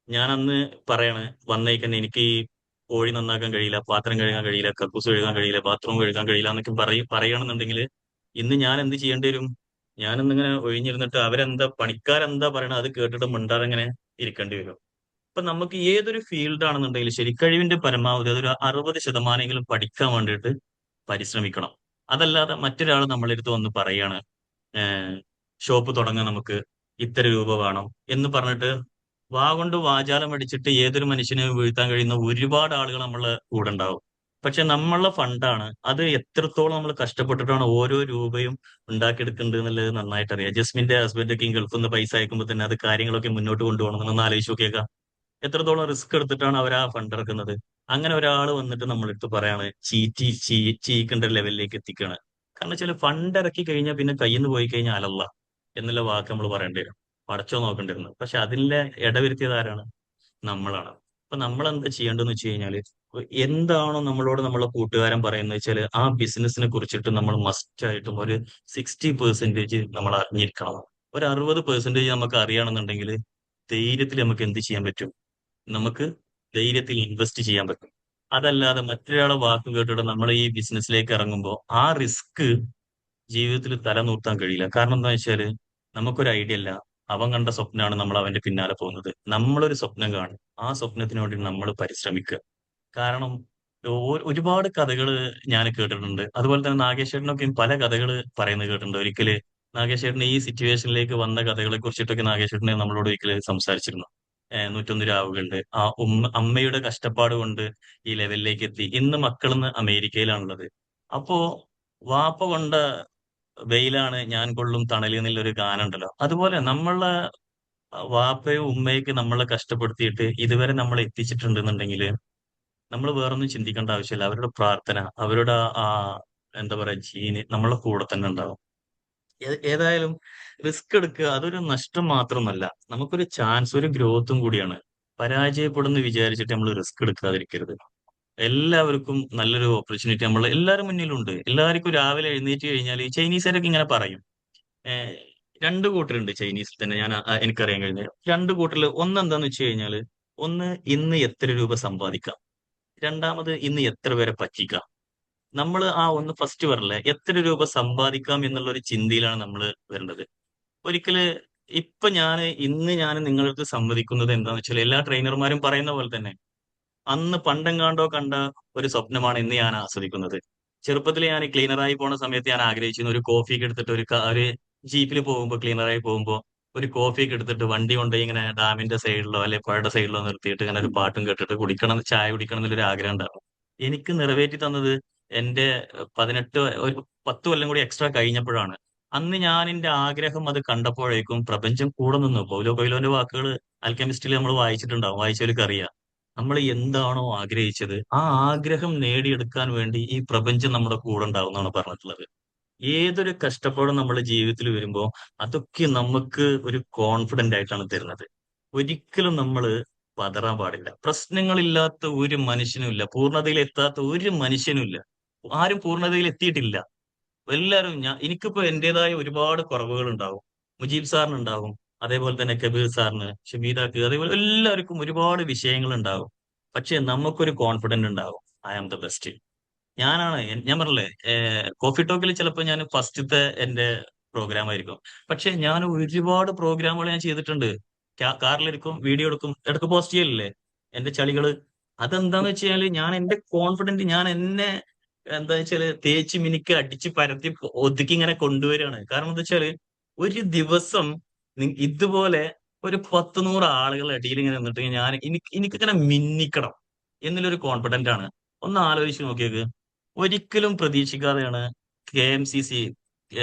Speaker 4: ഞാൻ അന്ന് പറയാണ് വന്നേക്കന്നെ എനിക്ക് ഈ കോഴി നന്നാക്കാൻ കഴിയില്ല, പാത്രം കഴുകാൻ കഴിയില്ല, കക്കൂസ് കഴുകാൻ കഴിയില്ല, ബാത്റൂം കഴുകാൻ കഴിയില്ല എന്നൊക്കെ പറയുകയാണെന്നുണ്ടെങ്കിൽ ഇന്ന് ഞാൻ എന്ത് ചെയ്യേണ്ടി വരും? ഞാനിന്നിങ്ങനെ ഒഴിഞ്ഞിരുന്നിട്ട് പണിക്കാരെന്താ പറയണത് അത് കേട്ടിട്ട് മിണ്ടാതെങ്ങനെ ഇരിക്കേണ്ടി വരും. ഇപ്പൊ നമുക്ക് ഏതൊരു ഫീൽഡ് ആണെന്നുണ്ടെങ്കിൽ ശരി കഴിവിന്റെ പരമാവധി അതൊരു 60% പഠിക്കാൻ വേണ്ടിയിട്ട് പരിശ്രമിക്കണം. അതല്ലാതെ മറ്റൊരാൾ നമ്മളെടുത്ത് വന്ന് പറയാണ് ഷോപ്പ് തുടങ്ങാൻ നമുക്ക് ഇത്ര രൂപ വേണം എന്ന് പറഞ്ഞിട്ട് കൊണ്ട് വാചാലം അടിച്ചിട്ട് ഏതൊരു മനുഷ്യനെ വീഴ്ത്താൻ കഴിയുന്ന ഒരുപാട് ആളുകൾ നമ്മളെ കൂടെ ഉണ്ടാവും. പക്ഷെ നമ്മളുടെ ഫണ്ടാണ് അത് എത്രത്തോളം നമ്മൾ കഷ്ടപ്പെട്ടിട്ടാണ് ഓരോ രൂപയും ഉണ്ടാക്കിയെടുക്കേണ്ടത് എന്നുള്ളത് നന്നായിട്ട് അറിയാം. ജസ്മിന്റെ ഹസ്ബൻഡൊക്കെ ഗൾഫിൽ നിന്ന് പൈസ അയക്കുമ്പോൾ തന്നെ അത് കാര്യങ്ങളൊക്കെ മുന്നോട്ട് കൊണ്ടുപോകണം എന്നൊന്ന് ആലോചിച്ച് നോക്കിയേക്കാം. എത്രത്തോളം റിസ്ക് എടുത്തിട്ടാണ് അവർ ആ ഫണ്ട് ഇറക്കുന്നത്. അങ്ങനെ ഒരാൾ വന്നിട്ട് നമ്മളെടുത്ത് പറയാണ് ചീക്കേണ്ട ലെവലിലേക്ക് എത്തിക്കുകയാണ്. കാരണം വെച്ചാൽ ഫണ്ട് ഇറക്കി കഴിഞ്ഞാൽ പിന്നെ കയ്യിൽ നിന്ന് പോയി കഴിഞ്ഞാൽ അലല്ല എന്നുള്ള വാക്ക് നമ്മൾ പറയേണ്ടി വരും, പടച്ചോ നോക്കേണ്ടി വരുന്നത്. പക്ഷെ അതിലെ ഇടവരുത്തിയത് ആരാണ്? നമ്മളാണ്. അപ്പൊ നമ്മൾ എന്താ ചെയ്യേണ്ടതെന്ന് വെച്ച് കഴിഞ്ഞാല് എന്താണോ നമ്മളോട് നമ്മളെ കൂട്ടുകാരൻ പറയുന്നത് വെച്ചാൽ ആ ബിസിനസിനെ കുറിച്ചിട്ട് നമ്മൾ മസ്റ്റ് ആയിട്ടും ഒരു 60% നമ്മൾ അറിഞ്ഞിരിക്കണം. ഒരു 60% നമുക്ക് അറിയണമെന്നുണ്ടെങ്കിൽ ധൈര്യത്തിൽ നമുക്ക് എന്ത് ചെയ്യാൻ പറ്റും? നമുക്ക് ധൈര്യത്തിൽ ഇൻവെസ്റ്റ് ചെയ്യാൻ പറ്റും. അതല്ലാതെ മറ്റൊരാളെ വാക്ക് കേട്ടിട്ട് നമ്മൾ ഈ ബിസിനസ്സിലേക്ക് ഇറങ്ങുമ്പോൾ ആ റിസ്ക് ജീവിതത്തിൽ തലനൂർത്താൻ കഴിയില്ല. കാരണം എന്താ വെച്ചാല് നമുക്കൊരു ഐഡിയ ഇല്ല. അവൻ കണ്ട സ്വപ്നമാണ് നമ്മൾ അവന്റെ പിന്നാലെ പോകുന്നത്. നമ്മളൊരു സ്വപ്നം കാണും, ആ സ്വപ്നത്തിന് വേണ്ടി നമ്മൾ പരിശ്രമിക്കുക. കാരണം ഒരുപാട് കഥകൾ ഞാൻ കേട്ടിട്ടുണ്ട്. അതുപോലെ തന്നെ നാഗേശ്വരനൊക്കെയും പല കഥകൾ പറയുന്നത് കേട്ടിട്ടുണ്ട്. ഒരിക്കല് നാഗേശ്വരൻ ഈ സിറ്റുവേഷനിലേക്ക് വന്ന കഥകളെ കുറിച്ചിട്ടൊക്കെ നാഗേശ്വരനെ നമ്മളോട് ഒരിക്കല് സംസാരിച്ചിരുന്നു. 101 രാവുകളുണ്ട്. ആ അമ്മയുടെ കഷ്ടപ്പാട് കൊണ്ട് ഈ ലെവലിലേക്ക് എത്തി. ഇന്ന് മക്കളിന്ന് അമേരിക്കയിലാണുള്ളത്. അപ്പോ വാപ്പ കൊണ്ട വെയിലാണ് ഞാൻ കൊള്ളും തണല് എന്നുള്ളൊരു ഗാനം ഉണ്ടല്ലോ. അതുപോലെ നമ്മളെ വാപ്പയും ഉമ്മയൊക്കെ നമ്മളെ കഷ്ടപ്പെടുത്തിയിട്ട് ഇതുവരെ നമ്മളെ എത്തിച്ചിട്ടുണ്ടെന്നുണ്ടെങ്കിൽ നമ്മൾ വേറൊന്നും ചിന്തിക്കേണ്ട ആവശ്യമില്ല. അവരുടെ പ്രാർത്ഥന, അവരുടെ ആ എന്താ പറയാ ജീന് നമ്മളെ കൂടെ തന്നെ ഉണ്ടാവും. ഏതായാലും റിസ്ക് എടുക്കുക അതൊരു നഷ്ടം മാത്രമല്ല, നമുക്കൊരു ചാൻസ്, ഒരു ഗ്രോത്തും കൂടിയാണ്. പരാജയപ്പെടുന്നു വിചാരിച്ചിട്ട് നമ്മൾ റിസ്ക് എടുക്കാതിരിക്കരുത്. എല്ലാവർക്കും നല്ലൊരു ഓപ്പർച്യൂണിറ്റി നമ്മൾ എല്ലാവരും മുന്നിലുണ്ട്. എല്ലാവർക്കും രാവിലെ എഴുന്നേറ്റ് കഴിഞ്ഞാൽ ഈ ചൈനീസുകാരൊക്കെ ഇങ്ങനെ പറയും, ഏഹ് രണ്ട് കൂട്ടരുണ്ട് ചൈനീസിൽ തന്നെ. എനിക്കറിയാൻ കഴിഞ്ഞത് രണ്ട് കൂട്ടരിൽ ഒന്ന് എന്താന്ന് വെച്ച് കഴിഞ്ഞാല്, ഒന്ന് ഇന്ന് എത്ര രൂപ സമ്പാദിക്കാം, രണ്ടാമത് ഇന്ന് എത്ര പേരെ പറ്റിക്കാം. നമ്മൾ ആ ഒന്ന് ഫസ്റ്റ് പറഞ്ഞില്ലേ, എത്ര രൂപ സമ്പാദിക്കാം എന്നുള്ള ഒരു ചിന്തയിലാണ് നമ്മൾ വരേണ്ടത്. ഒരിക്കല് ഇന്ന് ഞാൻ നിങ്ങൾക്ക് സമ്മതിക്കുന്നത് എന്താന്ന് വെച്ചാൽ, എല്ലാ ട്രെയിനർമാരും പറയുന്ന പോലെ തന്നെ അന്ന് പണ്ടെങ്ങാണ്ടോ കണ്ട ഒരു സ്വപ്നമാണ് ഇന്ന് ഞാൻ ആസ്വദിക്കുന്നത്. ചെറുപ്പത്തിൽ ഞാൻ ക്ലീനറായി പോണ സമയത്ത് ഞാൻ ആഗ്രഹിച്ചിരുന്നു ഒരു കോഫിയൊക്കെ എടുത്തിട്ട് ഒരു ജീപ്പിൽ പോകുമ്പോൾ, ക്ലീനറായി പോകുമ്പോൾ ഒരു കോഫിയൊക്കെ എടുത്തിട്ട് വണ്ടി കൊണ്ടുപോയി ഇങ്ങനെ ഡാമിന്റെ സൈഡിലോ അല്ലെ പുഴയുടെ സൈഡിലോ നിർത്തിയിട്ട് ഇങ്ങനെ ഒരു പാട്ടും കേട്ടിട്ട് ചായ കുടിക്കണം എന്നൊരു ആഗ്രഹം ഉണ്ടായിരുന്നു. എനിക്ക് നിറവേറ്റി തന്നത് എന്റെ 10 കൊല്ലം കൂടി എക്സ്ട്രാ കഴിഞ്ഞപ്പോഴാണ്. അന്ന് ഞാൻ എന്റെ ആഗ്രഹം അത് കണ്ടപ്പോഴേക്കും പ്രപഞ്ചം കൂടെ നിന്നു. പൗലോ കൊയ്ലോന്റെ വാക്കുകൾ ആൽക്കെമിസ്റ്റിൽ നമ്മൾ വായിച്ചിട്ടുണ്ടാവും, വായിച്ചവർക്ക് അറിയാം. നമ്മൾ എന്താണോ ആഗ്രഹിച്ചത് ആ ആഗ്രഹം നേടിയെടുക്കാൻ വേണ്ടി ഈ പ്രപഞ്ചം നമ്മുടെ കൂടെ ഉണ്ടാവും എന്നാണ് പറഞ്ഞിട്ടുള്ളത്. ഏതൊരു കഷ്ടപ്പാടും നമ്മുടെ ജീവിതത്തിൽ വരുമ്പോൾ അതൊക്കെ നമുക്ക് ഒരു കോൺഫിഡന്റ് ആയിട്ടാണ് തരുന്നത്. ഒരിക്കലും നമ്മൾ പതറാൻ പാടില്ല. പ്രശ്നങ്ങളില്ലാത്ത ഒരു മനുഷ്യനും ഇല്ല, പൂർണ്ണതയിൽ എത്താത്ത ഒരു മനുഷ്യനും ഇല്ല. ആരും പൂർണ്ണതയിൽ എത്തിയിട്ടില്ല. എല്ലാവരും എനിക്കിപ്പോ എന്റേതായ ഒരുപാട് കുറവുകൾ ഉണ്ടാവും, മുജീബ് സാറിന് ഉണ്ടാവും, അതേപോലെ തന്നെ കബീർ സാറിന്, ഷബീദാക്ക്, അതേപോലെ എല്ലാവർക്കും ഒരുപാട് വിഷയങ്ങൾ ഉണ്ടാവും. പക്ഷെ നമുക്കൊരു കോൺഫിഡന്റ് ഉണ്ടാവും, ഐ ആം ദ ബെസ്റ്റ്. ഞാൻ പറഞ്ഞില്ലേ, കോഫി ടോക്കിൽ ചിലപ്പോൾ ഞാൻ ഫസ്റ്റത്തെ എന്റെ പ്രോഗ്രാം ആയിരിക്കും. പക്ഷെ ഞാൻ ഒരുപാട് പ്രോഗ്രാമുകൾ ഞാൻ ചെയ്തിട്ടുണ്ട്. കാറിലിരിക്കും, വീഡിയോ എടുക്കും, ഇടയ്ക്ക് പോസ്റ്റ് ചെയ്യലില്ലേ എന്റെ ചളികള്. അതെന്താന്ന് വെച്ചാല് ഞാൻ എന്റെ കോൺഫിഡന്റ്, ഞാൻ എന്നെ എന്താ വെച്ചാല് തേച്ച് മിനുക്കി അടിച്ച് പരത്തി ഒതുക്കി ഇങ്ങനെ കൊണ്ടുവരികയാണ്. കാരണം എന്താ വെച്ചാല് ഒരു ദിവസം ഇതുപോലെ ഒരു 10-100 ആളുകൾ അടിയിൽ ഇങ്ങനെ നിന്നിട്ട് എനിക്കിങ്ങനെ മിന്നിക്കണം എന്നുള്ളൊരു കോൺഫിഡന്റ് ആണ്. ഒന്ന് ആലോചിച്ച് നോക്കിയേക്ക്. ഒരിക്കലും പ്രതീക്ഷിക്കാതെയാണ് KMCC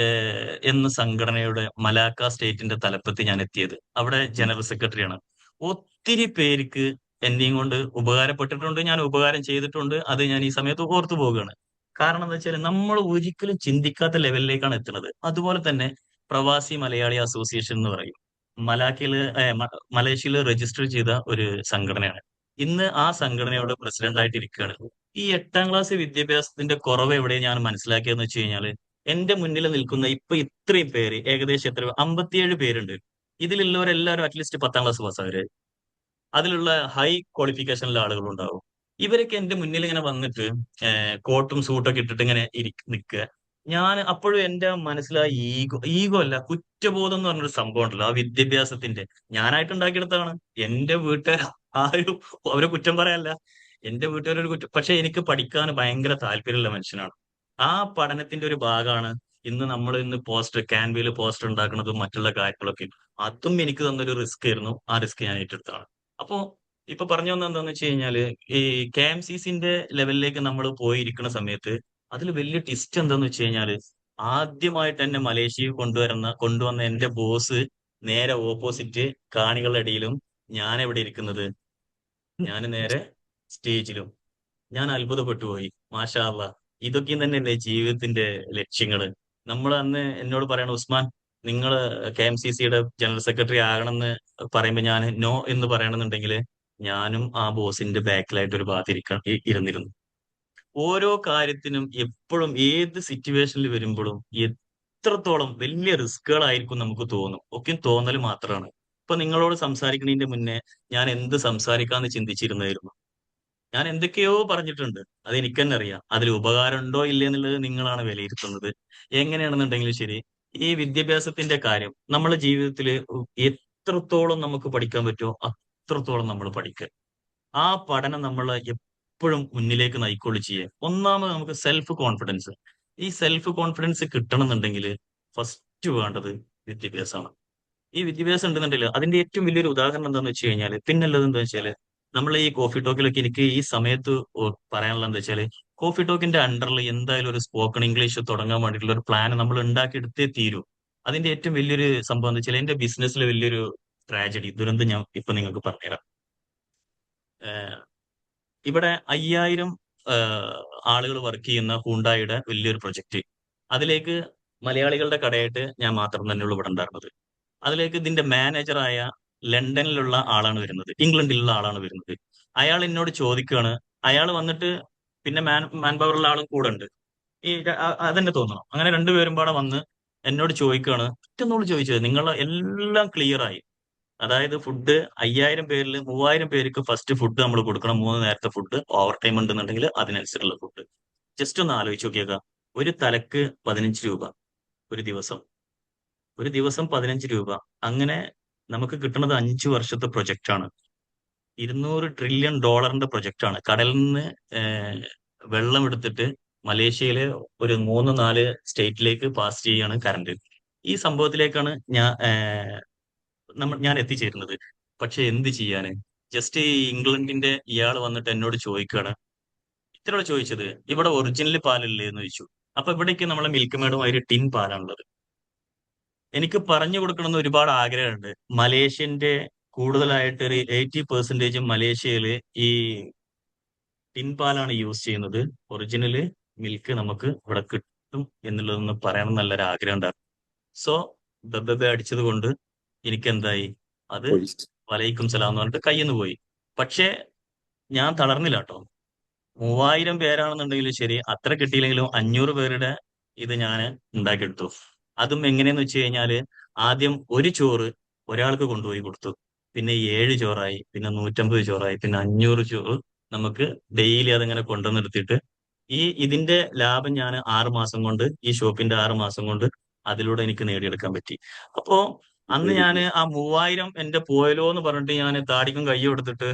Speaker 4: എന്ന സംഘടനയുടെ മലാക്ക സ്റ്റേറ്റിന്റെ തലപ്പത്ത് ഞാൻ എത്തിയത്. അവിടെ ജനറൽ സെക്രട്ടറിയാണ്. ഒത്തിരി പേർക്ക് എന്നെയും കൊണ്ട് ഉപകാരപ്പെട്ടിട്ടുണ്ട്, ഞാൻ ഉപകാരം ചെയ്തിട്ടുണ്ട്. അത് ഞാൻ ഈ സമയത്ത് ഓർത്തു പോവുകയാണ്. കാരണം എന്താ വെച്ചാൽ നമ്മൾ ഒരിക്കലും ചിന്തിക്കാത്ത ലെവലിലേക്കാണ് എത്തുന്നത്. അതുപോലെ തന്നെ പ്രവാസി മലയാളി അസോസിയേഷൻ എന്ന് പറയും, മലേഷ്യയിൽ രജിസ്റ്റർ ചെയ്ത ഒരു സംഘടനയാണ്. ഇന്ന് ആ സംഘടനയുടെ പ്രസിഡന്റ് ആയിട്ട് ഇരിക്കുകയാണ്. ഈ 8ാം ക്ലാസ് വിദ്യാഭ്യാസത്തിന്റെ കുറവ് എവിടെ ഞാൻ മനസ്സിലാക്കിയെന്ന് വെച്ച് കഴിഞ്ഞാൽ, എന്റെ മുന്നിൽ നിൽക്കുന്ന ഇത്രയും പേര്, ഏകദേശം 57 പേരുണ്ട്. ഇതിലുള്ളവരെല്ലാവരും അറ്റ്ലീസ്റ്റ് 10ാം ക്ലാസ് പാസ്സായവര്, അതിലുള്ള ഹൈ ക്വാളിഫിക്കേഷനിലുള്ള ആളുകളുണ്ടാവും. ഇവരൊക്കെ എന്റെ മുന്നിൽ ഇങ്ങനെ വന്നിട്ട് കോട്ടും സൂട്ടൊക്കെ ഇട്ടിട്ട് ഇങ്ങനെ നിൽക്കുക. ഞാൻ അപ്പോഴും എന്റെ മനസ്സിലായ ഈഗോ അല്ല, കുറ്റബോധം എന്ന് പറഞ്ഞൊരു സംഭവം ഉണ്ടല്ലോ, ആ വിദ്യാഭ്യാസത്തിന്റെ ഞാനായിട്ട് ഉണ്ടാക്കിയെടുത്താണ്. എന്റെ വീട്ടുകാർ ആരും അവരെ കുറ്റം പറയാനല്ല, എന്റെ വീട്ടുകാരൊരു കുറ്റം. പക്ഷെ എനിക്ക് പഠിക്കാൻ ഭയങ്കര താല്പര്യമുള്ള മനുഷ്യനാണ്. ആ പഠനത്തിന്റെ ഒരു ഭാഗമാണ് ഇന്ന് ക്യാൻവയിൽ പോസ്റ്റർ ഉണ്ടാക്കുന്നതും മറ്റുള്ള കാര്യങ്ങളൊക്കെ. അതും എനിക്ക് തന്നൊരു റിസ്ക് ആയിരുന്നു. ആ റിസ്ക് ഞാൻ ഏറ്റെടുത്താണ്. അപ്പോ ഇപ്പൊ പറഞ്ഞു വന്നത് എന്താന്ന് വെച്ച് കഴിഞ്ഞാല്, ഈ KMCCന്റെ ലെവലിലേക്ക് നമ്മൾ പോയിരിക്കുന്ന സമയത്ത് അതിൽ വലിയ ട്വിസ്റ്റ് എന്താന്ന് വെച്ച് കഴിഞ്ഞാല്, ആദ്യമായിട്ട് എന്നെ മലേഷ്യയിൽ കൊണ്ടുവന്ന എന്റെ ബോസ് നേരെ ഓപ്പോസിറ്റ് കാണികളുടെ ഇടയിലും, ഞാൻ എവിടെ ഇരിക്കുന്നത്, ഞാൻ നേരെ സ്റ്റേജിലും. ഞാൻ അത്ഭുതപ്പെട്ടു പോയി. മാഷാ അല്ലാ, ഇതൊക്കെയും തന്നെ എന്റെ ജീവിതത്തിന്റെ ലക്ഷ്യങ്ങള്. നമ്മൾ അന്ന് എന്നോട് പറയണ, ഉസ്മാൻ നിങ്ങള് KMCCയുടെ ജനറൽ സെക്രട്ടറി ആകണമെന്ന് പറയുമ്പോ ഞാൻ നോ എന്ന് പറയണമെന്നുണ്ടെങ്കിൽ ഞാനും ആ ബോസിന്റെ ബാക്കിലായിട്ട് ഒരു ഭാഗത്ത് ഇരുന്നിരുന്നു. ഓരോ കാര്യത്തിനും എപ്പോഴും ഏത് സിറ്റുവേഷനിൽ വരുമ്പോഴും എത്രത്തോളം വലിയ റിസ്കുകളായിരിക്കും നമുക്ക് തോന്നും, ഒക്കെ തോന്നൽ മാത്രമാണ്. ഇപ്പൊ നിങ്ങളോട് സംസാരിക്കുന്നതിന്റെ മുന്നേ ഞാൻ എന്ത് സംസാരിക്കാന്ന് ചിന്തിച്ചിരുന്നായിരുന്നു. ഞാൻ എന്തൊക്കെയോ പറഞ്ഞിട്ടുണ്ട്, അത് എനിക്ക് തന്നെ അറിയാം. അതിൽ ഉപകാരം ഉണ്ടോ ഇല്ലേ എന്നുള്ളത് നിങ്ങളാണ് വിലയിരുത്തുന്നത്. എങ്ങനെയാണെന്നുണ്ടെങ്കിലും ശരി, ഈ വിദ്യാഭ്യാസത്തിന്റെ കാര്യം നമ്മളെ ജീവിതത്തിൽ എത്രത്തോളം നമുക്ക് പഠിക്കാൻ പറ്റുമോ അത്രത്തോളം നമ്മൾ പഠിക്കുക. ആ പഠനം നമ്മളെ എപ്പോഴും മുന്നിലേക്ക് നയിക്കൊള്ളു ചെയ്യുക. ഒന്നാമത് നമുക്ക് സെൽഫ് കോൺഫിഡൻസ്. ഈ സെൽഫ് കോൺഫിഡൻസ് കിട്ടണമെന്നുണ്ടെങ്കിൽ ഫസ്റ്റ് വേണ്ടത് വിദ്യാഭ്യാസമാണ്. ഈ വിദ്യാഭ്യാസം ഉണ്ടെന്നുണ്ടെങ്കിൽ അതിന്റെ ഏറ്റവും വലിയൊരു ഉദാഹരണം എന്താണെന്ന് വെച്ച് കഴിഞ്ഞാൽ, പിന്നുള്ളത് എന്താ വെച്ചാൽ, നമ്മളെ ഈ കോഫി ടോക്കിലൊക്കെ എനിക്ക് ഈ സമയത്ത് പറയാനുള്ള എന്താ വെച്ചാല്, കോഫി ടോക്കിന്റെ അണ്ടറിൽ എന്തായാലും ഒരു സ്പോക്കൺ ഇംഗ്ലീഷ് തുടങ്ങാൻ വേണ്ടിയിട്ടുള്ള ഒരു പ്ലാൻ നമ്മൾ ഉണ്ടാക്കിയെടുത്തേ തീരൂ. അതിന്റെ ഏറ്റവും വലിയൊരു സംഭവം എന്ന് വെച്ചാൽ എന്റെ ബിസിനസ്സിൽ വലിയൊരു ട്രാജഡി ദുരന്തം ഞാൻ ഇപ്പൊ നിങ്ങൾക്ക് പറഞ്ഞുതരാം. ഏഹ് ഇവിടെ 5000 ആളുകൾ വർക്ക് ചെയ്യുന്ന ഹൂണ്ടായുടെ വലിയൊരു പ്രൊജക്ട്, അതിലേക്ക് മലയാളികളുടെ കടയായിട്ട് ഞാൻ മാത്രം തന്നെയുള്ളൂ ഇവിടെ ഉണ്ടായിരുന്നത്. അതിലേക്ക് ഇതിന്റെ മാനേജറായ ലണ്ടനിലുള്ള ആളാണ് വരുന്നത്, ഇംഗ്ലണ്ടിലുള്ള ആളാണ് വരുന്നത്. അയാൾ എന്നോട് ചോദിക്കുകയാണ്, അയാൾ വന്നിട്ട് പിന്നെ മാൻ പവറുള്ള ആളും കൂടെ ഉണ്ട്. അതെന്നെ തോന്നണം. അങ്ങനെ രണ്ടുപേരും പാടെ വന്ന് എന്നോട് ചോദിക്കുകയാണ്, ഒറ്റന്നോട് ചോദിച്ചത്, നിങ്ങളെ എല്ലാം ക്ലിയർ ആയി, അതായത് ഫുഡ് 5000 പേരിൽ 3000 പേർക്ക് ഫസ്റ്റ് ഫുഡ് നമ്മൾ കൊടുക്കണം, 3 നേരത്തെ ഫുഡ്, ഓവർ ടൈം ഉണ്ടെന്നുണ്ടെങ്കിൽ അതിനനുസരിച്ചുള്ള ഫുഡ്. ജസ്റ്റ് ഒന്ന് ആലോചിച്ച് നോക്കിയേക്കാം, ഒരു തലക്ക് 15 രൂപ ഒരു ദിവസം, 15 രൂപ. അങ്ങനെ നമുക്ക് കിട്ടുന്നത് 5 വർഷത്തെ പ്രൊജക്റ്റ് ആണ്. $200 ട്രില്യൺ പ്രൊജക്റ്റ് ആണ്. കടലിൽ നിന്ന് വെള്ളം എടുത്തിട്ട് മലേഷ്യയിലെ ഒരു 3-4 സ്റ്റേറ്റിലേക്ക് പാസ് ചെയ്യാണ് കറണ്ട്. ഈ സംഭവത്തിലേക്കാണ് ഞാൻ എത്തിച്ചേരുന്നത്. പക്ഷെ എന്ത് ചെയ്യാന്, ജസ്റ്റ് ഈ ഇംഗ്ലണ്ടിന്റെ ഇയാൾ വന്നിട്ട് എന്നോട് ചോദിക്കുകയാണ്, ഇത്രയോട് ചോദിച്ചത്, ഇവിടെ ഒറിജിനൽ പാലില്ലേ എന്ന് ചോദിച്ചു. അപ്പൊ ഇവിടേക്ക് നമ്മളെ മിൽക്ക് മേഡുമായൊരു ടിൻ പാലാണുള്ളത്. എനിക്ക് പറഞ്ഞു കൊടുക്കണമെന്ന് ഒരുപാട് ആഗ്രഹമുണ്ട്. മലേഷ്യന്റെ കൂടുതലായിട്ട് ഒരു 80% മലേഷ്യയില് ഈ ടിൻ പാലാണ് യൂസ് ചെയ്യുന്നത്. ഒറിജിനല് മിൽക്ക് നമുക്ക് ഇവിടെ കിട്ടും എന്നുള്ളതൊന്ന് പറയണം നല്ലൊരു ആഗ്രഹം ഉണ്ടായിരുന്നു. സോ ബബ്ബെ അടിച്ചത് കൊണ്ട് എനിക്ക് എന്തായി, അത് വലൈക്കും സലാം എന്ന് പറഞ്ഞിട്ട് കയ്യിൽ നിന്ന് പോയി. പക്ഷെ ഞാൻ തളർന്നില്ല കേട്ടോ. 3000 പേരാണെന്നുണ്ടെങ്കിലും ശരി, അത്ര കിട്ടിയില്ലെങ്കിലും 500 പേരുടെ ഇത് ഞാൻ ഉണ്ടാക്കിയെടുത്തു. അതും എങ്ങനെയെന്ന് വെച്ച് കഴിഞ്ഞാല്, ആദ്യം ഒരു ചോറ് ഒരാൾക്ക് കൊണ്ടുപോയി കൊടുത്തു, പിന്നെ 7 ചോറായി, പിന്നെ 150 ചോറായി, പിന്നെ 500 ചോറ് നമുക്ക് ഡെയിലി അതിങ്ങനെ കൊണ്ടുവന്നെടുത്തിട്ട് ഇതിന്റെ ലാഭം ഞാൻ 6 മാസം കൊണ്ട്, ഈ ഷോപ്പിന്റെ 6 മാസം കൊണ്ട് അതിലൂടെ എനിക്ക് നേടിയെടുക്കാൻ പറ്റി. അപ്പോ അന്ന് ഞാൻ ആ 3000 എന്റെ പോയല്ലോ എന്ന് പറഞ്ഞിട്ട് ഞാൻ താടിക്കും കയ്യും എടുത്തിട്ട്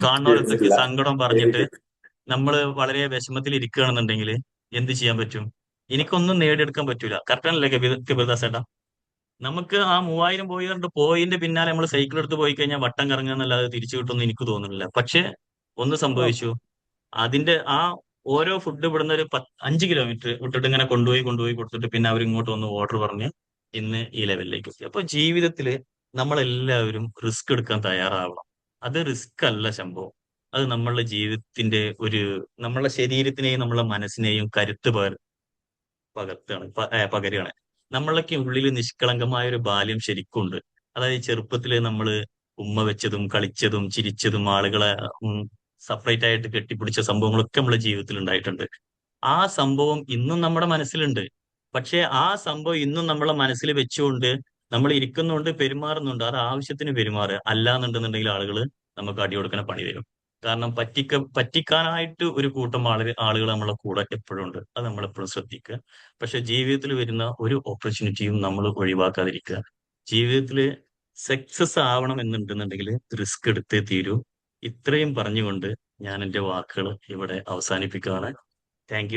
Speaker 4: കാണുന്നവരൊക്കെ സങ്കടം പറഞ്ഞിട്ട് നമ്മള് വളരെ വിഷമത്തിൽ ഇരിക്കുകയാണെന്നുണ്ടെങ്കിൽ എന്ത് ചെയ്യാൻ പറ്റും? എനിക്കൊന്നും നേടിയെടുക്കാൻ പറ്റൂല. കറക്റ്റാണല്ലേ കബീർദാസ് ചേട്ടാ? നമുക്ക് ആ 3000 പോയി പറഞ്ഞിട്ട് പോയിന്റെ പിന്നാലെ നമ്മൾ സൈക്കിൾ എടുത്ത് പോയി കഴിഞ്ഞാൽ വട്ടം കറങ്ങുക എന്നല്ലാതെ തിരിച്ചു കിട്ടുമെന്ന് എനിക്ക് തോന്നുന്നില്ല. പക്ഷെ ഒന്ന് സംഭവിച്ചു, അതിന്റെ ആ ഓരോ ഫുഡ് ഇവിടുന്ന് ഒരു 5 കിലോമീറ്റർ വിട്ടിട്ട് ഇങ്ങനെ കൊണ്ടുപോയി കൊടുത്തിട്ട് പിന്നെ അവർ ഇങ്ങോട്ട് വന്ന് ഓർഡർ പറഞ്ഞ് ഇന്ന് ഈ ലെവലിലേക്ക് എത്തി. അപ്പൊ ജീവിതത്തില് നമ്മളെല്ലാവരും റിസ്ക് എടുക്കാൻ തയ്യാറാവണം. അത് റിസ്ക് അല്ല സംഭവം, അത് നമ്മളുടെ ജീവിതത്തിന്റെ നമ്മളുടെ ശരീരത്തിനെയും നമ്മളെ മനസ്സിനെയും കരുത്ത് പകരുകയാണ്. നമ്മളൊക്കെ ഉള്ളിൽ നിഷ്കളങ്കമായ ഒരു ബാല്യം ശരിക്കുണ്ട്. അതായത് ചെറുപ്പത്തില് നമ്മള് ഉമ്മ വെച്ചതും കളിച്ചതും ചിരിച്ചതും ആളുകളെ സെപ്പറേറ്റ് ആയിട്ട് കെട്ടിപ്പിടിച്ച സംഭവങ്ങളൊക്കെ നമ്മുടെ ജീവിതത്തിൽ ഉണ്ടായിട്ടുണ്ട്. ആ സംഭവം ഇന്നും നമ്മുടെ മനസ്സിലുണ്ട്. പക്ഷെ ആ സംഭവം ഇന്നും നമ്മളെ മനസ്സിൽ വെച്ചുകൊണ്ട് നമ്മൾ ഇരിക്കുന്നുണ്ട്, പെരുമാറുന്നുണ്ട്. അത് ആവശ്യത്തിന് പെരുമാറുക, അല്ലാന്നുണ്ടെന്നുണ്ടെങ്കിൽ ആളുകൾ നമുക്ക് അടി കൊടുക്കുന്ന പണി തരും. കാരണം പറ്റിക്കാനായിട്ട് ഒരു കൂട്ടം ആളുകൾ നമ്മളെ കൂടെ എപ്പോഴും ഉണ്ട്. അത് നമ്മളെപ്പോഴും ശ്രദ്ധിക്കുക. പക്ഷെ ജീവിതത്തിൽ വരുന്ന ഒരു ഓപ്പർച്യൂണിറ്റിയും നമ്മൾ ഒഴിവാക്കാതിരിക്കുക. ജീവിതത്തിൽ സക്സസ് ആവണം എന്നുണ്ടെന്നുണ്ടെങ്കിൽ റിസ്ക് എടുത്തേ തീരൂ. ഇത്രയും പറഞ്ഞുകൊണ്ട് ഞാൻ എന്റെ വാക്കുകൾ ഇവിടെ അവസാനിപ്പിക്കുകയാണ്. Thank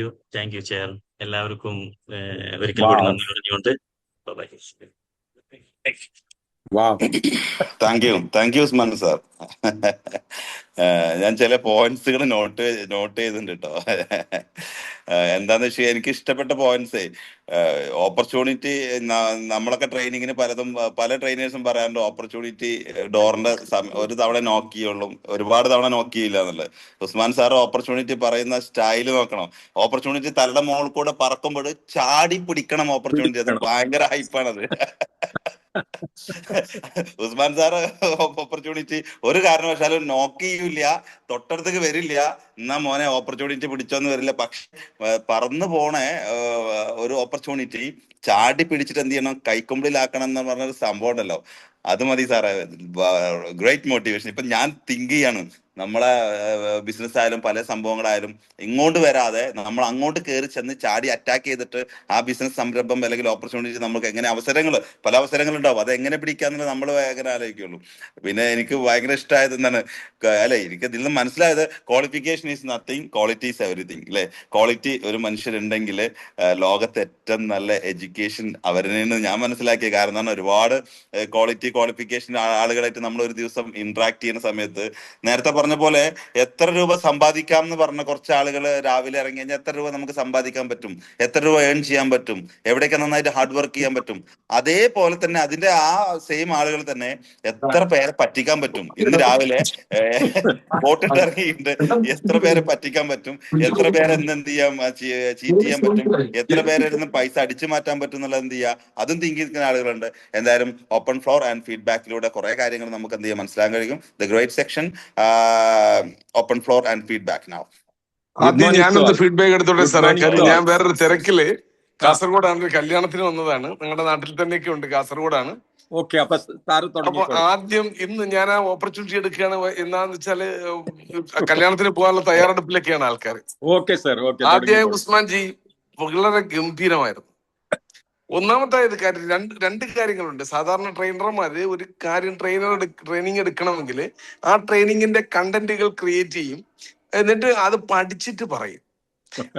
Speaker 4: you chair. എല്ലാവർക്കും ഒരിക്കൽ കൂടി നന്ദി പറഞ്ഞുകൊണ്ട് bye.
Speaker 3: Thank you Usman sir. ഞാൻ ചില പോയിന്റ്സുകൾ നോട്ട് ചെയ്തിട്ടുണ്ട് കേട്ടോ. എന്താന്ന് വെച്ചാൽ എനിക്ക് ഇഷ്ടപ്പെട്ട പോയിന്റ്സേ, ഓപ്പർച്യൂണിറ്റി, നമ്മളൊക്കെ ട്രെയിനിങ്ങിന് പല ട്രെയിനേഴ്സും പറയാറുണ്ട് ഓപ്പർച്യൂണിറ്റി ഡോറിന്റെ ഒരു തവണ നോക്ക് ചെയ്യുള്ളൂ, ഒരുപാട് തവണ നോക്ക് ചെയ്യില്ല എന്നുള്ളത്. ഉസ്മാൻ സാർ ഓപ്പർച്യൂണിറ്റി പറയുന്ന സ്റ്റൈല് നോക്കണം. ഓപ്പർച്യൂണിറ്റി തലയുടെ മുകളിൽ കൂടെ പറക്കുമ്പോൾ ചാടി പിടിക്കണം ഓപ്പർച്യൂണിറ്റി. അത് ഭയങ്കര ഹൈപ്പാണത്. ഉസ്മാൻ സാറ് ഓപ്പർച്യൂണിറ്റി ഒരു കാരണവശാലും നോക്ക് ചെയ്യൂല, തൊട്ടടുത്തേക്ക് വരില്ല, എന്നാ മോനെ ഓപ്പർച്യൂണിറ്റി പിടിച്ചോന്ന് വരില്ല. പക്ഷെ പറന്നു പോണേ ഒരു ഓപ്പർച്യൂണിറ്റി ചാടി പിടിച്ചിട്ട് എന്ത് ചെയ്യണം, കൈക്കുമ്പിളിലാക്കണം എന്ന് പറഞ്ഞൊരു സംഭവം ഉണ്ടല്ലോ, അത് മതി സാറേ. Great motivation. ഇപ്പൊ ഞാൻ തിങ്ക് ചെയ്യാണ്, നമ്മളെ ബിസിനസ് ആയാലും പല സംഭവങ്ങളായാലും ഇങ്ങോട്ട് വരാതെ നമ്മൾ അങ്ങോട്ട് കയറി ചെന്ന് ചാടി അറ്റാക്ക് ചെയ്തിട്ട് ആ ബിസിനസ് സംരംഭം അല്ലെങ്കിൽ ഓപ്പർച്യൂണിറ്റി നമുക്ക് എങ്ങനെ പല അവസരങ്ങളുണ്ടാവും, അത് എങ്ങനെ പിടിക്കാന്നുള്ളത് നമ്മൾ ഭയങ്കര ആലോചിക്കുള്ളൂ. പിന്നെ എനിക്ക് ഭയങ്കര ഇഷ്ടമായത് എന്താണ്, എനിക്ക് ഇതിൽ നിന്ന് മനസ്സിലായത് qualification is nothing, quality is everything അല്ലെ. ക്വാളിറ്റി ഒരു മനുഷ്യരുണ്ടെങ്കിൽ ലോകത്ത് ഏറ്റവും നല്ല എഡ്യൂക്കേഷൻ അവരിൽ ഞാൻ മനസ്സിലാക്കിയ കാരണം ഒരുപാട് ക്വാളിഫിക്കേഷൻ ആളുകളായിട്ട് നമ്മൾ ഒരു ദിവസം ഇന്ററാക്ട് ചെയ്യുന്ന സമയത്ത് നേരത്തെ പറഞ്ഞ പോലെ എത്ര രൂപ സമ്പാദിക്കാം എന്ന് പറഞ്ഞ കുറച്ച് ആളുകൾ രാവിലെ ഇറങ്ങി കഴിഞ്ഞാൽ എത്ര രൂപ നമുക്ക് സമ്പാദിക്കാൻ പറ്റും, എത്ര രൂപ ഏൺ ചെയ്യാൻ പറ്റും, എവിടെയൊക്കെ നന്നായിട്ട് ഹാർഡ് വർക്ക് ചെയ്യാൻ പറ്റും. അതേപോലെ തന്നെ അതിന്റെ ആ സെയിം ആളുകൾ തന്നെ എത്ര പേരെ പറ്റിക്കാൻ പറ്റും. ഇന്ന് രാവിലെ വോട്ടിട്ട് ഇറങ്ങിയിട്ട് എത്ര പേരെ പറ്റിക്കാൻ പറ്റും, എത്ര പേരെ എന്ത് ചെയ്യാൻ ചീറ്റ് ചെയ്യാൻ പറ്റും, എത്ര പേരെ പൈസ അടിച്ചു മാറ്റാൻ പറ്റും എന്നുള്ളത് എന്ത് ചെയ്യുക, അതും തിങ്ക് ചെയ്യുന്ന ആളുകളുണ്ട്. എന്തായാലും ഓപ്പൺ ഫ്ലോർ ആൻഡ് ഫീഡ്ബാക്കിലൂടെ കുറെ കാര്യങ്ങൾ നമുക്ക് എന്ത് ചെയ്യാൻ മനസ്സിലാക്കാൻ കഴിയും. The great section, open floor and feedback now.
Speaker 7: ആദ്യം ഞാനൊന്ന് ഫീഡ്ബാക്ക് എടുത്തോട്ടെ സാറേ. കാര്യം ഞാൻ വേറൊരു തിരക്കില് കാസർഗോഡാണ്, ഒരു കല്യാണത്തിന് വന്നതാണ്. നിങ്ങളുടെ നാട്ടിൽ തന്നെയൊക്കെ ഉണ്ട്, കാസർഗോഡാണ്.
Speaker 6: ഓക്കെ, അപ്പൊ സാറ്
Speaker 7: അപ്പൊ ആദ്യം ഇന്ന് ഞാൻ ആ ഓപ്പർച്യൂണിറ്റി എടുക്കുകയാണ്. എന്താന്ന് വെച്ചാല് കല്യാണത്തിന് പോകാനുള്ള തയ്യാറെടുപ്പിലൊക്കെയാണ് ആൾക്കാർ.
Speaker 6: Okay sir, okay.
Speaker 7: ആദ്യമായി ഉസ്മാൻ ജി വളരെ ഗംഭീരമായിരുന്നു. ഒന്നാമത്തെ കാര്യം, രണ്ട് കാര്യങ്ങളുണ്ട്. സാധാരണ ട്രെയിനർമാര് ഒരു കാര്യം ട്രെയിനിങ് എടുക്കണമെങ്കിൽ ആ ട്രെയിനിങ്ങിന്റെ കണ്ടന്റുകൾ ക്രിയേറ്റ് ചെയ്യും, എന്നിട്ട് അത് പഠിച്ചിട്ട് പറയും.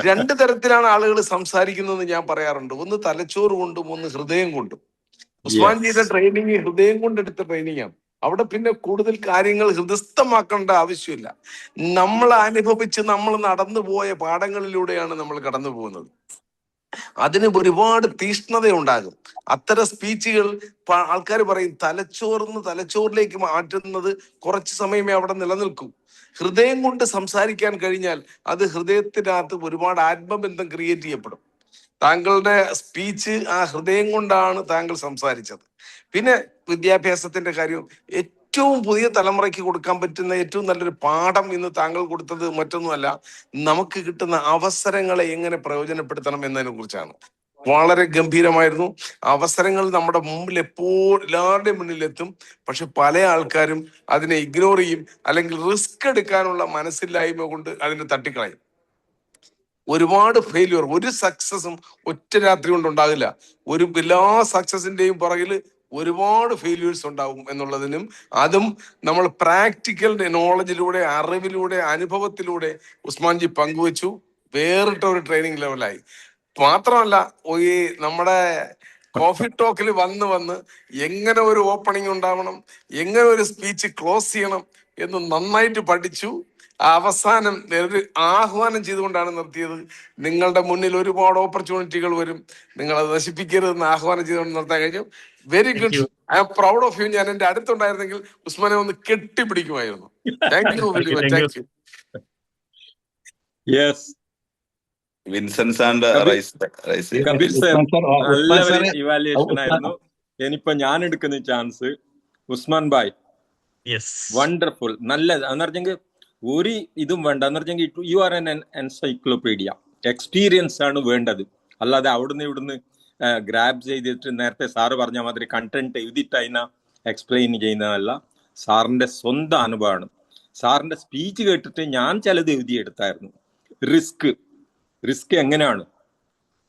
Speaker 7: രണ്ട് തരത്തിലാണ് ആളുകൾ സംസാരിക്കുന്നതെന്ന് ഞാൻ പറയാറുണ്ട്. ഒന്ന് തലച്ചോറ് കൊണ്ടും ഒന്ന് ഹൃദയം കൊണ്ടും. ഉസ്മാൻ ജിയുടെ ട്രെയിനിങ് ഹൃദയം കൊണ്ടെടുത്ത ട്രെയിനിങ് ആണ്. അവിടെ പിന്നെ കൂടുതൽ കാര്യങ്ങൾ ഹൃദയസ്ഥമാക്കേണ്ട ആവശ്യമില്ല. നമ്മൾ അനുഭവിച്ച് നമ്മൾ നടന്നു പോയ പാഠങ്ങളിലൂടെയാണ് നമ്മൾ കടന്നു പോകുന്നത്. അതിന് ഒരുപാട് തീഷ്ണത ഉണ്ടാകും. അത്തരം സ്പീച്ചുകൾ ആൾക്കാർ പറയും തലച്ചോറിലേക്ക് മാറ്റുന്നത് കുറച്ച് സമയമേ അവിടെ നിലനിൽക്കൂ. ഹൃദയം കൊണ്ട് സംസാരിക്കാൻ കഴിഞ്ഞാൽ അത് ഹൃദയത്തിനകത്ത് ഒരുപാട് ആത്മബന്ധം ക്രിയേറ്റ് ചെയ്യപ്പെടും. താങ്കളുടെ സ്പീച്ച് ആ ഹൃദയം കൊണ്ടാണ് താങ്കൾ സംസാരിച്ചത്. പിന്നെ വിദ്യാഭ്യാസത്തിന്റെ കാര്യം, ഏറ്റവും പുതിയ തലമുറയ്ക്ക് കൊടുക്കാൻ പറ്റുന്ന ഏറ്റവും നല്ലൊരു പാഠം ഇന്ന് താങ്കൾ കൊടുത്തത് മറ്റൊന്നുമല്ല, നമുക്ക് കിട്ടുന്ന അവസരങ്ങളെ എങ്ങനെ പ്രയോജനപ്പെടുത്തണം എന്നതിനെ കുറിച്ചാണ്. വളരെ ഗംഭീരമായിരുന്നു. അവസരങ്ങൾ നമ്മുടെ മുമ്പിൽ എല്ലാവരുടെയും മുന്നിലെത്തും. പക്ഷെ പല ആൾക്കാരും അതിനെ ഇഗ്നോർ ചെയ്യും, അല്ലെങ്കിൽ റിസ്ക് എടുക്കാനുള്ള മനസ്സില്ലായ്മ കൊണ്ട് അതിനെ തട്ടിക്കളയും. ഒരുപാട് ഫെയില്യൂർ, ഒരു സക്സസും ഒറ്റ രാത്രി കൊണ്ട് ഉണ്ടാകില്ല. എല്ലാ സക്സസിന്റെയും പുറകിൽ ഒരുപാട് ഫെയില്യൂഴ്സ് ഉണ്ടാവും എന്നുള്ളതിനും, അതും നമ്മൾ പ്രാക്ടിക്കൽ നോളജിലൂടെ, അറിവിലൂടെ, അനുഭവത്തിലൂടെ ഉസ്മാൻജി പങ്കുവച്ചു. വേറിട്ട ഒരു ട്രെയിനിങ് ലെവലായി. മാത്രമല്ല, ഈ നമ്മുടെ കോഫി ടോക്കിൽ വന്ന് എങ്ങനെ ഒരു ഓപ്പണിംഗ് ഉണ്ടാവണം, എങ്ങനെ ഒരു സ്പീച്ച് ക്ലോസ് ചെയ്യണം എന്ന് നന്നായിട്ട് പഠിച്ചു. അവസാനം ഒരു ആഹ്വാനം ചെയ്തുകൊണ്ടാണ് നിർത്തിയത്. നിങ്ങളുടെ മുന്നിൽ ഒരുപാട് ഓപ്പർച്യൂണിറ്റികൾ വരും, നിങ്ങൾ അത് നശിപ്പിക്കരുതെന്ന് ആഹ്വാനം ചെയ്തുകൊണ്ട് നിർത്താൻ കഴിഞ്ഞു. Very good, I am proud of you. ഞാൻ എന്റെ അടുത്തുണ്ടായിരുന്നെങ്കിൽ ഉസ്മാനെ ഒന്ന് കെട്ടിപ്പിടിക്കുമായിരുന്നു. Thank you very much. Thank you.
Speaker 6: Yes,
Speaker 3: Vincent and
Speaker 6: Kapil sir, നല്ലൊരു ഇവാലുവേഷൻ ആയിരുന്നു. ഇനിയിപ്പോ ഞാൻ എടുക്കുന്ന ചാൻസ് ഉസ്മാൻ ഭായ്, വണ്ടർഫുൾ, നല്ലത് എന്ന് പറഞ്ഞെങ്കിൽ ഒരു ഇതും വേണ്ട എന്ന് പറഞ്ഞെങ്കിൽ you are an encyclopedia. Experience ആണ് വേണ്ടത്, അല്ലാതെ അവിടുന്ന് ഇവിടുന്ന് ഗ്രാബ് ചെയ്തിട്ട് നേരത്തെ സാറ് പറഞ്ഞ മാതിരി കണ്ടന്റ് എഴുതിയിട്ട് അതിനെ എക്സ്പ്ലെയിൻ ചെയ്യുന്നതല്ല. സാറിന്റെ സ്വന്തം അനുഭവമാണ്. സാറിന്റെ സ്പീച്ച് കേട്ടിട്ട് ഞാൻ ചിലത് എഴുതിയെടുത്തായിരുന്നു. റിസ്ക് എങ്ങനെയാണ്,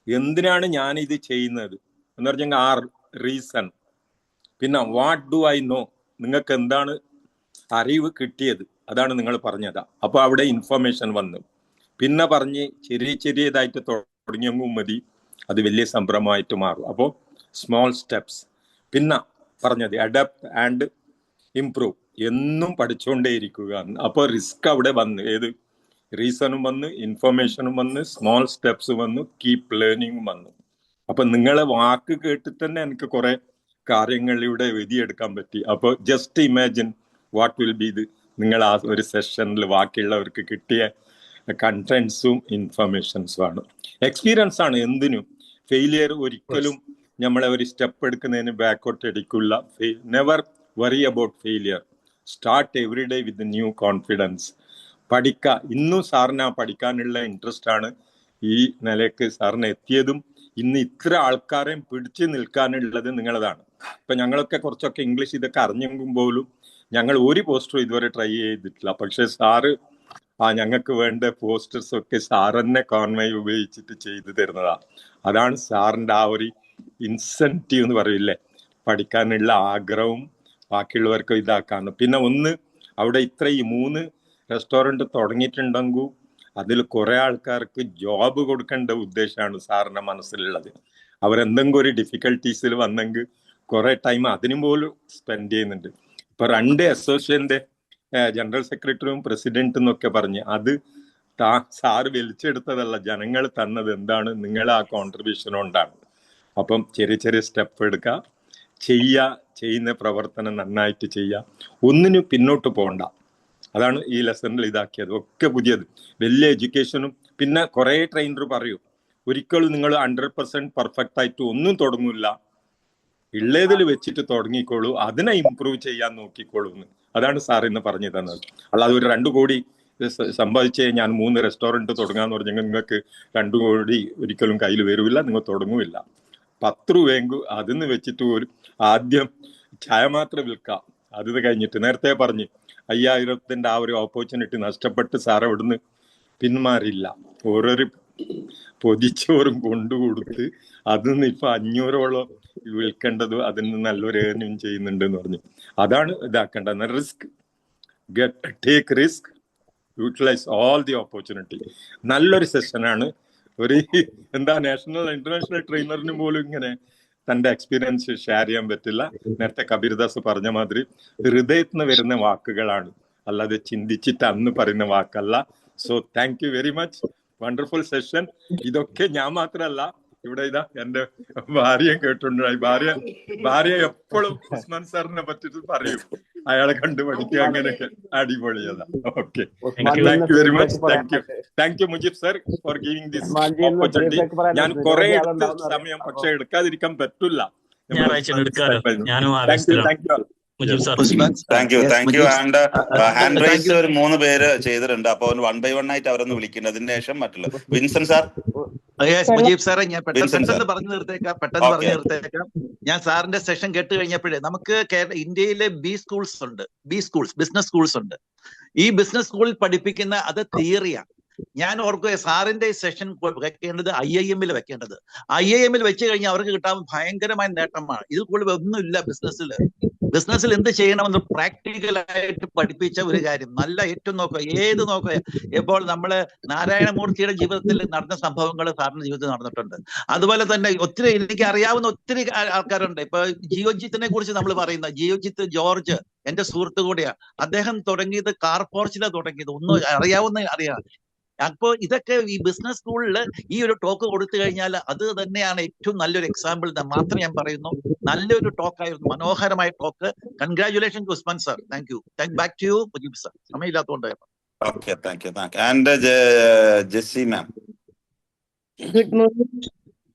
Speaker 6: എന്തിനാണ് ഞാൻ ഇത് ചെയ്യുന്നത് എന്ന് പറഞ്ഞെങ്കിൽ ആ റീസൺ, പിന്നെ വാട്ട് ഡു ഐ നോ, നിങ്ങൾക്ക് എന്താണ് അറിവ് കിട്ടിയത്, അതാണ് നിങ്ങൾ പറഞ്ഞത്. അപ്പോൾ അവിടെ ഇൻഫർമേഷൻ വന്നു. പിന്നെ പറഞ്ഞ് ചെറിയതായിട്ട് തുടങ്ങിയെങ്കിൽ മതി, അത് വലിയ സംരംഭമായിട്ട് മാറും. അപ്പോൾ സ്മോൾ സ്റ്റെപ്സ്. പിന്നെ പറഞ്ഞത് അഡാപ്റ്റ് ആൻഡ് ഇംപ്രൂവ്, എന്നും പഠിച്ചുകൊണ്ടേയിരിക്കുക. അപ്പോൾ റിസ്ക് അവിടെ വന്ന്, ഏത് റീസണും വന്ന്, ഇൻഫർമേഷനും വന്ന്, സ്മോൾ സ്റ്റെപ്സ് വന്നു, കീപ് ലേണിംഗും വന്നു. അപ്പൊ നിങ്ങളെ വാക്ക് കേട്ടിട്ട് തന്നെ എനിക്ക് കുറെ കാര്യങ്ങളിലൂടെ എഴുതിയെടുക്കാൻ പറ്റി. അപ്പോൾ just imagine what will be ഇത് നിങ്ങൾ ആ ഒരു സെഷനിൽ ബാക്കിയുള്ളവർക്ക് കിട്ടിയ കണ്ടന്റ്സും ഇൻഫർമേഷൻസും ആണ്. എക്സ്പീരിയൻസ് ആണ് എന്തിനും. ഫെയിലിയർ ഒരിക്കലും നമ്മളെ ഒരു സ്റ്റെപ്പ് എടുക്കുന്നതിന് ബാക്കോട്ട് അടിക്കില്ല. Never worry about failure. Start every day with new confidence. പഠിക്കുക. ഇന്നും സാറിന് പഠിക്കാനുള്ള ഇൻട്രസ്റ്റ് ആണ് ഈ നിലയ്ക്ക് സാറിന് എത്തിയതും. ഇന്ന് ഇത്ര ആൾക്കാരെയും പിടിച്ചു നിൽക്കാനുള്ളത് നിങ്ങളതാണ്. ഇപ്പൊ ഞങ്ങളൊക്കെ കുറച്ചൊക്കെ ഇംഗ്ലീഷ് ഇതൊക്കെ അറിഞ്ഞെങ്കിൽ പോലും ഞങ്ങൾ ഒരു പോസ്റ്ററും ഇതുവരെ ട്രൈ ചെയ്തിട്ടില്ല. പക്ഷെ സാറ് ഞങ്ങൾക്ക് വേണ്ട പോസ്റ്റേഴ്സ് ഒക്കെ സാർ തന്നെ കോൺവേ ഉപയോഗിച്ചിട്ട് ചെയ്തു തരുന്നതാണ്. അതാണ് സാറിന്റെ ആ ഒരു ഇൻസെന്റീവ് എന്ന് പറയില്ലേ, പഠിക്കാനുള്ള ആഗ്രഹവും ബാക്കിയുള്ളവർക്ക് ഇതാക്കാണ്. പിന്നെ ഒന്ന്, അവിടെ ഇത്ര ഈ 3 റെസ്റ്റോറൻറ്റ് തുടങ്ങിയിട്ടുണ്ടെങ്കിൽ അതിൽ കുറെ ആൾക്കാർക്ക് ജോബ് കൊടുക്കേണ്ട ഉദ്ദേശമാണ് സാറിന്റെ മനസ്സിലുള്ളത്. അവരെന്തെങ്കിലും ഒരു ഡിഫിക്കൽട്ടീസിൽ വന്നെങ്കിൽ കുറെ ടൈം അതിനും പോലും സ്പെൻഡ് ചെയ്യുന്നുണ്ട്. ഇപ്പൊ 2 അസോസിയേഷന്റെ ജനറൽ സെക്രട്ടറിയും പ്രസിഡന്റും എന്നൊക്കെ പറഞ്ഞ് അത് സാറ് വലിച്ചെടുത്തതല്ല, ജനങ്ങൾ തന്നത് എന്താണ്, നിങ്ങൾ ആ കോൺട്രിബ്യൂഷൻ കൊണ്ടാണ്. അപ്പം ചെറിയ ചെറിയ സ്റ്റെപ്പ് എടുക്കുക, ചെയ്യുന്ന പ്രവർത്തനം നന്നായിട്ട് ചെയ്യുക, ഒന്നിനും പിന്നോട്ട് പോകണ്ട. അതാണ് ഈ ലെസണിൽ ഇതാക്കിയത്. ഒക്കെ പുതിയത്, വലിയ എഡ്യൂക്കേഷനും. പിന്നെ കുറേ ട്രെയിനർ പറയും ഒരിക്കലും നിങ്ങൾ 100% പെർഫെക്റ്റ് ആയിട്ട് ഒന്നും തുടങ്ങില്ല, ഉള്ളതിൽ വെച്ചിട്ട് തുടങ്ങിക്കോളൂ, അതിനെ ഇമ്പ്രൂവ് ചെയ്യാൻ നോക്കിക്കോളൂ എന്ന്. അതാണ് സാർ ഇന്ന് പറഞ്ഞു തന്നത്. അല്ലാതെ ഒരു 2 കോടി സമ്പാദിച്ചേ ഞാൻ 3 റെസ്റ്റോറൻറ്റ് തുടങ്ങാന്ന് പറഞ്ഞാൽ നിങ്ങൾക്ക് 2 കോടി ഒരിക്കലും കയ്യിൽ വരില്ല, നിങ്ങൾ തുടങ്ങുമില്ല. 10 രൂപയെങ്കിൽ അതിന്ന് വെച്ചിട്ട് ഒരു ആദ്യം ചായ മാത്രം വിൽക്കാം. അത് കഴിഞ്ഞിട്ട് നേരത്തെ പറഞ്ഞ് 5000ന്റെ ആ ഒരു ഓപ്പർച്യൂണിറ്റി നഷ്ടപ്പെട്ട് സാർ അവിടുന്ന് പിന്മാറില്ല. ഓരോരു പൊതിച്ചോറും കൊണ്ടുകൊടുത്ത് അതിന്ന് ഇപ്പൊ 500ഓളം വിൽക്കേണ്ടത്, അതിന് നല്ലൊരു ഏർണിങ് ചെയ്യുന്നുണ്ട് എന്ന് പറഞ്ഞു. അതാണ് ഇതാക്കേണ്ടത്. Risk, take risk, utilise all the opportunity. നല്ലൊരു സെഷനാണ്. ഒരു നാഷണൽ ഇന്റർനാഷണൽ ട്രെയിനറിന് പോലും ഇങ്ങനെ തന്റെ എക്സ്പീരിയൻസ് ഷെയർ ചെയ്യാൻ പറ്റില്ല. നേരത്തെ കബീർദാസ് പറഞ്ഞ മാതിരി ഹൃദയത്തിൽ നിന്ന് വരുന്ന വാക്കുകളാണ്, അല്ലാതെ ചിന്തിച്ചിട്ട് അന്ന് പറയുന്ന വാക്കല്ല. So thank you very much, wonderful session. ഇതൊക്കെ ഞാൻ മാത്രമല്ല, ഇവിടെ ഇതാ എന്റെ ഭാര്യയെ കേട്ടിട്ടുണ്ടായി. ഭാര്യ എപ്പോഴും ഉസ്മാൻ സാറിനെ പറ്റിട്ട് പറയും, അയാളെ കണ്ടു പഠിക്കുക, അങ്ങനെയൊക്കെ. അടിപൊളിയല്ല. Okay, thank you very much. Thank you Mujeeb sir for giving this opportunity. ഞാൻ കുറെ എടുത്ത് സമയം, പക്ഷെ എടുക്കാതിരിക്കാൻ പറ്റില്ല.
Speaker 3: Thank you. And hand raise ഒരു 3 പേര് ചെയ്തിട്ടുണ്ട്. അപ്പൊ 1 by 1 ആയിട്ട് അവരൊന്ന് വിളിക്കുന്നത്. അതിന് ശേഷം മറ്റുള്ള വിൻസെന്റ് സാർ.
Speaker 8: മുജീബ് സാറെ, ഞാൻ പെട്ടെന്ന് പറഞ്ഞു നിർത്തേക്കാം. ഞാൻ സാറിന്റെ സെഷൻ കേട്ട് കഴിഞ്ഞപ്പോഴേ, നമുക്ക് ഇന്ത്യയിലെ ബിസിനസ് സ്കൂൾസ് ഉണ്ട്. ഈ ബിസിനസ് സ്കൂളിൽ പഠിപ്പിക്കുന്ന അത് തിയറിയാണ്. ഞാൻ ഓർക്കുക സാറിന്റെ സെഷൻ വെക്കേണ്ടത് IIM വെക്കേണ്ടത്. IIM വെച്ച് കഴിഞ്ഞാൽ അവർക്ക് കിട്ടാൻ ഭയങ്കരമായ നേട്ടമാണ്. ഇതിൽ കൂടുതൽ ഒന്നുമില്ല ബിസിനസ്സിൽ എന്ത് ചെയ്യണമെന്ന് പ്രാക്ടിക്കലായിട്ട് പഠിപ്പിച്ച ഒരു കാര്യം. നല്ല ഏറ്റവും നോക്കുക. ഇപ്പോൾ നമ്മള് നാരായണമൂർത്തിയുടെ ജീവിതത്തിൽ നടന്ന സംഭവങ്ങൾ സാറിന്റെ ജീവിതത്തിൽ നടന്നിട്ടുണ്ട്. അതുപോലെ തന്നെ ഒത്തിരി എനിക്ക് അറിയാവുന്ന ഒത്തിരി ആൾക്കാരുണ്ട്. ഇപ്പൊ ജിയോജിത്തിനെ കുറിച്ച് നമ്മൾ പറയുന്ന ജിയോജിത്ത് ജോർജ് എന്റെ സുഹൃത്തു കൂടിയാണ്. അദ്ദേഹം തുടങ്ങിയത് കാർ പോർച്ചിലാണ് തുടങ്ങിയത്. ഒന്നും അറിയാം. അപ്പോൾ ഇതൊക്കെ ഈ ബിസിനസ് സ്കൂളിൽ ഈ ഒരു ടോക്ക് കൊടുത്തു കഴിഞ്ഞാൽ അത് തന്നെയാണ് ഏറ്റവും നല്ലൊരു എക്സാമ്പിൾ എന്ന് മാത്രം ഞാൻ പറയുന്നു. നല്ലൊരു ടോക്കായിരുന്നു, മനോഹരമായ talk. Congratulation Usman sir. Thank you. Back to you Mujeeb sir. സമയമില്ലാത്തതുകൊണ്ടായിരുന്നു.
Speaker 3: Okay, thank you. And Jessy ma'am.
Speaker 9: Good morning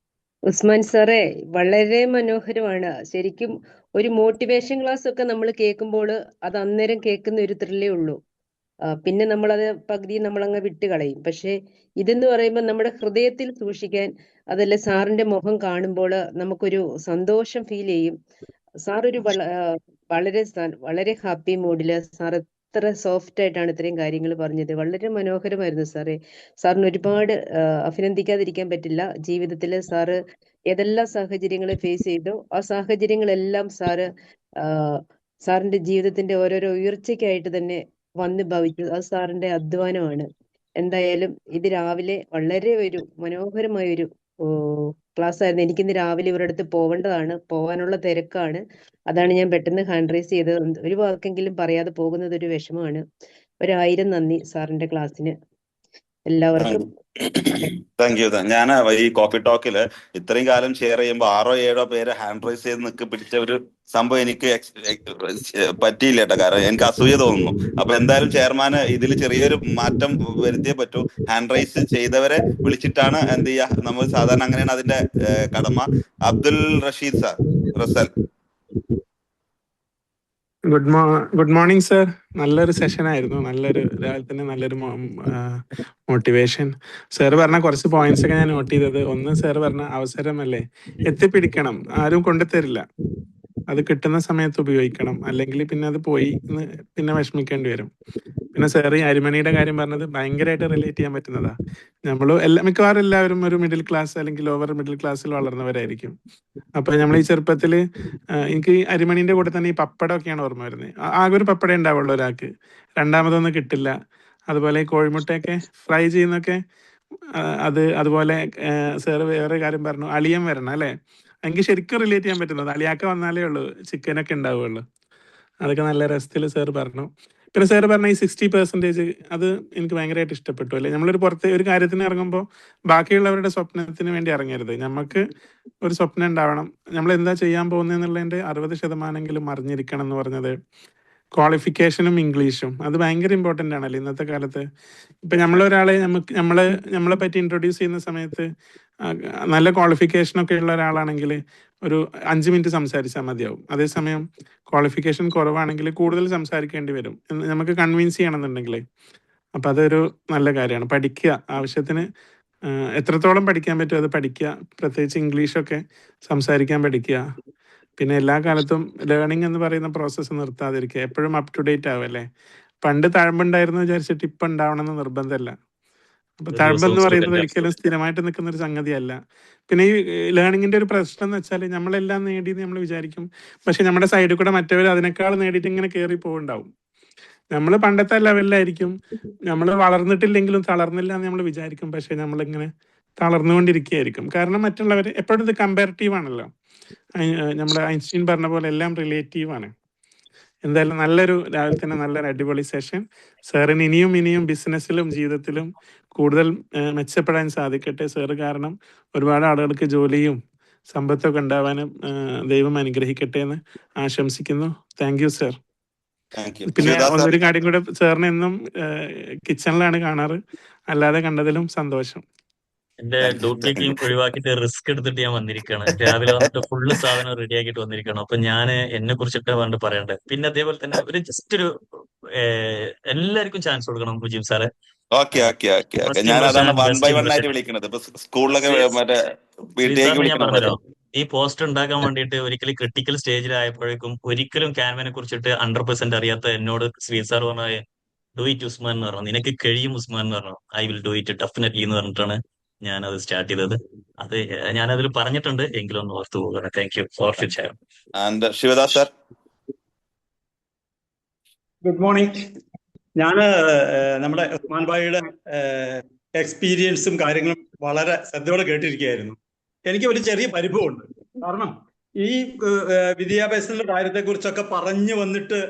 Speaker 9: Usman സാറേ, വളരെ മനോഹരമാണ്. ശരിക്കും ഒരു മോട്ടിവേഷൻ ക്ലാസ് ഒക്കെ നമ്മൾ കേൾക്കുമ്പോൾ അത് അന്നേരം കേൾക്കുന്ന ഒരു ത്രില്ലേ ഉള്ളൂ. പിന്നെ നമ്മളത് പകുതി നമ്മളങ്ങ് വിട്ടുകളയും. പക്ഷെ ഇതെന്ന് പറയുമ്പോൾ നമ്മുടെ ഹൃദയത്തിൽ സൂക്ഷിക്കാൻ, അതല്ല സാറിന്റെ മുഖം കാണുമ്പോൾ നമുക്കൊരു സന്തോഷം ഫീൽ ചെയ്യും. സാർ ഒരു വളരെ ഹാപ്പി മൂഡില് സാർ എത്ര സോഫ്റ്റ് ആയിട്ടാണ് ഇത്രയും കാര്യങ്ങൾ പറഞ്ഞത്. വളരെ മനോഹരമായിരുന്നു സാറേ. സാറിന് ഒരുപാട് അഭിനന്ദിക്കാതിരിക്കാൻ പറ്റില്ല. ജീവിതത്തിൽ സാറ് ഏതെല്ലാം സാഹചര്യങ്ങളെ ഫേസ് ചെയ്തോ ആ സാഹചര്യങ്ങളെല്ലാം സാറിന്റെ ജീവിതത്തിന്റെ ഓരോരോ ഉയർച്ചയ്ക്കായിട്ട് തന്നെ വന്ന് ഭവിച്ചു. അത് സാറിന്റെ അധ്വാനമാണ്. എന്തായാലും ഇത് രാവിലെ വളരെ ഒരു മനോഹരമായൊരു ക്ലാസ് ആയിരുന്നു. എനിക്കിന്ന് രാവിലെ ഇവരുടെ അടുത്ത് പോകാനുള്ള തിരക്കാണ്. അതാണ് ഞാൻ പെട്ടെന്ന് ഹാൻഡ് റൈസ് ചെയ്തത്. ഒരു വാക്കെങ്കിലും പറയാതെ പോകുന്നത് ഒരു വിഷമമാണ്. 1000 നന്ദി സാറിന്റെ ക്ലാസ്സിന്. എല്ലാവർക്കും
Speaker 3: താങ്ക് യു. ഞാൻ ഈ കോഫി ടോക്കില് ഇത്രയും കാലം ഷെയർ ചെയ്യുമ്പോൾ 6 or 7 പേര് ഹാൻഡ് റൈസ് ചെയ്ത് പിടിച്ച ഒരു സംഭവം എനിക്ക് പറ്റിയില്ല കേട്ടോ. കാരണം എനിക്ക് അസൂയ തോന്നുന്നു. അപ്പൊ എന്തായാലും ചെയർമാന് ഇതിൽ ചെറിയൊരു മാറ്റം വരുത്തിയേ പറ്റൂ. ഹാൻഡ് റൈസ് ചെയ്തവരെ വിളിച്ചിട്ടാണ് എന്ത് ചെയ്യുക, നമ്മൾ സാധാരണ അങ്ങനെയാണ് അതിന്റെ കടമ. Abdul Rasheed sir, Russell.
Speaker 10: Good morning sir. നല്ലൊരു സെഷൻ ആയിരുന്നു. രാവിലെ തന്നെ നല്ലൊരു മോട്ടിവേഷൻ. സാറ് പറഞ്ഞ കുറച്ച് പോയിന്റ്സ് ഒക്കെ ഞാൻ നോട്ട് ചെയ്തത്. ഒന്ന്, സാറ് പറഞ്ഞ അവസരമല്ലേ, എത്തിപ്പിടിക്കണം. ആരും കൊണ്ടുതരില്ല, അത് കിട്ടുന്ന സമയത്ത് ഉപയോഗിക്കണം. അല്ലെങ്കിൽ പിന്നെ അത് പോയി പിന്നെ വിഷമിക്കേണ്ടി വരും. പിന്നെ സാറ് ഈ അരിമണിയുടെ കാര്യം പറഞ്ഞത് ഭയങ്കരമായിട്ട് റിലേറ്റ് ചെയ്യാൻ പറ്റുന്നതാ. മിക്കവാറും എല്ലാവരും ഒരു മിഡിൽ ക്ലാസ് അല്ലെങ്കിൽ ലോവർ മിഡിൽ ക്ലാസ്സിൽ വളർന്നവരായിരിക്കും. അപ്പൊ നമ്മൾ ഈ ചെറുപ്പത്തിൽ എനിക്ക് അരിമണീന്റെ കൂടെ തന്നെ ഈ പപ്പടമൊക്കെയാണ് ഓർമ്മ വരുന്നത്. ആകെ ഒരു പപ്പടം ഉണ്ടാവുള്ളൂ ഒരാൾക്ക്, രണ്ടാമതൊന്നും കിട്ടില്ല. അതുപോലെ ഈ കോഴിമുട്ടയൊക്കെ ഫ്രൈ ചെയ്യുന്നൊക്കെ അതുപോലെ സാറ് വേറെ കാര്യം പറഞ്ഞു, അളിയൻ വരണം അല്ലേ. എനിക്ക് ശരിക്കും റിലേറ്റ് ചെയ്യാൻ പറ്റുന്നത് അളിയാക്ക വന്നാലേ ഉള്ളൂ ചിക്കനൊക്കെ ഉണ്ടാവുകയുള്ളൂ. അതൊക്കെ നല്ല രസത്തിൽ സാർ പറഞ്ഞു. പിന്നെ സാറ് പറഞ്ഞ ഈ 60% അത് എനിക്ക് ഭയങ്കരമായിട്ട് ഇഷ്ടപ്പെട്ടു. അല്ലേ, നമ്മളൊരു പുറത്തെ ഒരു കാര്യത്തിന് ഇറങ്ങുമ്പോൾ ബാക്കിയുള്ളവരുടെ സ്വപ്നത്തിന് വേണ്ടി ഇറങ്ങരുത്. നമുക്ക് ഒരു സ്വപ്നം ഉണ്ടാവണം. നമ്മൾ എന്താ ചെയ്യാൻ പോകുന്നതെന്നുള്ളതിൻ്റെ 60% അറിഞ്ഞിരിക്കണം എന്ന് പറഞ്ഞത്. ക്വാളിഫിക്കേഷനും ഇംഗ്ലീഷും അത് ഭയങ്കര ഇമ്പോർട്ടൻ്റ് ആണല്ലോ ഇന്നത്തെ കാലത്ത്. ഇപ്പം നമ്മളൊരാളെ നമ്മളെ പറ്റി ഇൻട്രൊഡ്യൂസ് ചെയ്യുന്ന സമയത്ത് നല്ല ക്വാളിഫിക്കേഷനൊക്കെ ഉള്ള ഒരാളാണെങ്കിൽ ഒരു 5 മിനിറ്റ് സംസാരിച്ചാൽ മതിയാവും. അതേസമയം ക്വാളിഫിക്കേഷൻ കുറവാണെങ്കിൽ കൂടുതൽ സംസാരിക്കേണ്ടി വരും നമുക്ക് കൺവിൻസ് ചെയ്യണമെന്നുണ്ടെങ്കിൽ. അപ്പം അതൊരു നല്ല കാര്യമാണ്. പഠിക്കുക, ആവശ്യത്തിന് എത്രത്തോളം പഠിക്കാൻ പറ്റുമോ അത് പഠിക്കുക. പ്രത്യേകിച്ച് ഇംഗ്ലീഷൊക്കെ സംസാരിക്കാൻ പഠിക്കുക. പിന്നെ എല്ലാ കാലത്തും ലേണിംഗ് എന്ന് പറയുന്ന പ്രോസസ്സ് നിർത്താതിരിക്കുക. എപ്പോഴും അപ് ടു ഡേറ്റ് ആവല്ലേ. പണ്ട് തഴമ്പുണ്ടായിരുന്നു വിചാരിച്ചിട്ട് ഇപ്പം ഉണ്ടാവണമെന്ന് നിർബന്ധമല്ല. അപ്പൊ തഴമ്പെന്ന് പറയുന്നത് ഒരിക്കലും സ്ഥിരമായിട്ട് നിൽക്കുന്ന ഒരു സംഗതിയല്ല. പിന്നെ ഈ ലേണിങ്ങിന്റെ ഒരു പ്രശ്നം എന്ന് വെച്ചാൽ നമ്മളെല്ലാം നേടിയെന്ന് നമ്മൾ വിചാരിക്കും. പക്ഷെ നമ്മുടെ സൈഡിൽ കൂടെ മറ്റവർ അതിനേക്കാൾ നേടിയിട്ട് ഇങ്ങനെ കയറി പോകുന്നുണ്ടാവും. നമ്മൾ പണ്ടത്തെ ലെവലിലായിരിക്കും. നമ്മൾ വളർന്നിട്ടില്ലെങ്കിലും തളർന്നില്ല എന്ന് നമ്മൾ വിചാരിക്കും. പക്ഷെ നമ്മളിങ്ങനെ തളർന്നുകൊണ്ടിരിക്കുകയായിരിക്കും. കാരണം മറ്റുള്ളവർ എപ്പോഴും ഇത് കമ്പാരിറ്റീവ് ആണല്ലോ. നമ്മുടെ ഐൻസ്റ്റീൻ പറഞ്ഞ പോലെ എല്ലാം റിലേറ്റീവ് ആണ്. എന്തായാലും രാവിലെ തന്നെ നല്ലൊരു അടിപൊളി സെഷൻ. സാറിന് ഇനിയും ബിസിനസ്സിലും ജീവിതത്തിലും കൂടുതൽ മെച്ചപ്പെടാൻ സാധിക്കട്ടെ. സാറ് കാരണം ഒരുപാട് ആളുകൾക്ക് ജോലിയും സമ്പത്തൊക്കെ ഉണ്ടാവാനും ദൈവം അനുഗ്രഹിക്കട്ടെ എന്ന് ആശംസിക്കുന്നു. Thank you sir. പിന്നെ ഒന്നൊരു കാര്യം കൂടെ, സാറിന് എന്നും കിച്ചണിലാണ് കാണാറ്. അല്ലാതെ കണ്ടതിലും സന്തോഷം.
Speaker 4: എന്റെ ഡ്യൂട്ടിക്കും ഒഴിവാക്കിയിട്ട് റിസ്ക് എടുത്തിട്ട് ഞാൻ വന്നിരിക്കുകയാണ്. രാവിലെ വന്നിട്ട് ഫുള്ള് സാധനം റെഡി ആക്കിയിട്ട് വന്നിരിക്കണം. അപ്പൊ ഞാൻ എന്നെ കുറിച്ചിട്ട് വേണ്ട പറയണ്ടേ. പിന്നെ അതേപോലെ തന്നെ ഒരു ജസ്റ്റ് ഒരു എല്ലാവർക്കും ചാൻസ് കൊടുക്കണം മുജീബ് സാറെ.
Speaker 3: ഞാൻ അതാണ് 1 by 1 ആയിട്ട് വിളിക്കുന്നത്. സ്കൂളിലൊക്കെ
Speaker 4: ഞാൻ പറഞ്ഞല്ലോ, ഈ പോസ്റ്റർ ഉണ്ടാക്കാൻ വേണ്ടിയിട്ട് ഒരിക്കലും ക്രിട്ടിക്കൽ സ്റ്റേജിലായപ്പോഴേക്കും ഒരിക്കലും ക്യാൻവനെ കുറിച്ചിട്ട് 100% അറിയാത്ത എന്നോട് ശ്രീ സാർ പറഞ്ഞ ഡു ഇറ്റ് ഉസ്മാൻ എന്ന് പറഞ്ഞു. നിനക്ക് കഴിയും ഉസ്മാൻ എന്ന് പറഞ്ഞു. I will do it definitely എന്ന് പറഞ്ഞിട്ടാണ് ഞാനത് സ്റ്റാർട്ട് ചെയ്തത്. അത് ഞാനതിൽ പറഞ്ഞിട്ടുണ്ട്, എങ്കിലും ഒന്ന് ഓർത്തു പോകണം. Thank you for
Speaker 3: Sivadas sir.
Speaker 11: Good morning. ഞാൻ നമ്മുടെ ഉസ്മാൻ ഭായിയുടെ എക്സ്പീരിയൻസും കാര്യങ്ങളും വളരെ ശ്രദ്ധയോടെ കേട്ടിരിക്കുകയായിരുന്നു. എനിക്ക് ഒരു ചെറിയ പരിഭവമുണ്ട്. കാരണം ഈ വിദ്യാഭ്യാസത്തിന്റെ കാര്യത്തെക്കുറിച്ചൊക്കെ പറഞ്ഞു വന്നിട്ട്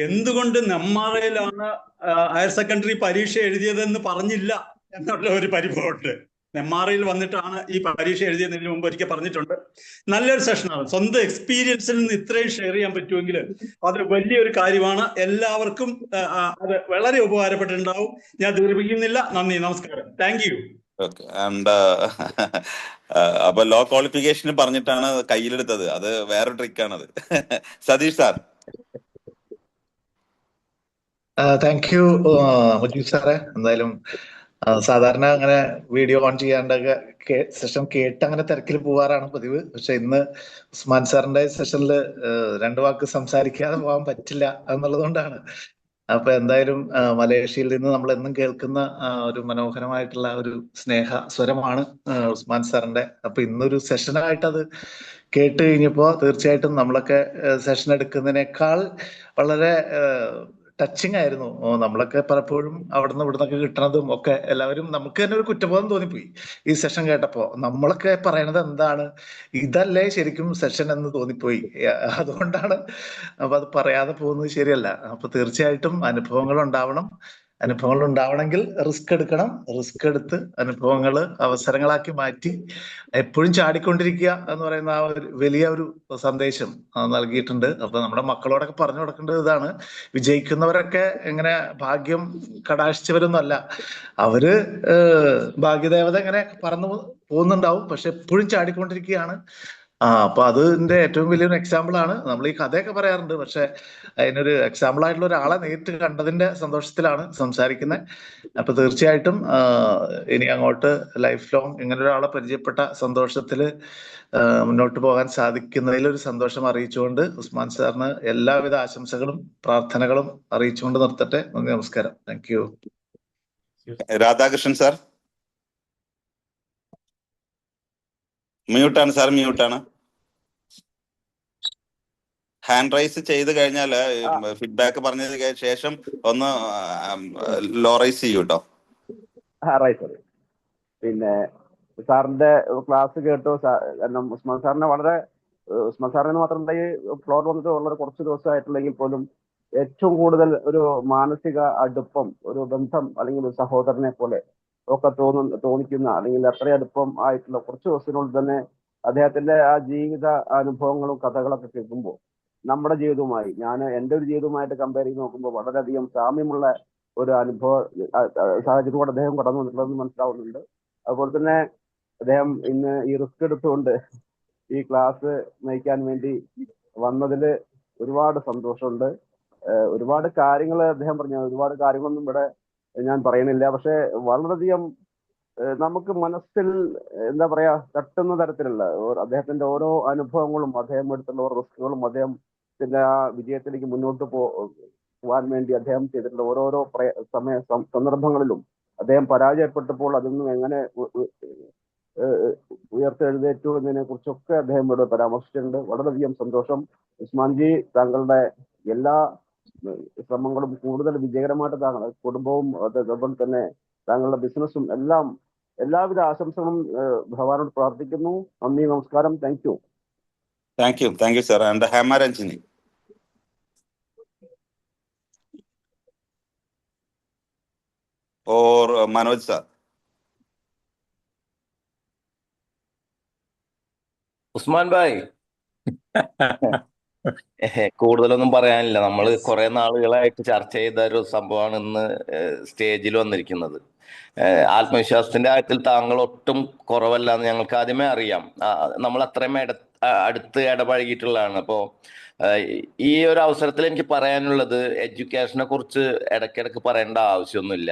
Speaker 11: എന്തുകൊണ്ട് നെമ്മാറയിലാണ് ഹയർ സെക്കൻഡറി പരീക്ഷ എഴുതിയതെന്ന് പറഞ്ഞില്ല എന്നുള്ള ഒരു പരിഭവമുണ്ട്. നെമ്മാറയിൽ വന്നിട്ടാണ് ഈ പരീക്ഷ എഴുതിയതിന് മുമ്പ് ഒരിക്കൽ പറഞ്ഞിട്ടുണ്ട്. നല്ലൊരു സെഷനാണ്. സ്വന്തം എക്സ്പീരിയൻസിൽ നിന്ന് ഇത്രയും ഷെയർ ചെയ്യാൻ പറ്റുമെങ്കിൽ അത് വലിയൊരു കാര്യമാണ്. എല്ലാവർക്കും അത് വളരെ ഉപകാരപ്പെട്ടിട്ടുണ്ടാവും. ഞാൻ ദീർഘിപ്പിക്കുന്നില്ല. നന്ദി, നമസ്കാരം. Thank you.
Speaker 3: അപ്പൊ ലോ ക്വാളിഫിക്കേഷൻ പറഞ്ഞിട്ടാണ് കയ്യിലെടുത്തത്. അത് വേറെ ട്രിക്കാണത്. Satheesh sir.
Speaker 8: Thank you Mujeeb സാറെ. എന്തായാലും സാധാരണ അങ്ങനെ വീഡിയോ ഓൺ ചെയ്യാണ്ടൊക്കെ സെഷൻ കേട്ട് അങ്ങനെ തിരക്കിൽ പോവാറാണ് പതിവ്. പക്ഷെ ഇന്ന് ഉസ്മാൻ സാറിന്റെ സെഷനിൽ 2 വാക്ക് സംസാരിക്കാതെ പോകാൻ പറ്റില്ല എന്നുള്ളത് കൊണ്ടാണ്. അപ്പൊ എന്തായാലും മലേഷ്യയിൽ നിന്ന് നമ്മൾ എന്നും കേൾക്കുന്ന ഒരു മനോഹരമായിട്ടുള്ള ഒരു സ്നേഹ സ്വരമാണ് ഉസ്മാൻ സാറിന്റെ. അപ്പൊ ഇന്നൊരു സെഷനായിട്ട് അത് കേട്ട് കഴിഞ്ഞപ്പോ തീർച്ചയായിട്ടും നമ്മളൊക്കെ സെഷൻ എടുക്കുന്നതിനേക്കാൾ വളരെ ടച്ചിങ് ആയിരുന്നു. നമ്മളൊക്കെ പലപ്പോഴും അവിടുന്ന് ഇവിടുന്നൊക്കെ കിട്ടണതും ഒക്കെ എല്ലാവരും നമുക്ക് തന്നെ ഒരു കുറ്റബോധം തോന്നിപ്പോയി ഈ സെഷൻ കേട്ടപ്പോ. നമ്മളൊക്കെ പറയണത് എന്താണ്, ഇതല്ലേ ശരിക്കും സെഷൻ എന്ന് തോന്നിപ്പോയി. അതുകൊണ്ടാണ് അപ്പൊ അത് പറയാതെ പോകുന്നത് ശരിയല്ല. അപ്പൊ തീർച്ചയായിട്ടും അനുഭവങ്ങൾ ഉണ്ടാവണമെങ്കിൽ റിസ്ക് എടുക്കണം. റിസ്ക് എടുത്ത് അനുഭവങ്ങൾ അവസരങ്ങളാക്കി മാറ്റി എപ്പോഴും ചാടിക്കൊണ്ടിരിക്കുക എന്ന് പറയുന്ന ആ ഒരു വലിയ ഒരു സന്ദേശം നൽകിയിട്ടുണ്ട്. അപ്പൊ നമ്മുടെ മക്കളോടൊക്കെ പറഞ്ഞു കൊടുക്കേണ്ടത് ഇതാണ്. വിജയിക്കുന്നവരൊക്കെ എങ്ങനെ ഭാഗ്യം കടാക്ഷിച്ചവരൊന്നുമല്ല. അവര് ഭാഗ്യദേവത ഇങ്ങനെ പറന്നു പോകുന്നുണ്ടാവും, പക്ഷെ എപ്പോഴും ചാടിക്കൊണ്ടിരിക്കുകയാണ്. അപ്പൊ അതിന്റെ ഏറ്റവും വലിയൊരു എക്സാമ്പിൾ ആണ്. നമ്മൾ ഈ കഥയൊക്കെ പറയാറുണ്ട്, പക്ഷെ അതിനൊരു എക്സാമ്പിൾ ആയിട്ടുള്ള ഒരാളെ നേരിട്ട് കണ്ടതിന്റെ സന്തോഷത്തിലാണ് സംസാരിക്കുന്നത്. അപ്പൊ തീർച്ചയായിട്ടും ഇനി അങ്ങോട്ട് ലൈഫ് ലോങ് ഇങ്ങനെ ഒരാളെ പരിചയപ്പെട്ട സന്തോഷത്തില് മുന്നോട്ട് പോകാൻ സാധിക്കുന്നതിൽ ഒരു സന്തോഷം അറിയിച്ചുകൊണ്ട് ഉസ്മാൻ സാറിന് എല്ലാവിധ ആശംസകളും പ്രാർത്ഥനകളും അറിയിച്ചുകൊണ്ട് നിർത്തട്ടെ. നന്ദി, നമസ്കാരം. Thank you.
Speaker 3: രാധാകൃഷ്ണൻ സാർ. മ്യൂട്ടാണ് സാർ, മ്യൂട്ടാണ്. ഹാൻഡ് റൈസ് ചെയ്ത് കഴിഞ്ഞാൽ ഫീഡ്ബാക്ക് പറഞ്ഞതിന് ശേഷം ഒന്ന് ലോ റൈസ് ചെയ്യൂ കേട്ടോ.
Speaker 2: പിന്നെ സാറിന്റെ ക്ലാസ് കേട്ടു. ഉസ്മാൻ സാറിനെ മാത്രം ഈ ഫ്ലോർ വന്നിട്ട് വളരെ കുറച്ച് ദിവസമായിട്ടുണ്ടെങ്കിൽ പോലും ഏറ്റവും കൂടുതൽ ഒരു മാനസിക അടുപ്പം, ഒരു ബന്ധം, അല്ലെങ്കിൽ ഒരു സഹോദരനെ പോലെ ഒക്കെ തോന്നിക്കുന്ന, അല്ലെങ്കിൽ അത്രയും അടുപ്പം ആയിട്ടുള്ള കുറച്ച് ദിവസത്തിനുള്ളിൽ തന്നെ അദ്ദേഹത്തിന്റെ ആ ജീവിത അനുഭവങ്ങളും കഥകളൊക്കെ കേൾക്കുമ്പോൾ നമ്മുടെ ജീവിതവുമായി, എൻ്റെ ഒരു ജീവിതവുമായിട്ട് കമ്പയർ ചെയ്ത് നോക്കുമ്പോൾ വളരെയധികം സാമ്യമുള്ള ഒരു അനുഭവ സാഹചര്യത്തോടെ അദ്ദേഹം കടന്നു വന്നിട്ടുള്ളതെന്ന് മനസ്സിലാവുന്നുണ്ട്. അതുപോലെ തന്നെ അദ്ദേഹം ഇന്ന് ഈ റിസ്ക് എടുത്തുകൊണ്ട് ഈ ക്ലാസ് നയിക്കാൻ വേണ്ടി വന്നതിൽ ഒരുപാട് സന്തോഷമുണ്ട്. ഒരുപാട് കാര്യങ്ങൾ അദ്ദേഹം പറഞ്ഞു, ഒരുപാട് കാര്യങ്ങളൊന്നും ഇവിടെ ഞാൻ പറയുന്നില്ല. പക്ഷെ വളരെയധികം നമുക്ക് മനസ്സിൽ എന്താ പറയാ തട്ടുന്ന തരത്തിലുള്ള അദ്ദേഹത്തിന്റെ ഓരോ അനുഭവങ്ങളും, അദ്ദേഹം എടുത്തുള്ള ഓരോ റിസ്കുകളും, അദ്ദേഹത്തിന്റെ ആ വിജയത്തിലേക്ക് മുന്നോട്ട് പോകാൻ വേണ്ടി അദ്ദേഹം ചെയ്തിട്ടുള്ള ഓരോരോ സന്ദർഭങ്ങളിലും അദ്ദേഹം പരാജയപ്പെട്ടപ്പോൾ അതിൽ നിന്നും എങ്ങനെ ഉയർത്തെഴുന്നേറ്റു എന്നതിനെ കുറിച്ചൊക്കെ അദ്ദേഹം ഇവിടെ പരാമർശിച്ചിട്ടുണ്ട്. വളരെയധികം സന്തോഷം. ഉസ്മാൻജി, താങ്കളുടെ എല്ലാ ശ്രമങ്ങളും കൂടുതൽ വിജയകരമായിട്ട് താങ്കളുടെ കുടുംബവും അതുപോലെ തന്നെ താങ്കളുടെ ബിസിനസ്സും എല്ലാം എല്ലാവിധ ആശംസകളും ഭഗവാനോട് പ്രാർത്ഥിക്കുന്നു. നന്ദി, നമസ്കാരം. Thank U.
Speaker 3: Thank you sir. And Hema Ranjini or Manoj sir.
Speaker 12: Usman bhai, കൂടുതലൊന്നും പറയാനില്ല. നമ്മൾ കുറെ നാളുകളായിട്ട് ചർച്ച ചെയ്ത ഒരു സംഭവമാണ് ഇന്ന് സ്റ്റേജിൽ വന്നിരിക്കുന്നത്. ആത്മവിശ്വാസത്തിന്റെ കാര്യത്തിൽ താങ്കൾ ഒട്ടും കുറവല്ല എന്ന് ഞങ്ങൾക്ക് ആദ്യമേ അറിയാം. നമ്മൾ അത്രയും അടുത്ത് ഇടപഴകിയിട്ടുള്ളതാണ്. അപ്പോൾ ഈ ഒരു അവസരത്തിൽ എനിക്ക് പറയാനുള്ളത്, എഡ്യൂക്കേഷനെ കുറിച്ച് ഇടയ്ക്കിടയ്ക്ക് പറയേണ്ട ആവശ്യമൊന്നുമില്ല.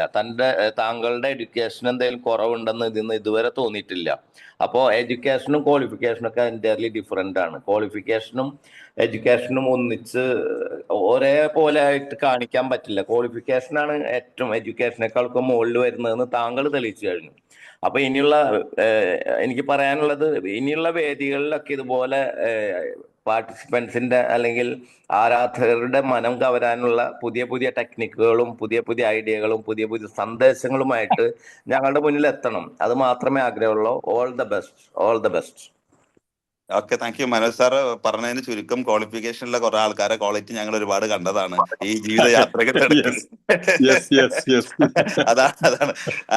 Speaker 12: താങ്കളുടെ എഡ്യൂക്കേഷൻ എന്തെങ്കിലും കുറവുണ്ടെന്ന് ഇതുവരെ തോന്നിയിട്ടില്ല. അപ്പോൾ എഡ്യൂക്കേഷനും ക്വാളിഫിക്കേഷനും ഒക്കെ എൻറ്റയർലി ഡിഫറെൻ്റ് ആണ്. ക്വാളിഫിക്കേഷനും എഡ്യൂക്കേഷനും ഒന്നിച്ച് ഒരേപോലെ ആയിട്ട് കാണിക്കാൻ പറ്റില്ല. ക്വാളിഫിക്കേഷനാണ് ഏറ്റവും എഡ്യൂക്കേഷനേക്കാളൊക്കെ മുകളിൽ വരുന്നതെന്ന് താങ്കൾ തെളിയിച്ചു കഴിഞ്ഞു. അപ്പൊ എനിക്ക് പറയാനുള്ളത്, ഇനിയുള്ള വേദികളിലൊക്കെ ഇതുപോലെ പാർട്ടിസിപ്പൻസിന്റെ അല്ലെങ്കിൽ ആരാധകരുടെ മനം കവരാനുള്ള പുതിയ പുതിയ ടെക്നിക്കുകളും പുതിയ പുതിയ ഐഡിയകളും പുതിയ പുതിയ സന്ദേശങ്ങളുമായിട്ട് ഞങ്ങളുടെ മുന്നിൽ എത്തണം. അത് മാത്രമേ ആഗ്രഹമുള്ളൂ. All the best.
Speaker 3: Okay, thank you. Manoj sir പറഞ്ഞതിന് ചുരുക്കം, ക്വാളിഫിക്കേഷനിലെ കുറെ ആൾക്കാരെ ക്വാളിറ്റി ഞങ്ങൾ ഒരുപാട് കണ്ടതാണ് ഈ ജീവിതയാത്രയ്ക്ക്. അതാണ്.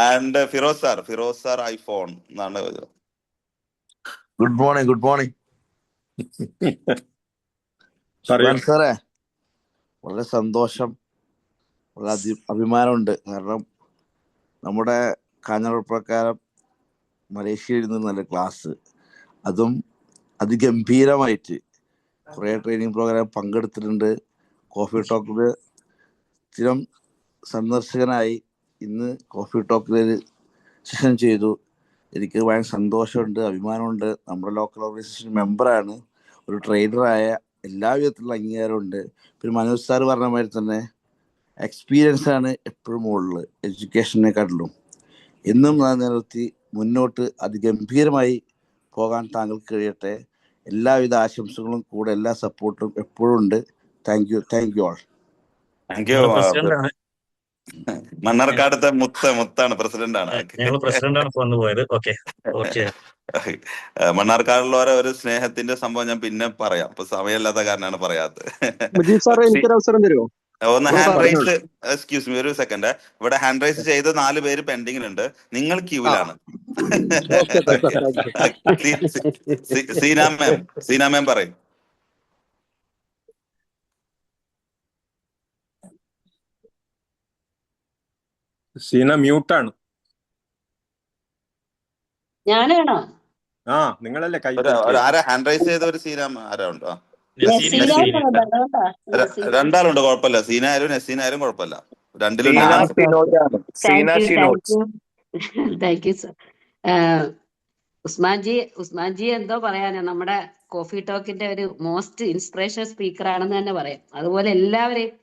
Speaker 3: ആൻഡ് ഫിറോസ് സാർ ഐഫോൺ എന്നാണ്.
Speaker 13: ഗുഡ് മോർണിംഗ് സാറേ. വളരെ സന്തോഷം, വളരെ അഭിമാനമുണ്ട്. കാരണം നമ്മുടെ കാഞ്ഞിരപ്പുഴക്കാരൻ മലേഷ്യയിൽ നിന്ന് നല്ല ക്ലാസ്, അതും അതിഗംഭീരമായിട്ട് കുറേ ട്രെയിനിങ് പ്രോഗ്രാം പങ്കെടുത്തിട്ടുണ്ട്. കോഫി ടോക്കിൽ സ്ഥിരം സന്ദർശകനായി ഇന്ന് കോഫി ടോക്കിൽ സെഷൻ ചെയ്തു. എനിക്ക് ഭയങ്കര സന്തോഷമുണ്ട്, അഭിമാനമുണ്ട്. നമ്മുടെ ലോക്കൽ ഓർഗനൈസേഷൻ മെമ്പറാണ്, ഒരു ട്രെയിനറായ എല്ലാ വിധത്തിലുള്ള അംഗീകാരമുണ്ട്. പിന്നെ മനോജ് സാർ പറഞ്ഞ മാതിരി തന്നെ എക്സ്പീരിയൻസ് ആണ് എപ്പോഴും മുകളിൽ, എഡ്യൂക്കേഷനെക്കാട്ടിലും. എന്നും നിലനിർത്തി മുന്നോട്ട് അതിഗംഭീരമായി പോകാൻ താങ്കൾക്ക് കഴിയട്ടെ. എല്ലാവിധ ആശംസകളും കൂടെ എല്ലാ സപ്പോർട്ടും എപ്പോഴും ഉണ്ട്. Thank you all.
Speaker 3: മണ്ണാർക്കാടത്തെ മുത്താണ് പ്രസിഡന്റാണ്.
Speaker 4: വന്നു പോയത്.
Speaker 3: മണ്ണാർക്കാടുള്ളവരെ ഒരു സ്നേഹത്തിന്റെ സംഭവം ഞാൻ പിന്നെ പറയാം. ഇപ്പൊ സമയമില്ലാത്ത കാരണമാണ് പറയാത്തത്. ഒന്ന് ഹാൻഡ് റൈസ്, എക്സ്ക്യൂസ് മീ, ഒരു സെക്കൻഡ്. ഇവിടെ ഹാൻഡ് റൈസ് ചെയ്ത് 4 പേര് പെൻഡിങ്ങിലുണ്ട്. നിങ്ങൾ ക്യൂവിലാണ്. സീന മാം പറയും.
Speaker 6: സീന മ്യൂട്ടാണ്.
Speaker 14: ഞാനാണോ?
Speaker 6: നിങ്ങളല്ലേ കൈ
Speaker 3: ആരാ ഹാൻഡ് റൈസ് ചെയ്ത ഒരു സീന ആരാ ഉണ്ടോ? രണ്ടാളുണ്ട്, കുഴപ്പമില്ല. സീന ആയാലും നസീന ആയാലും കുഴപ്പമില്ല. രണ്ടിലും
Speaker 14: താങ്ക് യു സർ. ഉസ്മാൻജി എന്തോ പറയാനാ, നമ്മുടെ കോഫി ടോക്കിന്റെ ഒരു മോസ്റ്റ് ഇൻസ്പിറേഷണൽ സ്പീക്കർ ആണെന്ന് തന്നെ പറയാം. അതുപോലെ എല്ലാവരെയും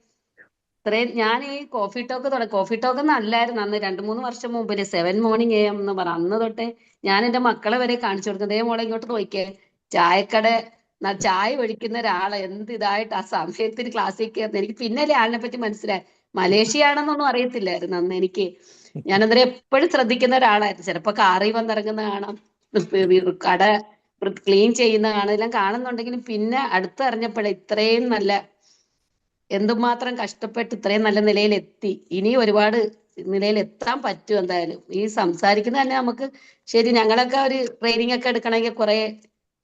Speaker 14: ഞാൻ ഈ കോഫി ടോക്ക് എന്നല്ലായിരുന്നു അന്ന് 2-3 വർഷം മുമ്പില് 7 morning AM എന്ന് പറ. അന്ന് തൊട്ട് ഞാൻ എന്റെ മക്കളെ വരെ കാണിച്ചു കൊടുക്കും. അതേ മോളെ ഇങ്ങോട്ട് നോക്കിയേ, ചായ ഒഴിക്കുന്ന ഒരാളെ എന്ത് ഇതായിട്ട് ആ സമയത്തിന് ക്ലാസ്സിൽ കയറുന്നത്. എനിക്ക് പിന്നല്ലേ ആളിനെ പറ്റി മനസ്സിലായി. മലേഷ്യ ആണെന്നൊന്നും അറിയത്തില്ലായിരുന്നു അന്ന് എനിക്ക്. ഞാനന്നേരം എപ്പോഴും ശ്രദ്ധിക്കുന്ന ഒരാളായിരുന്നു. ചിലപ്പോ കാറിൽ വന്നിറങ്ങുന്ന കാണാം, കട ക്ലീൻ ചെയ്യുന്ന കാണാം, എല്ലാം കാണുന്നുണ്ടെങ്കിലും പിന്നെ അടുത്തറിഞ്ഞപ്പോഴേ ഇത്രയും നല്ല എന്തുമാത്രം കഷ്ടപ്പെട്ട് ഇത്രയും നല്ല നിലയിലെത്തി. ഇനി ഒരുപാട് നിലയിലെത്താൻ പറ്റും. എന്തായാലും ഈ സംസാരിക്കുന്നത് തന്നെ നമുക്ക് ശരി. ഞങ്ങളൊക്കെ ഒരു ട്രെയിനിങ് ഒക്കെ എടുക്കണമെങ്കിൽ കുറെ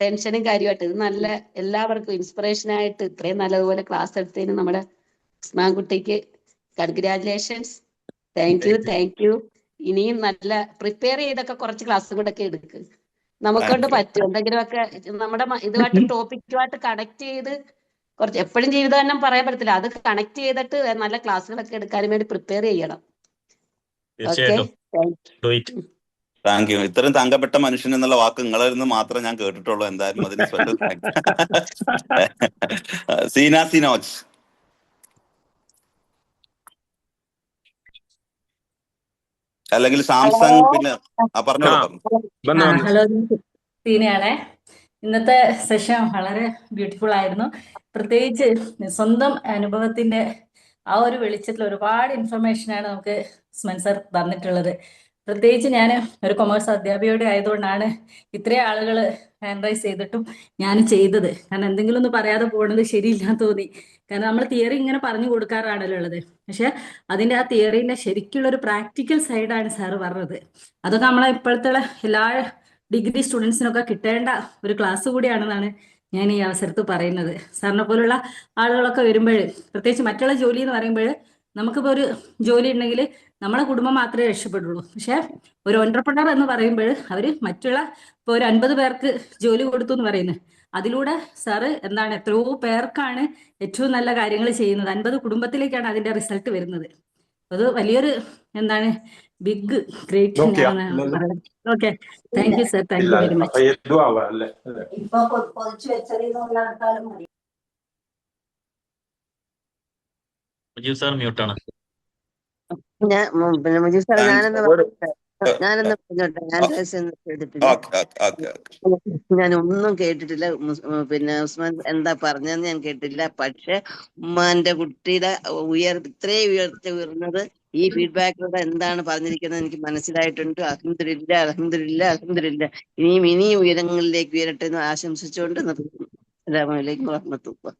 Speaker 14: ടെൻഷനും കാര്യമായിട്ട്, ഇത് നല്ല എല്ലാവർക്കും ഇൻസ്പിറേഷൻ ആയിട്ട് ഇത്രയും നല്ലതുപോലെ ക്ലാസ് എടുത്തതിന് നമ്മുടെ ഉസ്മാൻകുട്ടിക്ക് കൺഗ്രാജുലേഷൻസ്. Thank you. ഇനിയും നല്ല പ്രിപ്പയർ ചെയ്തൊക്കെ കുറച്ച് ക്ലാസ് കൂടെ ഒക്കെ എടുക്ക്. നമുക്കൊണ്ട് പറ്റും. എന്തെങ്കിലുമൊക്കെ നമ്മുടെ ഇതുമായിട്ട് ടോപ്പിക്കുമായിട്ട് കണക്ട് ചെയ്ത് കുറച്ച്, എപ്പോഴും ജീവിതം തന്നെ പറയാൻ പറ്റത്തില്ല, അത് കണക്ട് ചെയ്തിട്ട് നല്ല ക്ലാസ്സുകളൊക്കെ എടുക്കാനും വേണ്ടി പ്രിപ്പയർ ചെയ്യണം. Okay,
Speaker 3: thank U. ഇത്രയും തങ്കപ്പെട്ട മനുഷ്യൻ എന്നുള്ള വാക്ക് നിങ്ങളിൽ നിന്ന് മാത്രമേ ഞാൻ കേട്ടിട്ടുള്ളൂ. എന്തായാലും അതിന് സ്പെഷ്യൽ താങ്ക്സ്. സീന സിനോജ്. അല്ലെങ്കിൽ സാംസങ്. പിന്നെ പറഞ്ഞോളൂ.
Speaker 15: ഹലോ, സീനയാണേ. ഇന്നത്തെ സെഷൻ വളരെ ബ്യൂട്ടിഫുൾ ആയിരുന്നു. പ്രത്യേകിച്ച് സ്വന്തം അനുഭവത്തിന്റെ ആ ഒരു വെളിച്ചത്തിൽ ഒരുപാട് ഇൻഫർമേഷനാണ് നമുക്ക് ഉസ്മാൻ സർ തന്നിട്ടുള്ളത്. പ്രത്യേകിച്ച് ഞാൻ ഒരു കൊമേഴ്സ് അധ്യാപികയുടെ ആയതുകൊണ്ടാണ് ഇത്രയും ആളുകൾ ഹാൻഡ് റൈസ് ചെയ്തിട്ടും ഞാൻ ചെയ്തത്. കാരണം എന്തെങ്കിലും ഒന്ന് പറയാതെ പോകുന്നത് ശരിയില്ലാന്ന് തോന്നി. കാരണം നമ്മൾ തിയറി ഇങ്ങനെ പറഞ്ഞു കൊടുക്കാറാണല്ലോ ഉള്ളത്, പക്ഷെ അതിന്റെ ആ തിയറിന്റെ ശരിക്കുള്ള ഒരു പ്രാക്ടിക്കൽ സൈഡാണ് സാറ് പറഞ്ഞത്. അതൊക്കെ നമ്മളെ ഇപ്പോഴത്തെ എല്ലാ ഡിഗ്രി സ്റ്റുഡൻസിനൊക്കെ കിട്ടേണ്ട ഒരു ക്ലാസ് കൂടിയാണെന്നാണ് ഞാൻ ഈ അവസരത്തിൽ പറയുന്നത്. സാറിനെ പോലുള്ള ആളുകളൊക്കെ വരുമ്പോൾ, പ്രത്യേകിച്ച് മറ്റുള്ള ജോലി എന്ന് പറയുമ്പോൾ, നമുക്കിപ്പോൾ ഒരു ജോലി ഉണ്ടെങ്കിൽ നമ്മളെ കുടുംബം മാത്രമേ രക്ഷപ്പെടുള്ളൂ. പക്ഷെ ഒരു എന്റർപ്രണർ എന്ന് പറയുമ്പോൾ അവർ മറ്റുള്ള ഇപ്പോൾ ഒരു 50 പേർക്ക് ജോലി കൊടുത്തു എന്ന് പറയുന്നത്, അതിലൂടെ സാറ് എന്താണ് എത്രയോ പേർക്കാണ് ഏറ്റവും നല്ല കാര്യങ്ങൾ ചെയ്യുന്നത്. 50 കുടുംബത്തിലേക്കാണ് അതിന്റെ റിസൾട്ട് വരുന്നത്. അത് വലിയൊരു എന്താണ് ബിഗ് ഗ്രേറ്റ് ആണെന്ന് പറയുന്നത്. Okay, thank you sir, thank you very much. ഇപ്പൊ പൊതിച്ചു വെച്ചറിയുന്ന ആൾക്കാരും മതി.
Speaker 4: മുജീബ് സാർ മ്യൂട്ടാണ്.
Speaker 16: പിന്നെ മുജീബ് സാർ ഞാനെന്ന് പറഞ്ഞോട്ടെ, ഞാൻ കേട്ടിട്ടില്ല, ഞാനൊന്നും കേട്ടിട്ടില്ല. പിന്നെ ഉസ്മാൻ എന്താ പറഞ്ഞതെന്ന് ഞാൻ കേട്ടില്ല. പക്ഷെ ഉമ്മാന്റെ കുട്ടിയുടെ ഇത്രയും ഉയർന്നത് ഈ ഫീഡ്ബാക്കിലൂടെ എന്താണ് പറഞ്ഞിരിക്കുന്നത് എനിക്ക് മനസ്സിലായിട്ടുണ്ട്. അൽഹംദുലില്ലാ, അൽഹംദുലില്ലാ, അൽഹംദുലില്ലാ. ഇനിയും ഉയരങ്ങളിലേക്ക് ഉയരട്ടെ എന്ന് ആശംസിച്ചുകൊണ്ട് നിർത്തുന്നു. അസ്സലാമു അലൈക്കും വറഹ്മത്തുള്ളാഹി.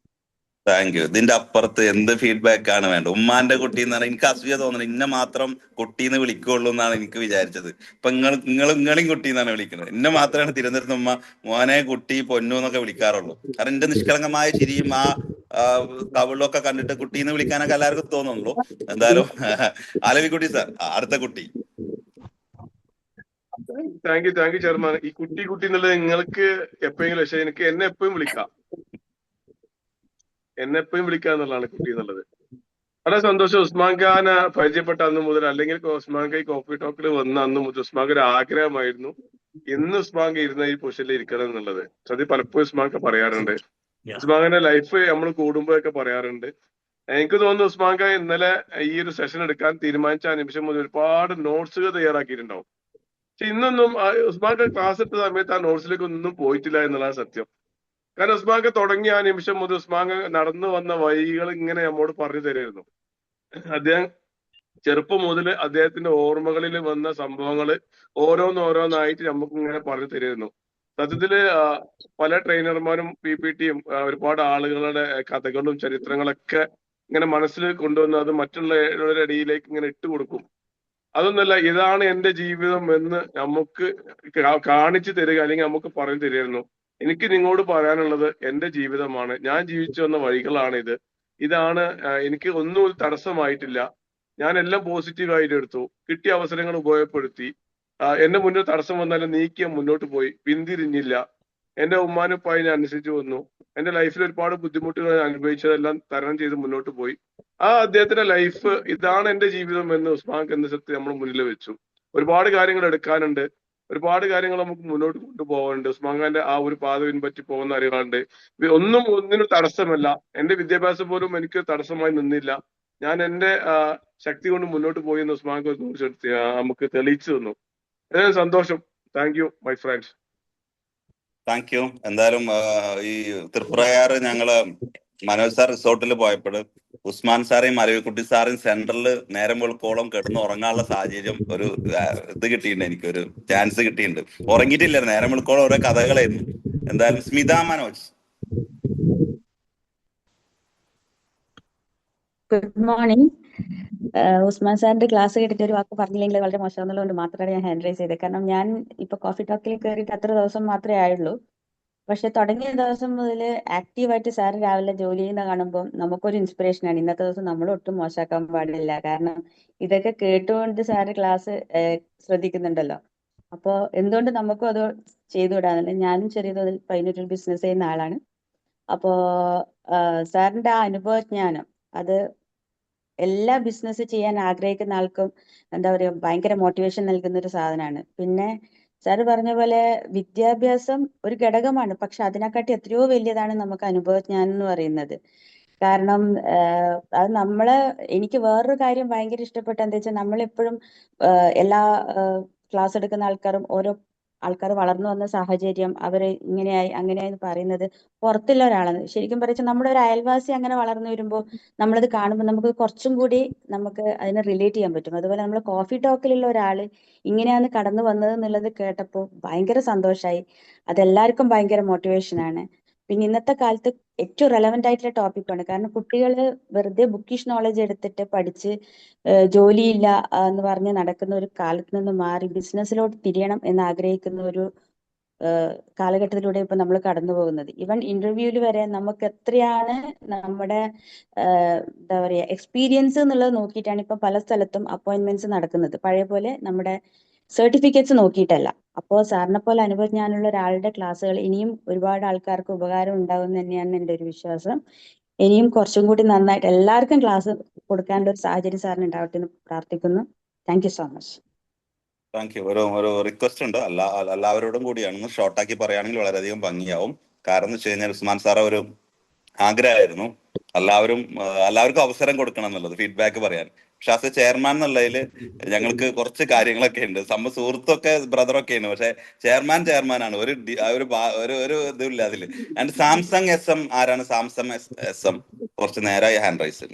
Speaker 3: Thank you. ഇതിന്റെ അപ്പുറത്ത് എന്ത് ഫീഡ്ബാക്ക് ആണ് വേണ്ടത്? ഉമ്മാന്റെ കുട്ടി എന്ന് പറഞ്ഞാൽ എനിക്ക് അസൂയ തോന്നണം. ഇന്നെ മാത്രം കുട്ടീന്ന് വിളിക്കുള്ളൂ എന്നാണ് എനിക്ക് വിചാരിച്ചത്. ഇപ്പൊ നിങ്ങളെയും കുട്ടി എന്നാണ് വിളിക്കുന്നത്. എന്നെ മാത്രമാണ് തിരുവനന്തപുരത്ത് ഉമ്മ മോനെ, കുട്ടി, പൊന്നു എന്നൊക്കെ വിളിക്കാറുള്ളൂ. കാരണം എന്റെ നിഷ്കളങ്കമായ ചിരിയും ആ കവിളൊക്കെ കണ്ടിട്ട് കുട്ടീന്ന് വിളിക്കാനൊക്കെ എല്ലാവർക്കും തോന്നുന്നുള്ളൂ. എന്തായാലും ആലവിക്കുട്ടി സാർ, അടുത്ത കുട്ടി.
Speaker 5: Thank you chairman. ഈ കുട്ടി എന്നുള്ളത് നിങ്ങൾക്ക് എപ്പോഴെങ്കിലും, പക്ഷെ എനിക്ക് എന്നെ എപ്പോഴും വിളിക്കാം എന്നുള്ളതാണ് കുട്ടി എന്നുള്ളത്. വളരെ സന്തോഷം. ഉസ്മാൻ ഖാനെ പരിചയപ്പെട്ട അന്ന് മുതൽ, അല്ലെങ്കിൽ ഉസ്മാൻ ഖാൻ കോഫി ടോക്കിൽ വന്ന അന്ന് മുതൽ ഉസ്മാൻ ഖാൻ ഒരു ആഗ്രഹമായിരുന്നു ഇന്ന് ഉസ്മാൻ ഖാൻ ഇരുന്ന ഈ പൊസിഷനിൽ ഇരിക്കണം എന്നുള്ളത്. സത്യം പലപ്പോഴും ഉസ്മാൻ ഖാൻ പറയാറുണ്ട്. ഉസ്മാൻ ഖാന്റെ ലൈഫ് നമ്മൾ കൂടുമ്പോഴൊക്കെ പറയാറുണ്ട്. എനിക്ക് തോന്നുന്നു ഉസ്മാൻ ഖാൻ ഇന്നലെ ഈ ഒരു സെഷൻ എടുക്കാൻ തീരുമാനിച്ച ആ നിമിഷം മുതൽ ഒരുപാട് നോട്ട്സുകൾ തയ്യാറാക്കിയിട്ടുണ്ടാവും. പക്ഷെ ഇന്നൊന്നും ഉസ്മാൻ ഖാൻ ക്ലാസ് എടുത്ത സമയത്ത് ആ നോട്ട്സിലേക്ക് ഒന്നും പോയിട്ടില്ല എന്നുള്ളതാണ് സത്യം. കാരണം ഉസ്മാൻ ഖാൻ തുടങ്ങിയ ആ നിമിഷം മുതൽ ഉസ്മാൻ ഖാൻ നടന്നു വന്ന വഴികൾ ഇങ്ങനെ നമ്മോട് പറഞ്ഞു തരുമായിരുന്നു. അദ്ദേഹം ചെറുപ്പം മുതൽ അദ്ദേഹത്തിന്റെ ഓർമ്മകളിൽ വന്ന സംഭവങ്ങൾ ഓരോന്നായിട്ട് നമുക്ക് ഇങ്ങനെ പറഞ്ഞു തരുമായിരുന്നു. സത്യത്തില് പല ട്രെയിനർമാരും PPTയും ഒരുപാട് ആളുകളുടെ കഥകളും ചരിത്രങ്ങളൊക്കെ ഇങ്ങനെ മനസ്സിൽ കൊണ്ടുവന്ന് അത് മറ്റുള്ളവരുടെ ഇടയിലേക്ക് ഇങ്ങനെ ഇട്ട് കൊടുക്കും. അതൊന്നല്ല, ഇതാണ് എന്റെ ജീവിതം എന്ന് നമുക്ക് കാണിച്ചു തരിക, അല്ലെങ്കിൽ നമുക്ക് പറഞ്ഞു തരുമായിരുന്നു. എനിക്ക് നിങ്ങളോട് പറയാനുള്ളത് എന്റെ ജീവിതമാണ്, ഞാൻ ജീവിച്ചു വന്ന വഴികളാണ് ഇതാണ് എനിക്ക് ഒന്നും തടസ്സമായിട്ടില്ല. ഞാൻ എല്ലാം പോസിറ്റീവായിട്ട് എടുത്തു, കിട്ടിയ അവസരങ്ങൾ ഉപയോഗപ്പെടുത്തി, എന്റെ മുന്നിൽ തടസ്സം വന്നാലും നീക്കിയ മുന്നോട്ട് പോയി, പിന്തിരിഞ്ഞില്ല. എന്റെ ഉമ്മാനുപ്പായി ഞാൻ അനുസരിച്ച് വന്നു. എന്റെ ലൈഫിൽ ഒരുപാട് ബുദ്ധിമുട്ടുകൾ അനുഭവിച്ചതെല്ലാം തരണം ചെയ്ത് മുന്നോട്ട് പോയി. ആ അദ്ദേഹത്തിന്റെ ലൈഫ് ഇതാണ് എന്റെ ജീവിതം എന്ന് ഉസ്മാൻ എന്ന സത്യം നമ്മൾ മുന്നിൽ വെച്ചു. ഒരുപാട് കാര്യങ്ങൾ എടുക്കാനുണ്ട്, ഒരുപാട് കാര്യങ്ങൾ നമുക്ക് മുന്നോട്ട് കൊണ്ടുപോകാനുണ്ട്. ഉസ്മാൻ ഖാന്റെ ആ ഒരു പാത പിൻപറ്റി പോകുന്ന അറിയാണ്ട് ഒന്നിനും തടസ്സമല്ല. എന്റെ വിദ്യാഭ്യാസം പോലും എനിക്ക് തടസ്സമായി നിന്നില്ല. ഞാൻ എന്റെ ശക്തി കൊണ്ട് മുന്നോട്ട് പോയി എന്ന് ഉസ്മാൻ ഖാൻ നമുക്ക് തെളിയിച്ചു തന്നു. ഏതായാലും സന്തോഷം. Thank you my friends.
Speaker 3: Thank you. എന്തായാലും ഈ തൃപ്രയാറ് ഞങ്ങള് മനോജ് സാർ റിസോർട്ടിൽ പോയപ്പോൾ ഉസ്മാൻ സാറേയും അരവിക്കുട്ടി സാറേയും സെന്ററിൽ നേരം വെളുക്കോളം കിടന്ന് ഉറങ്ങാനുള്ള സാഹചര്യം ഒരു ഇത് കിട്ടിയിട്ടുണ്ട്. എനിക്കൊരു ചാൻസ് കിട്ടിയിട്ടുണ്ട്. ഉറങ്ങിയിട്ടില്ലായിരുന്നു, നേരം വെളുക്കോളം ഓരോ കഥകളായിരുന്നു. എന്തായാലും സ്മിത മനോജ്.
Speaker 17: Good morning. ഉസ്മാൻ സാറിന്റെ ക്ലാസ് കേട്ടിട്ട് ഒരു വാക്ക് പറഞ്ഞില്ലെങ്കിൽ വളരെ മോശം എന്നുള്ളതുകൊണ്ട് മാത്രമാണ് ഞാൻ ഹാൻഡ് റൈസ് ചെയ്തത്. കാരണം ഞാൻ ഇപ്പൊ കോഫി ടോക്കിൽ കയറിയിട്ട് അത്ര ദിവസം മാത്രമേ ആയുള്ളൂ. പക്ഷെ തുടങ്ങിയ ദിവസം മുതൽ ആക്റ്റീവായിട്ട് സാർ രാവിലെ ജോലി ചെയ്യുന്ന കാണുമ്പോൾ നമുക്കൊരു ഇൻസ്പിറേഷനാണ്. ഇന്നത്തെ ദിവസം നമ്മൾ ഒട്ടും മോശമാക്കാൻ പാടില്ല. കാരണം ഇതൊക്കെ കേട്ടുകൊണ്ട് സാറ് ക്ലാസ് ശ്രദ്ധിക്കുന്നുണ്ടല്ലോ. അപ്പോൾ എന്തുകൊണ്ട് നമുക്കും അത് ചെയ്തുവിടാന്നല്ല. ഞാനും ചെറിയ തോതിൽ പൈനൊരു ബിസിനസ് ചെയ്യുന്ന ആളാണ്. അപ്പോ സാറിന്റെ ആ അനുഭവജ്ഞാനം അത് എല്ലാ ബിസിനസ് ചെയ്യാൻ ആഗ്രഹിക്കുന്ന ആൾക്കും എന്താ പറയുക ഭയങ്കര മോട്ടിവേഷൻ നൽകുന്ന ഒരു സാധനമാണ്. പിന്നെ സാറ് പറഞ്ഞ പോലെ വിദ്യാഭ്യാസം ഒരു ഘടകമാണ്, പക്ഷെ അതിനെക്കാട്ടി എത്രയോ വലിയതാണ് നമുക്ക് അനുഭവജ്ഞാനം എന്ന് പറയുന്നത്. കാരണം അത് എനിക്ക് വേറൊരു കാര്യം ഭയങ്കര ഇഷ്ടപ്പെട്ട എന്താ വെച്ചാൽ നമ്മളെപ്പോഴും എല്ലാ ക്ലാസ് എടുക്കുന്ന ആൾക്കാരും ഓരോ ആൾക്കാർ വളർന്നു വന്ന സാഹചര്യം അവര് ഇങ്ങനെയായി അങ്ങനെയായി എന്ന് പറയുന്നത് പുറത്തുള്ള ഒരാളാണ്. ശരിക്കും പറയുന്നത് നമ്മുടെ ഒരു അയൽവാസി അങ്ങനെ വളർന്നു വരുമ്പോൾ നമ്മളത് കാണുമ്പോൾ നമുക്ക് കുറച്ചും കൂടി നമുക്ക് അതിനെ റിലേറ്റ് ചെയ്യാൻ പറ്റും. അതുപോലെ നമ്മൾ കോഫി ടോക്കിലുള്ള ഒരാള് ഇങ്ങനെയാണ് കടന്നു വന്നത് എന്നുള്ളത് കേട്ടപ്പോൾ ഭയങ്കര സന്തോഷമായി. അതെല്ലാവർക്കും ഭയങ്കര മോട്ടിവേഷനാണ്. പിന്നെ ഇന്നത്തെ കാലത്ത് ഏറ്റവും റെലവെന്റ് ആയിട്ടുള്ള ടോപ്പിക്കാണ്. കാരണം കുട്ടികൾ വെറുതെ ബുക്കിഷ് നോളജ് എടുത്തിട്ട് പഠിച്ച് ജോലിയില്ല എന്ന് പറഞ്ഞ് നടക്കുന്ന ഒരു കാലത്ത് നിന്ന് മാറി ബിസിനസ്സിലോട്ട് തിരിയണം എന്ന് ആഗ്രഹിക്കുന്ന ഒരു കാലഘട്ടത്തിലൂടെ ഇപ്പൊ നമ്മൾ കടന്നു പോകുന്നത്. ഈവൻ ഇന്റർവ്യൂവിൽ വരെ നമുക്ക് എത്രയാണ് നമ്മുടെ എന്താ പറയാ എക്സ്പീരിയൻസ് എന്നുള്ളത് നോക്കിയിട്ടാണ് ഇപ്പൊ പല സ്ഥലത്തും അപ്പോയിന്റ്മെന്റ്സ് നടക്കുന്നത്. പഴയ പോലെ നമ്മുടെ സർട്ടിഫിക്കറ്റ്സ് നോക്കിയിട്ടല്ല. അപ്പോൾ സാറിനെ പോലെ അനുഭവജ്ഞാനമുള്ള ഒരാളുടെ ക്ലാസ്സുകൾ ഇനിയും ഒരുപാട് ആൾക്കാർക്ക് ഉപകാരം ഉണ്ടാവും തന്നെയാണ് എൻ്റെ ഒരു വിശ്വാസം. ഇനിയും കുറച്ചും കൂടി നന്നായിട്ട് എല്ലാവർക്കും ക്ലാസ് കൊടുക്കാനുള്ള ഒരു സാഹചര്യം സാറിന് ഉണ്ടാവട്ടെ എന്ന് പ്രാർത്ഥിക്കുന്നു. Thank you so much.
Speaker 3: Thank U. ഒരു റിക്വസ്റ്റ് ഉണ്ട്, എല്ലാവരോടും കൂടിയാണ് ഷോർട്ടാക്കി പറയുകയാണെങ്കിൽ വളരെയധികം ഭംഗിയാവും. കാരണം എന്ന് വെച്ച് കഴിഞ്ഞാൽ ഉസ്മാൻ സാറ് ഒരു ആഗ്രഹമായിരുന്നു എല്ലാവർക്കും അവസരം കൊടുക്കണം എന്നുള്ളത്, ഫീഡ്ബാക്ക് പറയാൻ. പക്ഷെ ആസ് എ ചെയർമാൻ എന്നുള്ളതിൽ ഞങ്ങൾക്ക് കുറച്ച് കാര്യങ്ങളൊക്കെ ഉണ്ട്. സുഹൃത്തൊക്കെ ബ്രദറൊക്കെയാണ്, പക്ഷെ ചെയർമാനാണ്. ഒരു ഇതില്ല അതില്. ആൻഡ് സാംസങ് SM ആരാണ്? സാംസങ് SM കുറച്ച് നേരമായി ഹാൻഡ് റൈസ്.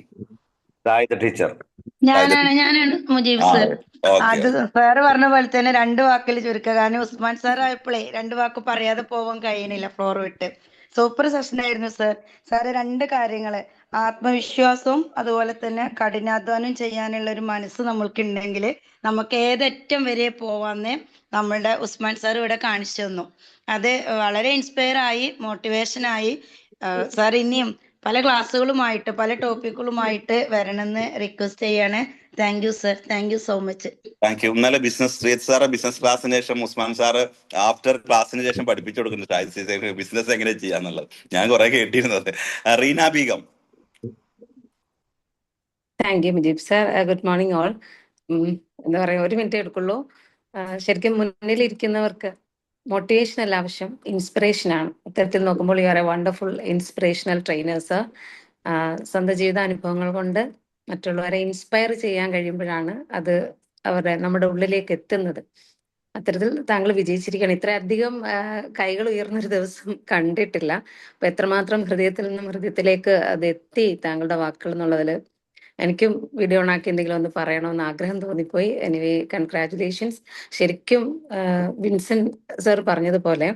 Speaker 12: ടീച്ചർ
Speaker 18: ഞാനാണ് മുജീബ് സർ. അത് സാറ് പറഞ്ഞ പോലെ തന്നെ 2 വാക്കിൽ ചുരുക്കുക. കാരണം ഉസ്മാൻ സാർ ആയപ്പോഴേ 2 വാക്ക് പറയാതെ പോവാൻ കഴിയണില്ല ഫ്ലോർ വിട്ട്. സൂപ്പർ സെഷൻ ആയിരുന്നു സർ. സാറ് 2 കാര്യങ്ങള്, ആത്മവിശ്വാസവും അതുപോലെ തന്നെ കഠിനാധ്വാനം ചെയ്യാനുള്ള ഒരു മനസ്സ് നമ്മൾക്കുണ്ടെങ്കിൽ നമുക്ക് ഏതറ്റം വരെ പോവാന്ന് നമ്മളുടെ ഉസ്മാൻ സാർ ഇവിടെ കാണിച്ചു തന്നു. അത് വളരെ ഇൻസ്പയർ ആയി, മോട്ടിവേഷനായി. സാർ ഇനിയും പല ക്ലാസ്സുകളുമായിട്ട് പല ടോപ്പിക്കുകളുമായിട്ട് വരണമെന്ന് റിക്വസ്റ്റ് ചെയ്യാണ്. Thank you sir. Thank you so much.
Speaker 3: Thank U. ഇന്നലെ ബിസിനസ് ക്ലാസ്സിന് ശേഷം ഉസ്മാൻ സാറ് ആഫ്റ്റർ ക്ലാസ്സിന് ശേഷം പഠിപ്പിച്ചു കൊടുക്കുന്നുണ്ട് ബിസിനസ് എങ്ങനെ ചെയ്യാന്നുള്ളത്. ഞാൻ കുറെ കേട്ടിരുന്നത്. Reena Begum.
Speaker 19: Thank you Mujeeb sir. Good morning all. എന്താ പറയുക, 1 മിനിറ്റ് എടുക്കുള്ളൂ. ശരിക്കും മുന്നിലിരിക്കുന്നവർക്ക് മോട്ടിവേഷൻ അല്ല ആവശ്യം, ഇൻസ്പിറേഷൻ ആണ്. ഇത്തരത്തിൽ നോക്കുമ്പോൾ you are A wonderful inspirational trainers. സ്വന്തം ജീവിതാനുഭവങ്ങൾ കൊണ്ട് മറ്റുള്ളവരെ ഇൻസ്പയർ ചെയ്യാൻ കഴിയുമ്പോഴാണ് അത് നമ്മുടെ ഉള്ളിലേക്ക് എത്തുന്നത്. അത്തരത്തിൽ താങ്കൾ വിജയിച്ചിരിക്കുകയാണ്. ഇത്രയധികം കൈകൾ ഉയർന്നൊരു ദിവസം കണ്ടിട്ടില്ല. അപ്പൊ എത്രമാത്രം ഹൃദയത്തിൽ നിന്നും ഹൃദയത്തിലേക്ക് അത് എത്തി താങ്കളുടെ വാക്കുകൾ എന്നുള്ളതിൽ എനിക്കും വീഡിയോ ഓണാക്കി എന്തെങ്കിലും ഒന്ന് പറയണമെന്ന് ആഗ്രഹം തോന്നിപ്പോയി. Anyway congratulations. ശരിക്കും വിൻസെന്റ് സർ പറഞ്ഞതുപോലെ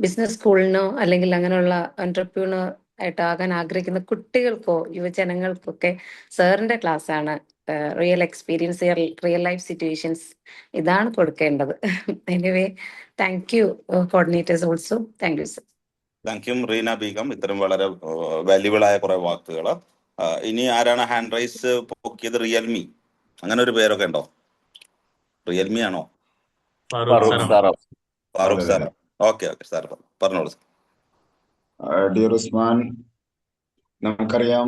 Speaker 19: ബിസിനസ് സ്കൂളിനോ അല്ലെങ്കിൽ അങ്ങനെയുള്ള എന്റർപ്രീനർ ആയിട്ടാകാൻ ആഗ്രഹിക്കുന്ന കുട്ടികൾക്കോ യുവജനങ്ങൾക്കൊക്കെ സാറിന്റെ ക്ലാസ് ആണ് real experience, real life situations ഇതാണ് കൊടുക്കേണ്ടത്. Anyway thank you coordinators also. Thank you sir.
Speaker 3: Thank you Reena Begum. ഇത്തരം വളരെ വാല്യുബിൾ ആയ കുറെ വാക്കുകൾ. ഇനി ആരാണ് ഹാൻഡ് റൈസ് പൊക്കിയത്? റിയൽമി, അങ്ങനെ ഒരു പേരൊക്കെ ഉണ്ടോ? റിയൽമി ആണോ? ഫാറൂഖ് സാർ. ഓക്കെ സാർ പറഞ്ഞോളൂ.
Speaker 20: ഡിയർ ഉസ്മാൻ, നമുക്കറിയാം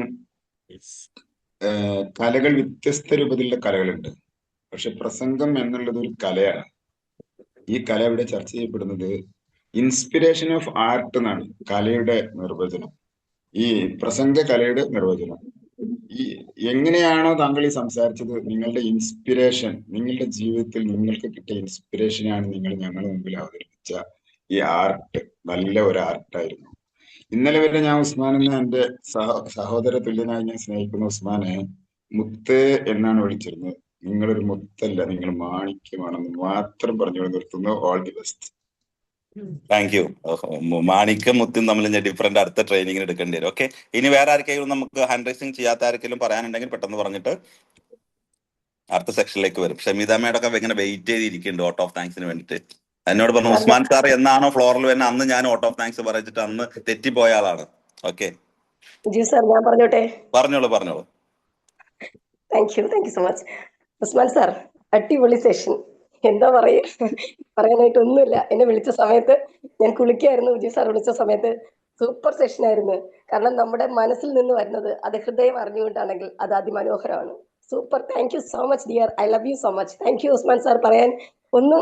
Speaker 20: കലകൾ വ്യത്യസ്ത രൂപത്തിലുള്ള കലകളുണ്ട്. പക്ഷെ പ്രസംഗം എന്നുള്ളത് ഒരു കലയാണ്. ഈ കല ഇവിടെ ചർച്ച ചെയ്യപ്പെടുന്നത് ഇൻസ്പിരേഷൻ ഓഫ് ആർട്ട് എന്നാണ് കലയുടെ നിർവചനം, ഈ പ്രസംഗ കലയുടെ നിർവചനം. ഈ എങ്ങനെയാണോ താങ്കൾ ഈ സംസാരിച്ചത്, നിങ്ങളുടെ ഇൻസ്പിരേഷൻ, നിങ്ങളുടെ ജീവിതത്തിൽ നിങ്ങൾക്ക് കിട്ടിയ ഇൻസ്പിരേഷനാണ് നിങ്ങൾ ഞങ്ങളുടെ മുമ്പിൽ അവതരിപ്പിച്ച ഈ ആർട്ട്. നല്ല ഒരു ആർട്ടായിരുന്നു. ഇന്നലെ വരെ ഞാൻ ഉസ്മാൻ എന്ന എന്റെ സഹോദര തുല്യനായി ഞാൻ സ്നേഹിക്കുന്ന ഉസ്മാനെ മുത്ത് എന്നാണ് വിളിച്ചിരുന്നത്. നിങ്ങളൊരു മുത്തല്ല, നിങ്ങൾ മാണിക്യമാണെന്ന് മാത്രം പറഞ്ഞുകൊണ്ട് നിർത്തുന്നു. All the best.
Speaker 3: Thank you. മാണിക്കം മുത്തും തമ്മിൽ ഞാൻ ഡിഫറെന്റ് അടുത്ത ട്രെയിനിങ്ങിന് എടുക്കേണ്ടി വരും. ഓക്കെ, ഇനി വേറെ ആർക്കെങ്കിലും നമുക്ക് ഹാൻഡ് റൈസിങ് ചെയ്യാത്ത ആർക്കെങ്കിലും പറയാനുണ്ടെങ്കിൽ പെട്ടെന്ന് പറഞ്ഞിട്ട് അടുത്ത സെക്ഷനിലേക്ക് വരും. ഷമീത മേഡൊക്കെ ഇങ്ങനെ വെയിറ്റ് ചെയ്തിരിക്കുന്നുണ്ട് വോട്ട് ഓഫ് താങ്ക്സിന് വേണ്ടിട്ട്. എന്നോട് പറഞ്ഞു ഉസ്മാൻ സാർ എന്നാണോ ഫ്ലോറിൽ വരുന്നത് അന്ന് ഞാൻ വോട്ട് ഓഫ് താങ്ക്സ് പറഞ്ഞിട്ട് അന്ന് തെറ്റിപ്പോയ ആളാണ്. ഓക്കെ,
Speaker 21: സാർ ഞാൻ പറഞ്ഞോട്ടെ?
Speaker 3: പറഞ്ഞോളൂ പറഞ്ഞോളൂ.
Speaker 21: Thank you so much. Usman sir, അടിപൊളി സെഷൻ. എന്താ പറയാനായിട്ട് ഒന്നുമില്ല. എന്നെ വിളിച്ച സമയത്ത് ഞാൻ കുളിക്കായിരുന്നു. സാർ വിളിച്ച സമയത്ത് സൂപ്പർ സെഷൻ ആയിരുന്നു. കാരണം നമ്മുടെ മനസ്സിൽ നിന്ന് വരുന്നത് അത് ഹൃദയം അറിഞ്ഞുകൊണ്ടാണെങ്കിൽ അത് അതിമനോഹരമാണ്. Super. Thank you so much dear. I love you so much. Thank you Usman sir. പറയാൻ ഒന്നും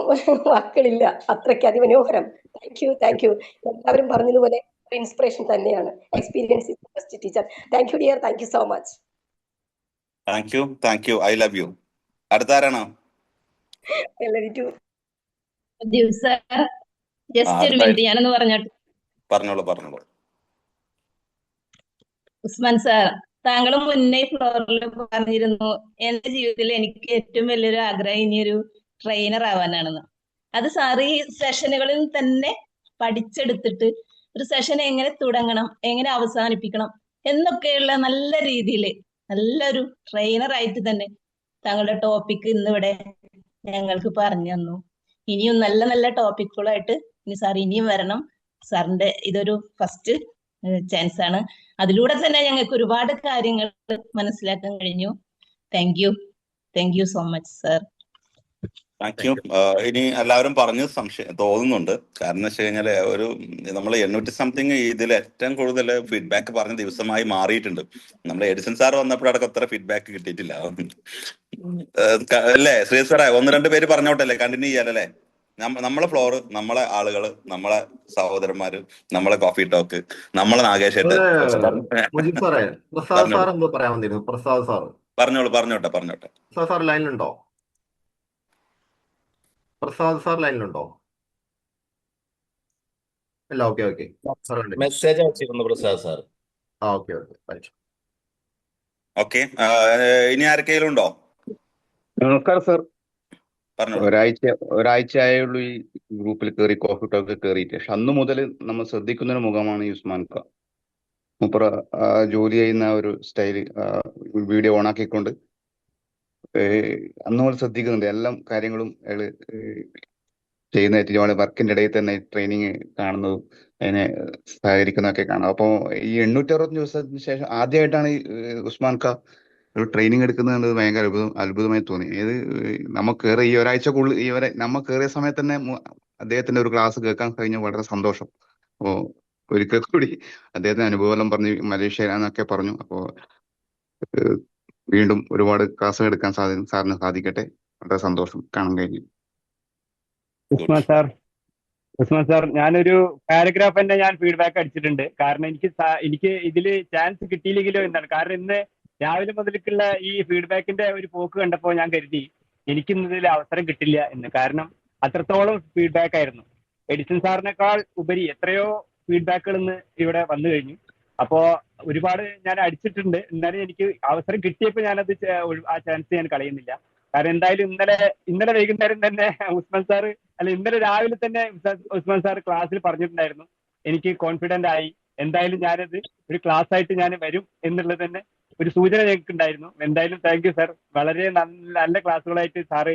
Speaker 21: വാക്കുകളില്ല, അത്രയ്ക്ക് അതിമനോഹരം. Thank you. എല്ലാവരും പറഞ്ഞതുപോലെ ഇൻസ്പിറേഷൻ തന്നെയാണ്. Experience is best teacher. Thank you dear. Thank you so much.
Speaker 3: Thank U. I love U. അടുത്ത ആരാണോ?
Speaker 1: Just ഒരു മിനിറ്റ്, ഞാനൊന്ന് പറഞ്ഞോട്ടെ.
Speaker 3: പറഞ്ഞോളൂ.
Speaker 1: ഉസ്മാൻ സാർ, താങ്കൾ മുന്നേ ഫ്ലോറിൽ പറഞ്ഞിരുന്നു എന്റെ ജീവിതത്തിൽ എനിക്ക് ഏറ്റവും വലിയൊരു ആഗ്രഹം ഇനിയൊരു ട്രെയിനർ ആവാനാണെന്ന്. അത് സാർ ഈ സെഷനുകളിൽ തന്നെ പഠിച്ചെടുത്തിട്ട് ഒരു സെഷൻ എങ്ങനെ തുടങ്ങണം, എങ്ങനെ അവസാനിപ്പിക്കണം എന്നൊക്കെയുള്ള നല്ല രീതിയിൽ നല്ലൊരു ട്രെയിനർ ആയിട്ട് തന്നെ താങ്കളുടെ ടോപ്പിക് ഇന്നിവിടെ ഞങ്ങൾക്ക് പറഞ്ഞു തന്നു. ഇനിയും നല്ല നല്ല ടോപ്പിക്കുകളായിട്ട് ഇനി സാർ ഇനിയും വരണം. സാറിന്റെ ഇതൊരു ഫസ്റ്റ് ചാൻസ് ആണ്. അതിലൂടെ തന്നെ ഞങ്ങൾക്ക് ഒരുപാട് കാര്യങ്ങൾ മനസ്സിലാക്കാൻ കഴിഞ്ഞു. Thank you so much sir.
Speaker 3: Thank U. ഇനി എല്ലാവരും പറഞ്ഞ് സംശയം തോന്നുന്നുണ്ട്. കാരണം വെച്ച് കഴിഞ്ഞാല് ഒരു നമ്മൾ 800 സംതിങ് ഇതിൽ ഏറ്റവും കൂടുതൽ ഫീഡ്ബാക്ക് പറഞ്ഞ ദിവസമായി മാറിയിട്ടുണ്ട്. നമ്മുടെ എഡിസൺ സാർ വന്നപ്പോഴടക്കം അത്ര ഫീഡ്ബാക്ക് കിട്ടിയിട്ടില്ല അല്ലേ ശ്രീ സാറേ? 1-2 പേര് പറഞ്ഞോട്ടല്ലേ, കണ്ടിന്യൂ ചെയ്യാലല്ലേ? നമ്മളെ ഫ്ലോറ്, നമ്മളെ ആളുകള്, നമ്മളെ സഹോദരന്മാര്, നമ്മളെ കോഫി ടോക്ക്, നമ്മളെ നാഗേഷേട്ട്. പറഞ്ഞോട്ടെ.
Speaker 22: ലൈനിലുണ്ടോ? പ്രസാദ് സാർ ലൈനിലുണ്ടോ? ഇല്ല. ഓക്കെ.
Speaker 12: മെസ്സേജ് അയച്ചിരുന്നു പ്രസാദ് സാർ.
Speaker 3: ഓക്കെ, ഇനി ആർക്കെങ്കിലും ഉണ്ടോ?
Speaker 23: നമസ്കാരം സാർ.
Speaker 3: പറഞ്ഞോളൂ.
Speaker 23: ഒരാഴ്ചയായുള്ളൂ ഈ ഗ്രൂപ്പിൽ കയറി, കോഫി ടോക്ക് കയറിയിട്ട്. പക്ഷെ അന്ന് മുതൽ നമ്മൾ ശ്രദ്ധിക്കുന്ന ഒരു മുഖമാണ് ഈ ഉസ്മാൻ ക. മൂപ്പറ ജോലി ചെയ്യുന്ന ഒരു സ്റ്റൈല്, വീഡിയോ ഓണാക്കിക്കൊണ്ട് അന്ന് മുതൽ ശ്രദ്ധിക്കുന്നുണ്ട്. എല്ലാ കാര്യങ്ങളും അയാള് ചെയ്യുന്ന വർക്കിന്റെ ഇടയിൽ തന്നെ ട്രെയിനിങ് കാണുന്നതും അതിനെ സഹകരിക്കുന്നതൊക്കെ കാണാം. അപ്പോൾ ഈ 860 ദിവസത്തിന് ശേഷം ആദ്യമായിട്ടാണ് ഈ ഉസ്മാൻ ക ഒരു ട്രെയിനിങ് എടുക്കുന്നത് ഭയങ്കര അത്ഭുതമായി തോന്നി. നമുക്ക് കയറി ഈ ഒരാഴ്ചക്കുള്ളിൽ നമ്മൾ കയറിയ സമയത്ത് തന്നെ അദ്ദേഹത്തിന്റെ ഒരു ക്ലാസ് കേൾക്കാൻ കഴിഞ്ഞ വളരെ സന്തോഷം. അപ്പോൾ ഒരിക്കൽ കൂടി അദ്ദേഹത്തിന് അനുഭവം പറഞ്ഞ് മലേഷ്യയിലാന്നൊക്കെ പറഞ്ഞു. അപ്പോൾ വീണ്ടും ഒരുപാട് ക്ലാസ്സുകൾ എടുക്കാൻ സാറിന് സാധിക്കട്ടെ. വളരെ സന്തോഷം കാണാൻ കഴിഞ്ഞു.
Speaker 24: ഉസ്മാൻ സാർ, ഞാനൊരു പാരഗ്രാഫ് തന്നെ ഞാൻ ഫീഡ്ബാക്ക് അടിച്ചിട്ടുണ്ട്. കാരണം എനിക്ക് ഇതിൽ ചാൻസ് കിട്ടിയില്ലെങ്കിലോ എന്നാണ്. കാരണം ഇന്ന് രാവിലെ മുതലേക്കുള്ള ഈ ഫീഡ്ബാക്കിന്റെ ഒരു പോക്ക് കണ്ടപ്പോൾ ഞാൻ കരുതി എനിക്കിന്ന് ഇതിൽ അവസരം കിട്ടില്ല എന്ന്. കാരണം അത്രത്തോളം ഫീഡ്ബാക്ക് ആയിരുന്നു. എഡിസൺ സാറിനേക്കാൾ ഉപരി എത്രയോ ഫീഡ്ബാക്കുകൾ ഇന്ന് ഇവിടെ വന്നു കഴിഞ്ഞു. അപ്പോ ഒരുപാട് ഞാൻ അടിച്ചിട്ടുണ്ട്. എന്നാലും എനിക്ക് അവസരം കിട്ടിയപ്പോൾ ഞാനത് ആ ചാൻസ് ഞാൻ കളയുന്നില്ല. കാരണം എന്തായാലും ഇന്നലെ വൈകുന്നേരം തന്നെ ഇന്നലെ രാവിലെ തന്നെ ഉസ്മാൻ സാർ ക്ലാസ്സിൽ പറഞ്ഞിട്ടുണ്ടായിരുന്നു. എനിക്ക് കോൺഫിഡന്റ് ആയി, എന്തായാലും ഞാനത് ഒരു ക്ലാസ് ആയിട്ട് ഞാൻ വരും എന്നുള്ളത് തന്നെ ഒരു സൂചന ഞങ്ങൾക്ക് ഉണ്ടായിരുന്നു. എന്തായാലും താങ്ക് യു സാർ. വളരെ നല്ല ക്ലാസ്സുകളായിട്ട് സാറ്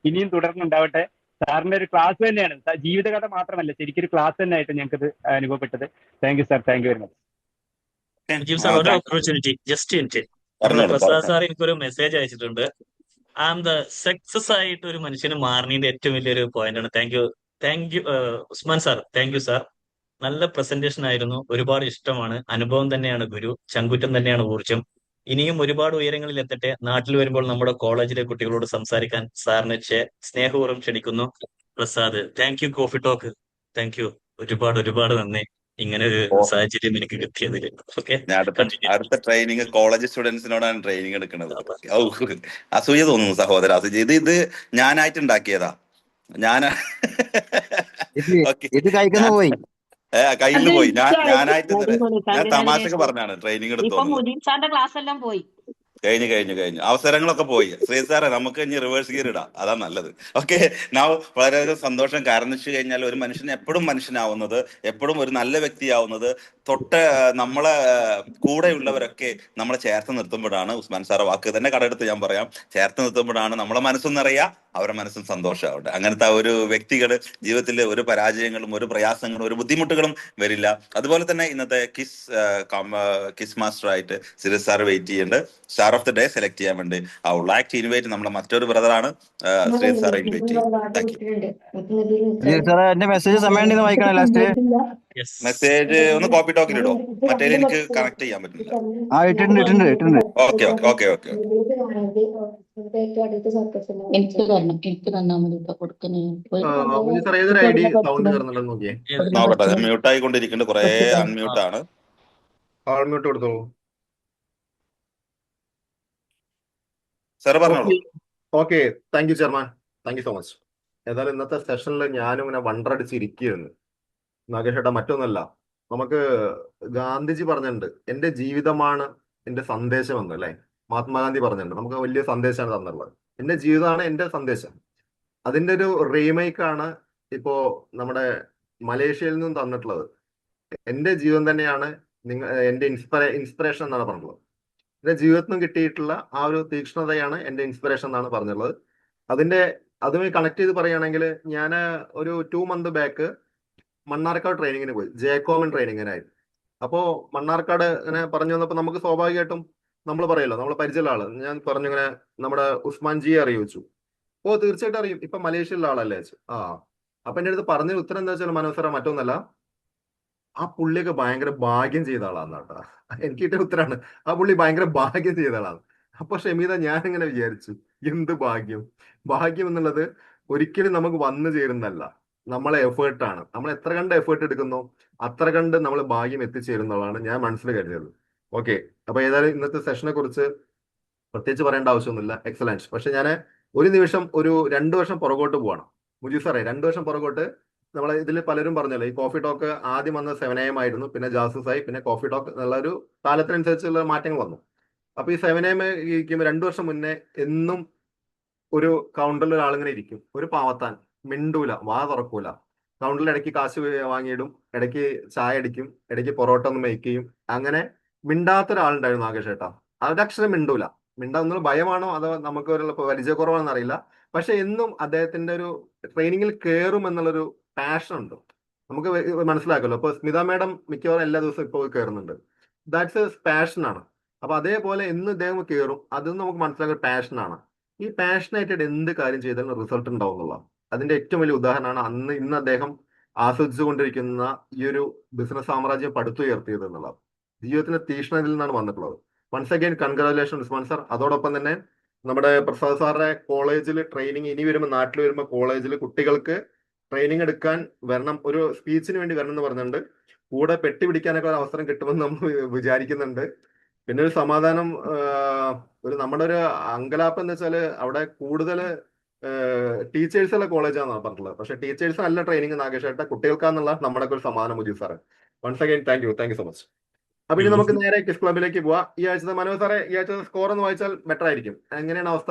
Speaker 24: ഇനിയും തുടർന്നുണ്ടാവട്ടെ. സാറിന്റെ ഒരു ക്ലാസ് തന്നെയാണ്, ജീവിതകഥ മാത്രമല്ല, ശരിക്കും ഒരു ക്ലാസ് തന്നെ ആയിട്ട് ഞങ്ങൾക്ക് അനുഭവപ്പെട്ടത്. Thank you sir. Thank you very much.
Speaker 4: ഒരു ഓപ്പർച്യൂണിറ്റി ജസ്റ്റ് പ്രസാദ് സാർ എനിക്കൊരു മെസ്സേജ് അയച്ചിട്ടുണ്ട്. സക്സസ് ആയിട്ട് ഒരു മനുഷ്യന് മാറുന്നതിന്റെ ഏറ്റവും വലിയൊരു പോയിന്റ് ആണ്. Thank you Usman sir. Thank you sir. നല്ല പ്രസന്റേഷൻ ആയിരുന്നു. ഒരുപാട് ഇഷ്ടമാണ്. അനുഭവം തന്നെയാണ് ഗുരു, ചങ്കുറ്റം തന്നെയാണ് ഊർജം. ഇനിയും ഒരുപാട് ഉയരങ്ങളിൽ എത്തട്ടെ. നാട്ടിൽ വരുമ്പോൾ നമ്മുടെ കോളേജിലെ കുട്ടികളോട് സംസാരിക്കാൻ സാറിനെ സ്നേഹപൂർവ്വം ക്ഷണിക്കുന്നു. Prasad. Thank you coffee talk. Thank you. ഒരുപാട് നന്ദി ഇങ്ങനെ ഒരു സാഹചര്യം എനിക്ക് കിട്ടിയതിൽ. ഓക്കെ,
Speaker 3: അടുത്ത ട്രെയിനിങ് കോളേജ് സ്റ്റുഡൻസിനോടാണ് ട്രെയിനിങ് എടുക്കുന്നത്. അസൂയ തോന്നുന്നു സഹോദര. ഇത് ഞാനായിട്ട് ഉണ്ടാക്കിയതാ. കയ്യിൽ പോയി. ഞാനായിട്ട് ഞാൻ തമാശക്ക് പറഞ്ഞാണ് ട്രെയിനിങ് എടുത്തോ.
Speaker 14: മുജീബ് സാറിന്റെ ക്ലാസ് എല്ലാം പോയി.
Speaker 3: കഴിഞ്ഞു അവസരങ്ങളൊക്കെ പോയി. ശ്രീ സാറേ, നമുക്ക് ഇനി റിവേഴ്സ് ഗിയർ ഇടാം, അതാ നല്ലത്. ഓക്കെ, വളരെയധികം സന്തോഷം. കാരണം വെച്ച് കഴിഞ്ഞാൽ ഒരു മനുഷ്യൻ എപ്പോഴും മനുഷ്യനാവുന്നത്, എപ്പോഴും ഒരു നല്ല വ്യക്തിയാവുന്നത് നമ്മളെ കൂടെയുള്ളവരൊക്കെ നമ്മളെ ചേർത്ത് നിർത്തുമ്പോഴാണ്. ഉസ്മാൻ സാറെ വാക്ക് തന്നെ കടമെടുത്ത് ഞാൻ പറയാം, ചേർത്ത് നിർത്തുമ്പോഴാണ് നമ്മളെ മനസ്സും നിറയുക, അവരുടെ മനസ്സും സന്തോഷമാവട്ടെ. അങ്ങനത്തെ ഒരു വ്യക്തികൾ ജീവിതത്തിൽ ഒരു പരാജയങ്ങളും ഒരു പ്രയാസങ്ങളും ഒരു ബുദ്ധിമുട്ടുകളും വരില്ല. അതുപോലെ തന്നെ ഇന്നത്തെ കിസ് മാസ്റ്റർ ആയിട്ട് സിറിയസ് സാർ വെയിറ്റ് ചെയ്യുന്നുണ്ട്. Star of the day select ചെയ്യാൻ വേണ്ടി I would like to invite നമ്മുടെ മറ്റൊരു ബ്രദറാണ് സിറിയസ് സാറെ ഇൻവൈറ്റ് ചെയ്യും. Thank you. മെസ്സേജ് ഒന്ന് കോപ്പി ടോക്കിൽ ഇടോ, മറ്റേ എനിക്ക് കണക്ട് ചെയ്യാൻ പറ്റുന്നില്ല. ഓക്കെ. നോക്കട്ടെ, ഞാൻ മ്യൂട്ട് ആയിക്കൊണ്ടിരിക്കുന്നുണ്ട്, കുറെ അൺമ്യൂട്ട് ആണ്. സാർ പറഞ്ഞോളൂ.
Speaker 22: Okay, thank U chairman, thank you so much. ഏതായാലും ഇന്നത്തെ സെഷനിൽ ഞാനും ഇങ്ങനെ വണ്ടടിച്ചിരിക്കുകയാണ് നാഗേഷ് ഏട്ടാ. മറ്റൊന്നല്ല, നമുക്ക് ഗാന്ധിജി പറഞ്ഞിട്ടുണ്ട് എന്റെ ജീവിതമാണ് എന്റെ സന്ദേശം എന്ന്, അല്ലെ? മഹാത്മാഗാന്ധി പറഞ്ഞിട്ടുണ്ട്, നമുക്ക് വലിയ സന്ദേശമാണ് തന്നുള്ളത്. എന്റെ ജീവിതമാണ് എന്റെ സന്ദേശം. അതിന്റെ ഒരു റീമേക്കാണ് ഇപ്പോ നമ്മുടെ മലേഷ്യയിൽ നിന്നും തന്നിട്ടുള്ളത്. എന്റെ ജീവിതം തന്നെയാണ് എന്റെ ഇൻസ്പിറേഷൻ എന്നാണ് പറഞ്ഞിട്ടുള്ളത്. എന്റെ ജീവിതത്തിൽ നിന്നും കിട്ടിയിട്ടുള്ള ആ ഒരു തീക്ഷ്ണതയാണ് എന്റെ ഇൻസ്പിറേഷൻ എന്നാണ് പറഞ്ഞിട്ടുള്ളത്. അതുമായി കണക്ട് ചെയ്ത് പറയുകയാണെങ്കിൽ, ഞാൻ ഒരു 2 months ബാക്ക് മണ്ണാർക്കാട് ട്രെയിനിങ്ങിന് പോയി, ജേക്കോമൻ ട്രെയിനിങ്ങിനായിരുന്നു. അപ്പോൾ മണ്ണാർക്കാട് ഇങ്ങനെ പറഞ്ഞു വന്നപ്പോൾ നമുക്ക് സ്വാഭാവികമായിട്ടും നമ്മൾ പറയല്ലോ, നമ്മൾ പരിചയമുള്ള ആള്. ഞാൻ പറഞ്ഞു ഇങ്ങനെ നമ്മുടെ ഉസ്മാൻ ജിയെ അറിയിച്ചു. ഓ തീർച്ചയായിട്ടും അറിയും, ഇപ്പൊ മലേഷ്യയിലുള്ള ആളല്ലേ വെച്ചു. അപ്പൊ എന്റെ അടുത്ത് പറഞ്ഞ ഉത്തരം എന്താ വെച്ചാൽ, മനോസറ മറ്റൊന്നല്ല, ആ പുള്ളിയൊക്കെ ഭയങ്കര ഭാഗ്യം ചെയ്ത ആളാന്ന് കേട്ടോ. എനിക്ക് കിട്ടിയ ഉത്തരാണ്, ആ പുള്ളി ഭയങ്കര ഭാഗ്യം ചെയ്ത ആളാണ്. അപ്പൊ ഷമീദ, ഞാനിങ്ങനെ വിചാരിച്ചു, എന്ത് ഭാഗ്യം എന്നുള്ളത് ഒരിക്കലും നമുക്ക് വന്നു ചേരുന്നതല്ല, നമ്മളെ എഫേർട്ടാണ്. നമ്മൾ എത്ര കണ്ട് എഫേർട്ട് എടുക്കുന്നോ അത്ര കണ്ട് നമ്മൾ ഭാഗ്യം എത്തിച്ചേരുന്നതാണ് ഞാൻ മനസ്സിൽ കരുതിയത്. ഓക്കെ, അപ്പൊ ഏതായാലും ഇന്നത്തെ സെഷനെ കുറിച്ച് പ്രത്യേകിച്ച് പറയേണ്ട ആവശ്യമൊന്നുമില്ല, എക്സലൻസ്. പക്ഷെ ഞാൻ ഒരു നിമിഷം ഒരു 2 വർഷം പുറകോട്ട് പോവാണ് മുജീബ് സാറേ. 2 വർഷം പുറകോട്ട് നമ്മളെ ഇതിൽ പലരും പറഞ്ഞല്ലോ, ഈ കോഫി ടോക്ക് ആദ്യം വന്ന 7 AM ആയിരുന്നു, പിന്നെ ജാസൂസ് ആയി, പിന്നെ കോഫി ടോക്ക് എന്നുള്ള ഒരു കാലത്തിനനുസരിച്ചുള്ള മാറ്റങ്ങൾ വന്നു. അപ്പൊ ഈ 7 AM ഇരിക്കുമ്പോൾ 2 വർഷം മുന്നേ എന്നും ഒരു കൗണ്ടറിൽ ഒരാളിങ്ങനെ ഇരിക്കും, ഒരു പാവത്താൻ, മിണ്ടൂല, വാ തുറക്കൂല. കൗണ്ടറിൽ ഇടയ്ക്ക് കാശ് വാങ്ങിയിടും, ഇടയ്ക്ക് ചായ അടിക്കും, ഇടയ്ക്ക് പൊറോട്ട ഒന്ന് മേക്ക് ചെയ്യും. അങ്ങനെ മിണ്ടാത്ത ഒരാളുണ്ടായിരുന്നു നാഗേഷ് ഏട്ടാ. ഒരക്ഷരം മിണ്ടൂല. മിണ്ടാവുന്ന ഭയമാണോ അതോ നമുക്ക് ഒരു പരിചയക്കുറവാണെന്ന് അറിയില്ല. പക്ഷെ എന്നും അദ്ദേഹത്തിന്റെ ഒരു ട്രെയിനിങ്ങിൽ കയറും എന്നുള്ളൊരു പാഷൻ ഉണ്ട്, നമുക്ക് മനസ്സിലാക്കല്ലോ. ഇപ്പൊ സ്മിത മേഡം മിക്കവാറും എല്ലാ ദിവസവും ഇപ്പോൾ കയറുന്നുണ്ട്, ദാറ്റ്സ് എ പാഷനാണ്. അപ്പൊ അതേപോലെ എന്ന് ഇദ്ദേഹം കയറും, അതും നമുക്ക് മനസ്സിലാക്കുന്ന പാഷനാണ്. ഈ പാഷനായിട്ട് എന്ത് കാര്യം ചെയ്താലും റിസൾട്ട് ഉണ്ടാവും എന്നുള്ള അതിന്റെ ഏറ്റവും വലിയ ഉദാഹരണമാണ് ഇന്ന് അദ്ദേഹം ആസ്വദിച്ചുകൊണ്ടിരിക്കുന്ന ഈ ഒരു ബിസിനസ് സാമ്രാജ്യം പടുത്തുയർത്തിയത് എന്നുള്ളത്. ജീവിതത്തിന്റെ തീഷ്ണതയിൽ നിന്നാണ് വന്നിട്ടുള്ളത്. Once again congratulation Usman sir. അതോടൊപ്പം തന്നെ നമ്മുടെ പ്രസാദ് സാറിന്റെ കോളേജിൽ ട്രെയിനിങ് ഇനി വരുമ്പോൾ, നാട്ടിൽ വരുമ്പോൾ കോളേജിൽ കുട്ടികൾക്ക് ട്രെയിനിങ് എടുക്കാൻ വരണം, ഒരു സ്പീച്ചിന് വേണ്ടി വരണം എന്ന് പറഞ്ഞിട്ടുണ്ട്. കൂടെ പെട്ടി പിടിക്കാനൊക്കെ ഒരു അവസരം കിട്ടുമെന്ന് നമ്മൾ വിചാരിക്കുന്നുണ്ട്. പിന്നെ ഒരു സമാധാനം, നമ്മുടെ ഒരു അങ്കലാപ്പ് എന്ന് വെച്ചാൽ അവിടെ കൂടുതൽ ടീച്ചേഴ്സുള്ള കോളേജാണെന്നാണ് പറഞ്ഞിട്ടുള്ളത്. പക്ഷെ ടീച്ചേഴ്സ് നല്ല ട്രെയിനിങ് നാഗേഷായിട്ട് കുട്ടികൾക്കാന്നുള്ള നമ്മുടെ ഒരു സമാധാനം മുജീബ് സാറേ. Once again thank you so much. അപ്പൊ ഇനി നമുക്ക് നേരെ കിസ് ക്ലബിലേക്ക് പോവാം. ഈ ആഴ്ചത്തെ മനോജ് സാറേ, ഈ ആഴ്ചത്തെ സ്കോർ ഒന്ന് വായിച്ചാൽ ബെറ്റർ ആയിരിക്കും. എങ്ങനെയാണ് അവസ്ഥ?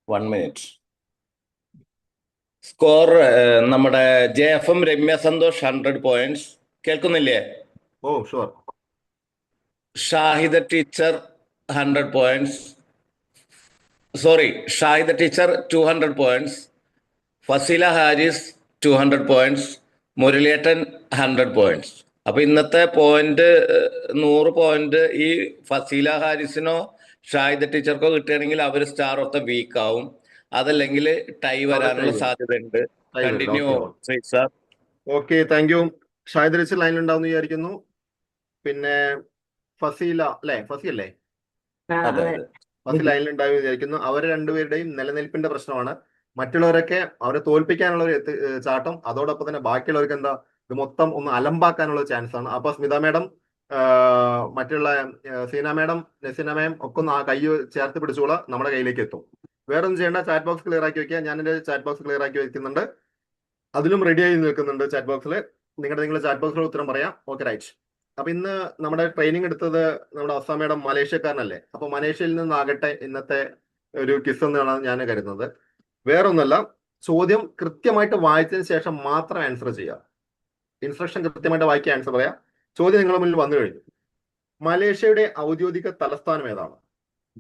Speaker 12: 1 minute. സ്കോർ നമ്മുടെ JFM രമ്യ സന്തോഷ് 100 points. കേൾക്കുന്നില്ലേ?
Speaker 22: Oh sure.
Speaker 12: Shahida teacher 100 points. Sorry, Shahida teacher 200 points. Faseela Haris 200 points. മുരളിയേട്ടൻ 100 points. അപ്പൊ ഇന്നത്തെ പോയിന്റ് 100 പോയിന്റ് ഈ ഫസീല ഹാരിസിനോ ഷാഹിദ ടീച്ചർക്കോ കിട്ടുകയാണെങ്കിൽ അവർ സ്റ്റാർ ഓഫ് ദ വീക്ക് ആവും. അതല്ലെങ്കിൽ ടൈ വരാനുള്ള സാധ്യത ഉണ്ട്. Continue sir.
Speaker 22: Okay, thank U. Shahida teacher ലൈനിൽ ഉണ്ടാവും വിചാരിക്കുന്നു. പിന്നെ ഫസീല അല്ലേ, ഫസിയല്ലേ? ഫസി ലൈനിൽ ഉണ്ടാവും വിചാരിക്കുന്നു. അവർ രണ്ടുപേരുടെയും നിലനിൽപ്പിന്റെ പ്രശ്നമാണ്. മറ്റുള്ളവരൊക്കെ അവരെ തോൽപ്പിക്കാനുള്ള ഒരു ചാട്ടം, അതോടൊപ്പം തന്നെ ബാക്കിയുള്ളവർക്ക് എന്താ ഇത് മൊത്തം ഒന്ന് അലമ്പാക്കാനുള്ള ചാൻസ് ആണ്. അപ്പൊ സ്മിത മേഡം, മറ്റുള്ള സീന മേഡം, നസീന മാം ഒക്കെ ഒന്ന് ആ കൈ ചേർത്ത് പിടിച്ചോളാം, നമ്മുടെ കയ്യിലേക്ക് എത്തും. വേറെ ഒന്നും ചെയ്യേണ്ട, ചാറ്റ് ബോക്സ് ക്ലിയർ ആക്കി വെക്കുക. ഞാൻ എന്റെ ചാറ്റ് ബോക്സ് ക്ലിയർ ആക്കി വെക്കുന്നുണ്ട്, അതിലും റെഡി ആയി നിൽക്കുന്നുണ്ട് ചാറ്റ് ബോക്സിൽ. നിങ്ങളുടെ ചാറ്റ് ബോക്സിൽ ഉത്തരം പറയാം. Okay, right. അപ്പൊ ഇന്ന് നമ്മുടെ ട്രെയിനിങ് എടുത്തത് നമ്മുടെ അസ്സാമയുടെ മലേഷ്യക്കാരനല്ലേ. അപ്പൊ മലേഷ്യയിൽ നിന്നാകട്ടെ ഇന്നത്തെ ഒരു ക്വിസ് എന്നാണ് ഞാൻ കരുതുന്നത്. വേറൊന്നുമല്ല, ചോദ്യം കൃത്യമായിട്ട് വായിച്ചതിന് ശേഷം മാത്രം ആൻസർ ചെയ്യുക. ഇൻസ്ട്രക്ഷൻ കൃത്യമായിട്ട് വായിക്കുക, ആൻസർ പറയാം. ചോദ്യം നിങ്ങളുടെ മുന്നിൽ വന്നു കഴിഞ്ഞു. മലേഷ്യയുടെ ഔദ്യോഗിക തലസ്ഥാനം ഏതാണ്?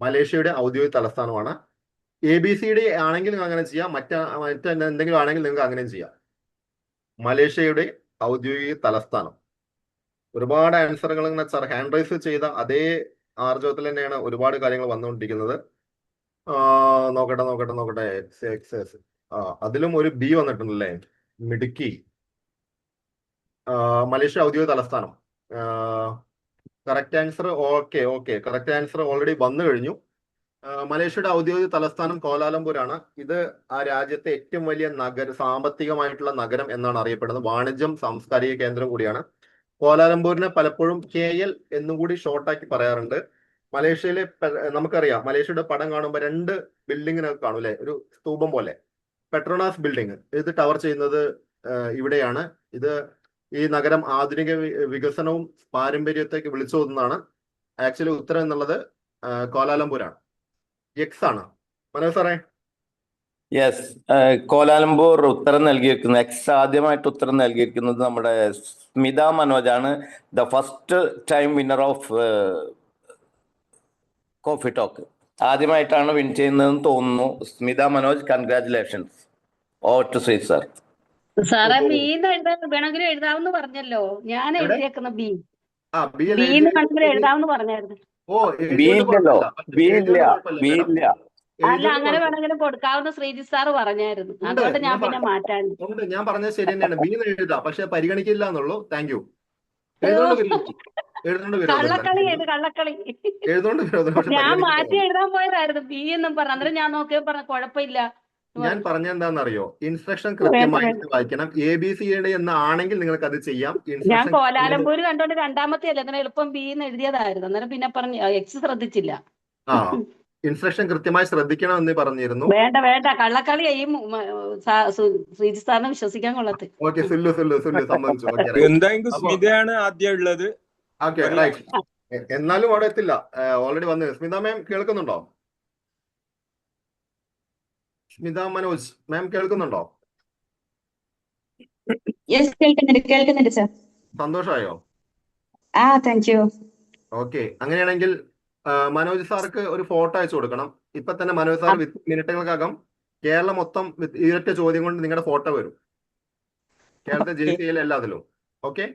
Speaker 22: മലേഷ്യയുടെ ഔദ്യോഗിക തലസ്ഥാനമാണ്. ABCD ആണെങ്കിൽ നിങ്ങൾ അങ്ങനെ ചെയ്യാം, മറ്റെന്തെങ്കിലും ആണെങ്കിൽ നിങ്ങൾക്ക് അങ്ങനെയും ചെയ്യാം. മലേഷ്യയുടെ ഔദ്യോഗിക തലസ്ഥാനം. ഒരുപാട് ആൻസറുകൾ ഇങ്ങനെ ഹാൻഡ് റൈസ് ചെയ്ത അതേ ആർജവത്തിൽ തന്നെയാണ് ഒരുപാട് കാര്യങ്ങൾ വന്നുകൊണ്ടിരിക്കുന്നത്. നോക്കട്ടെ. അതിലും ഒരു B വന്നിട്ടുണ്ടല്ലേ, മിടുക്കി. മലേഷ്യ ഔദ്യോഗിക തലസ്ഥാനം. Correct answer okay. Correct answer already വന്നു കഴിഞ്ഞു. മലേഷ്യയുടെ ഔദ്യോഗിക തലസ്ഥാനം കോലാലംപൂരാണ്. ഇത് ആ രാജ്യത്തെ ഏറ്റവും വലിയ സാമ്പത്തികമായിട്ടുള്ള നഗരം എന്നാണ് അറിയപ്പെടുന്നത്. വാണിജ്യം സാംസ്കാരിക കേന്ദ്രം കൂടിയാണ്. കോലാലംപൂരിനെ പലപ്പോഴും KL എന്നും കൂടി ഷോർട്ടാക്കി പറയാറുണ്ട്. മലേഷ്യയിലെ നമുക്കറിയാം, മലേഷ്യയുടെ പടം കാണുമ്പോൾ 2 ബിൽഡിങ്ങിനൊക്കെ കാണും അല്ലെ, ഒരു സ്തൂപം പോലെ. പെട്രോണാസ് ബിൽഡിംഗ് ഇത് ടവർ ചെയ്യുന്നത് ഇവിടെയാണ്. ഇത് ഈ നഗരം ആധുനിക വികസനവും പാരമ്പര്യത്തേക്ക് വിളിച്ചോതുന്നതാണ്. ആക്ച്വലി ഉത്തരം എന്നുള്ളത് കോലാലംപൂരാണ്. എക്സ് ആണ്. മനോജ് സാറേ?
Speaker 12: യെസ്, കോലാലംപൂർ ഉത്തരം നൽകിയിരിക്കുന്നത്, എക്സ് ആദ്യമായിട്ട് ഉത്തരം നൽകിയിരിക്കുന്നത് നമ്മുടെ സ്മിത മനോജാണ്. The first time winner of coffee talk. ആദ്യമായിട്ടാണ് വിൻ ചെയ്യുന്നതെന്ന് തോന്നുന്നു. Smitha Manoj, congratulations. Over to Shri sir.
Speaker 14: സാറേ ബീന്ന് വേണമെങ്കിലും എഴുതാമെന്ന് പറഞ്ഞല്ലോ. ഞാൻ എഴുതിയേക്കുന്ന ബി വേണമെങ്കിലും എഴുതാമെന്ന് പറഞ്ഞായിരുന്നു.
Speaker 12: ബി ഇല്ല.
Speaker 14: അല്ല, അങ്ങനെ വേണമെങ്കിലും കൊടുക്കാവുന്ന ശ്രീജിത്ത് സാറ് പറഞ്ഞായിരുന്നു. അതുകൊണ്ട് ഞാൻ പിന്നെ മാറ്റാൻ.
Speaker 22: ഞാൻ പറഞ്ഞത് ശരി തന്നെയാണ്. ബി എഴുതാം, പക്ഷെ പരിഗണിക്കില്ല എന്നുള്ളൂ. Thank you.
Speaker 14: കള്ളക്കളി ഞാൻ മാറ്റി എഴുതാൻ പോയതായിരുന്നു ബി എന്നും പറഞ്ഞു. അന്നേരം ഞാൻ നോക്കിയപ്പോ പറഞ്ഞ കുഴപ്പമില്ല.
Speaker 22: ഞാൻ പറഞ്ഞെന്താണെന്നറിയോ, ഇൻസ്ട്രക്ഷൻ കൃത്യമായിട്ട് വായിക്കണം. ABCD എന്നാണെങ്കിൽ നിങ്ങൾക്ക് അത് ചെയ്യാം.
Speaker 14: ഞാൻ കോലാലംപൂര് കണ്ടോണ്ട് രണ്ടാമത്തെ അല്ലേ, അങ്ങനെ എളുപ്പം ബി എന്ന് എഴുതിയതായിരുന്നു. അന്നേരം പിന്നെ പറഞ്ഞു എക്സ് ശ്രദ്ധിച്ചില്ല.
Speaker 22: ഇൻസ്ട്രക്ഷൻ കൃത്യമായി ശ്രദ്ധിക്കണം എന്ന് പറഞ്ഞിരുന്നു.
Speaker 14: വേണ്ട കള്ളക്കളി ശ്രീജിത്ത് സാറിനെ വിശ്വസിക്കാൻ കൊള്ളത്ത്.
Speaker 22: ഓക്കെ, സമ്മതിച്ചു.
Speaker 6: സ്മിതയാണ് ആദ്യം ഉള്ളത്.
Speaker 22: എന്നാലും അവിടെ എത്തില്ല, ഓൾറെഡി വന്നു. സ്മിത മാം കേൾക്കുന്നുണ്ടോ? സ്മിത മനോജ് മാം കേൾക്കുന്നുണ്ടോ?
Speaker 17: കേൾക്കുന്നുണ്ട് സർ.
Speaker 22: സന്തോഷമായോ?
Speaker 17: Thank you.
Speaker 22: ഓക്കെ, അങ്ങനെയാണെങ്കിൽ മനോജ് സാർക്ക് ഒരു ഫോട്ടോ അയച്ചു കൊടുക്കണം. ഇപ്പൊ തന്നെ മനോജ് സാർ മിനിറ്റുകൾക്കകം കേരളം മൊത്തം ഈ ഒറ്റ ചോദ്യം കൊണ്ട് നിങ്ങളുടെ ഫോട്ടോ വരും. കേരളത്തെ JCL എല്ലാത്തിലും. ഓക്കെ,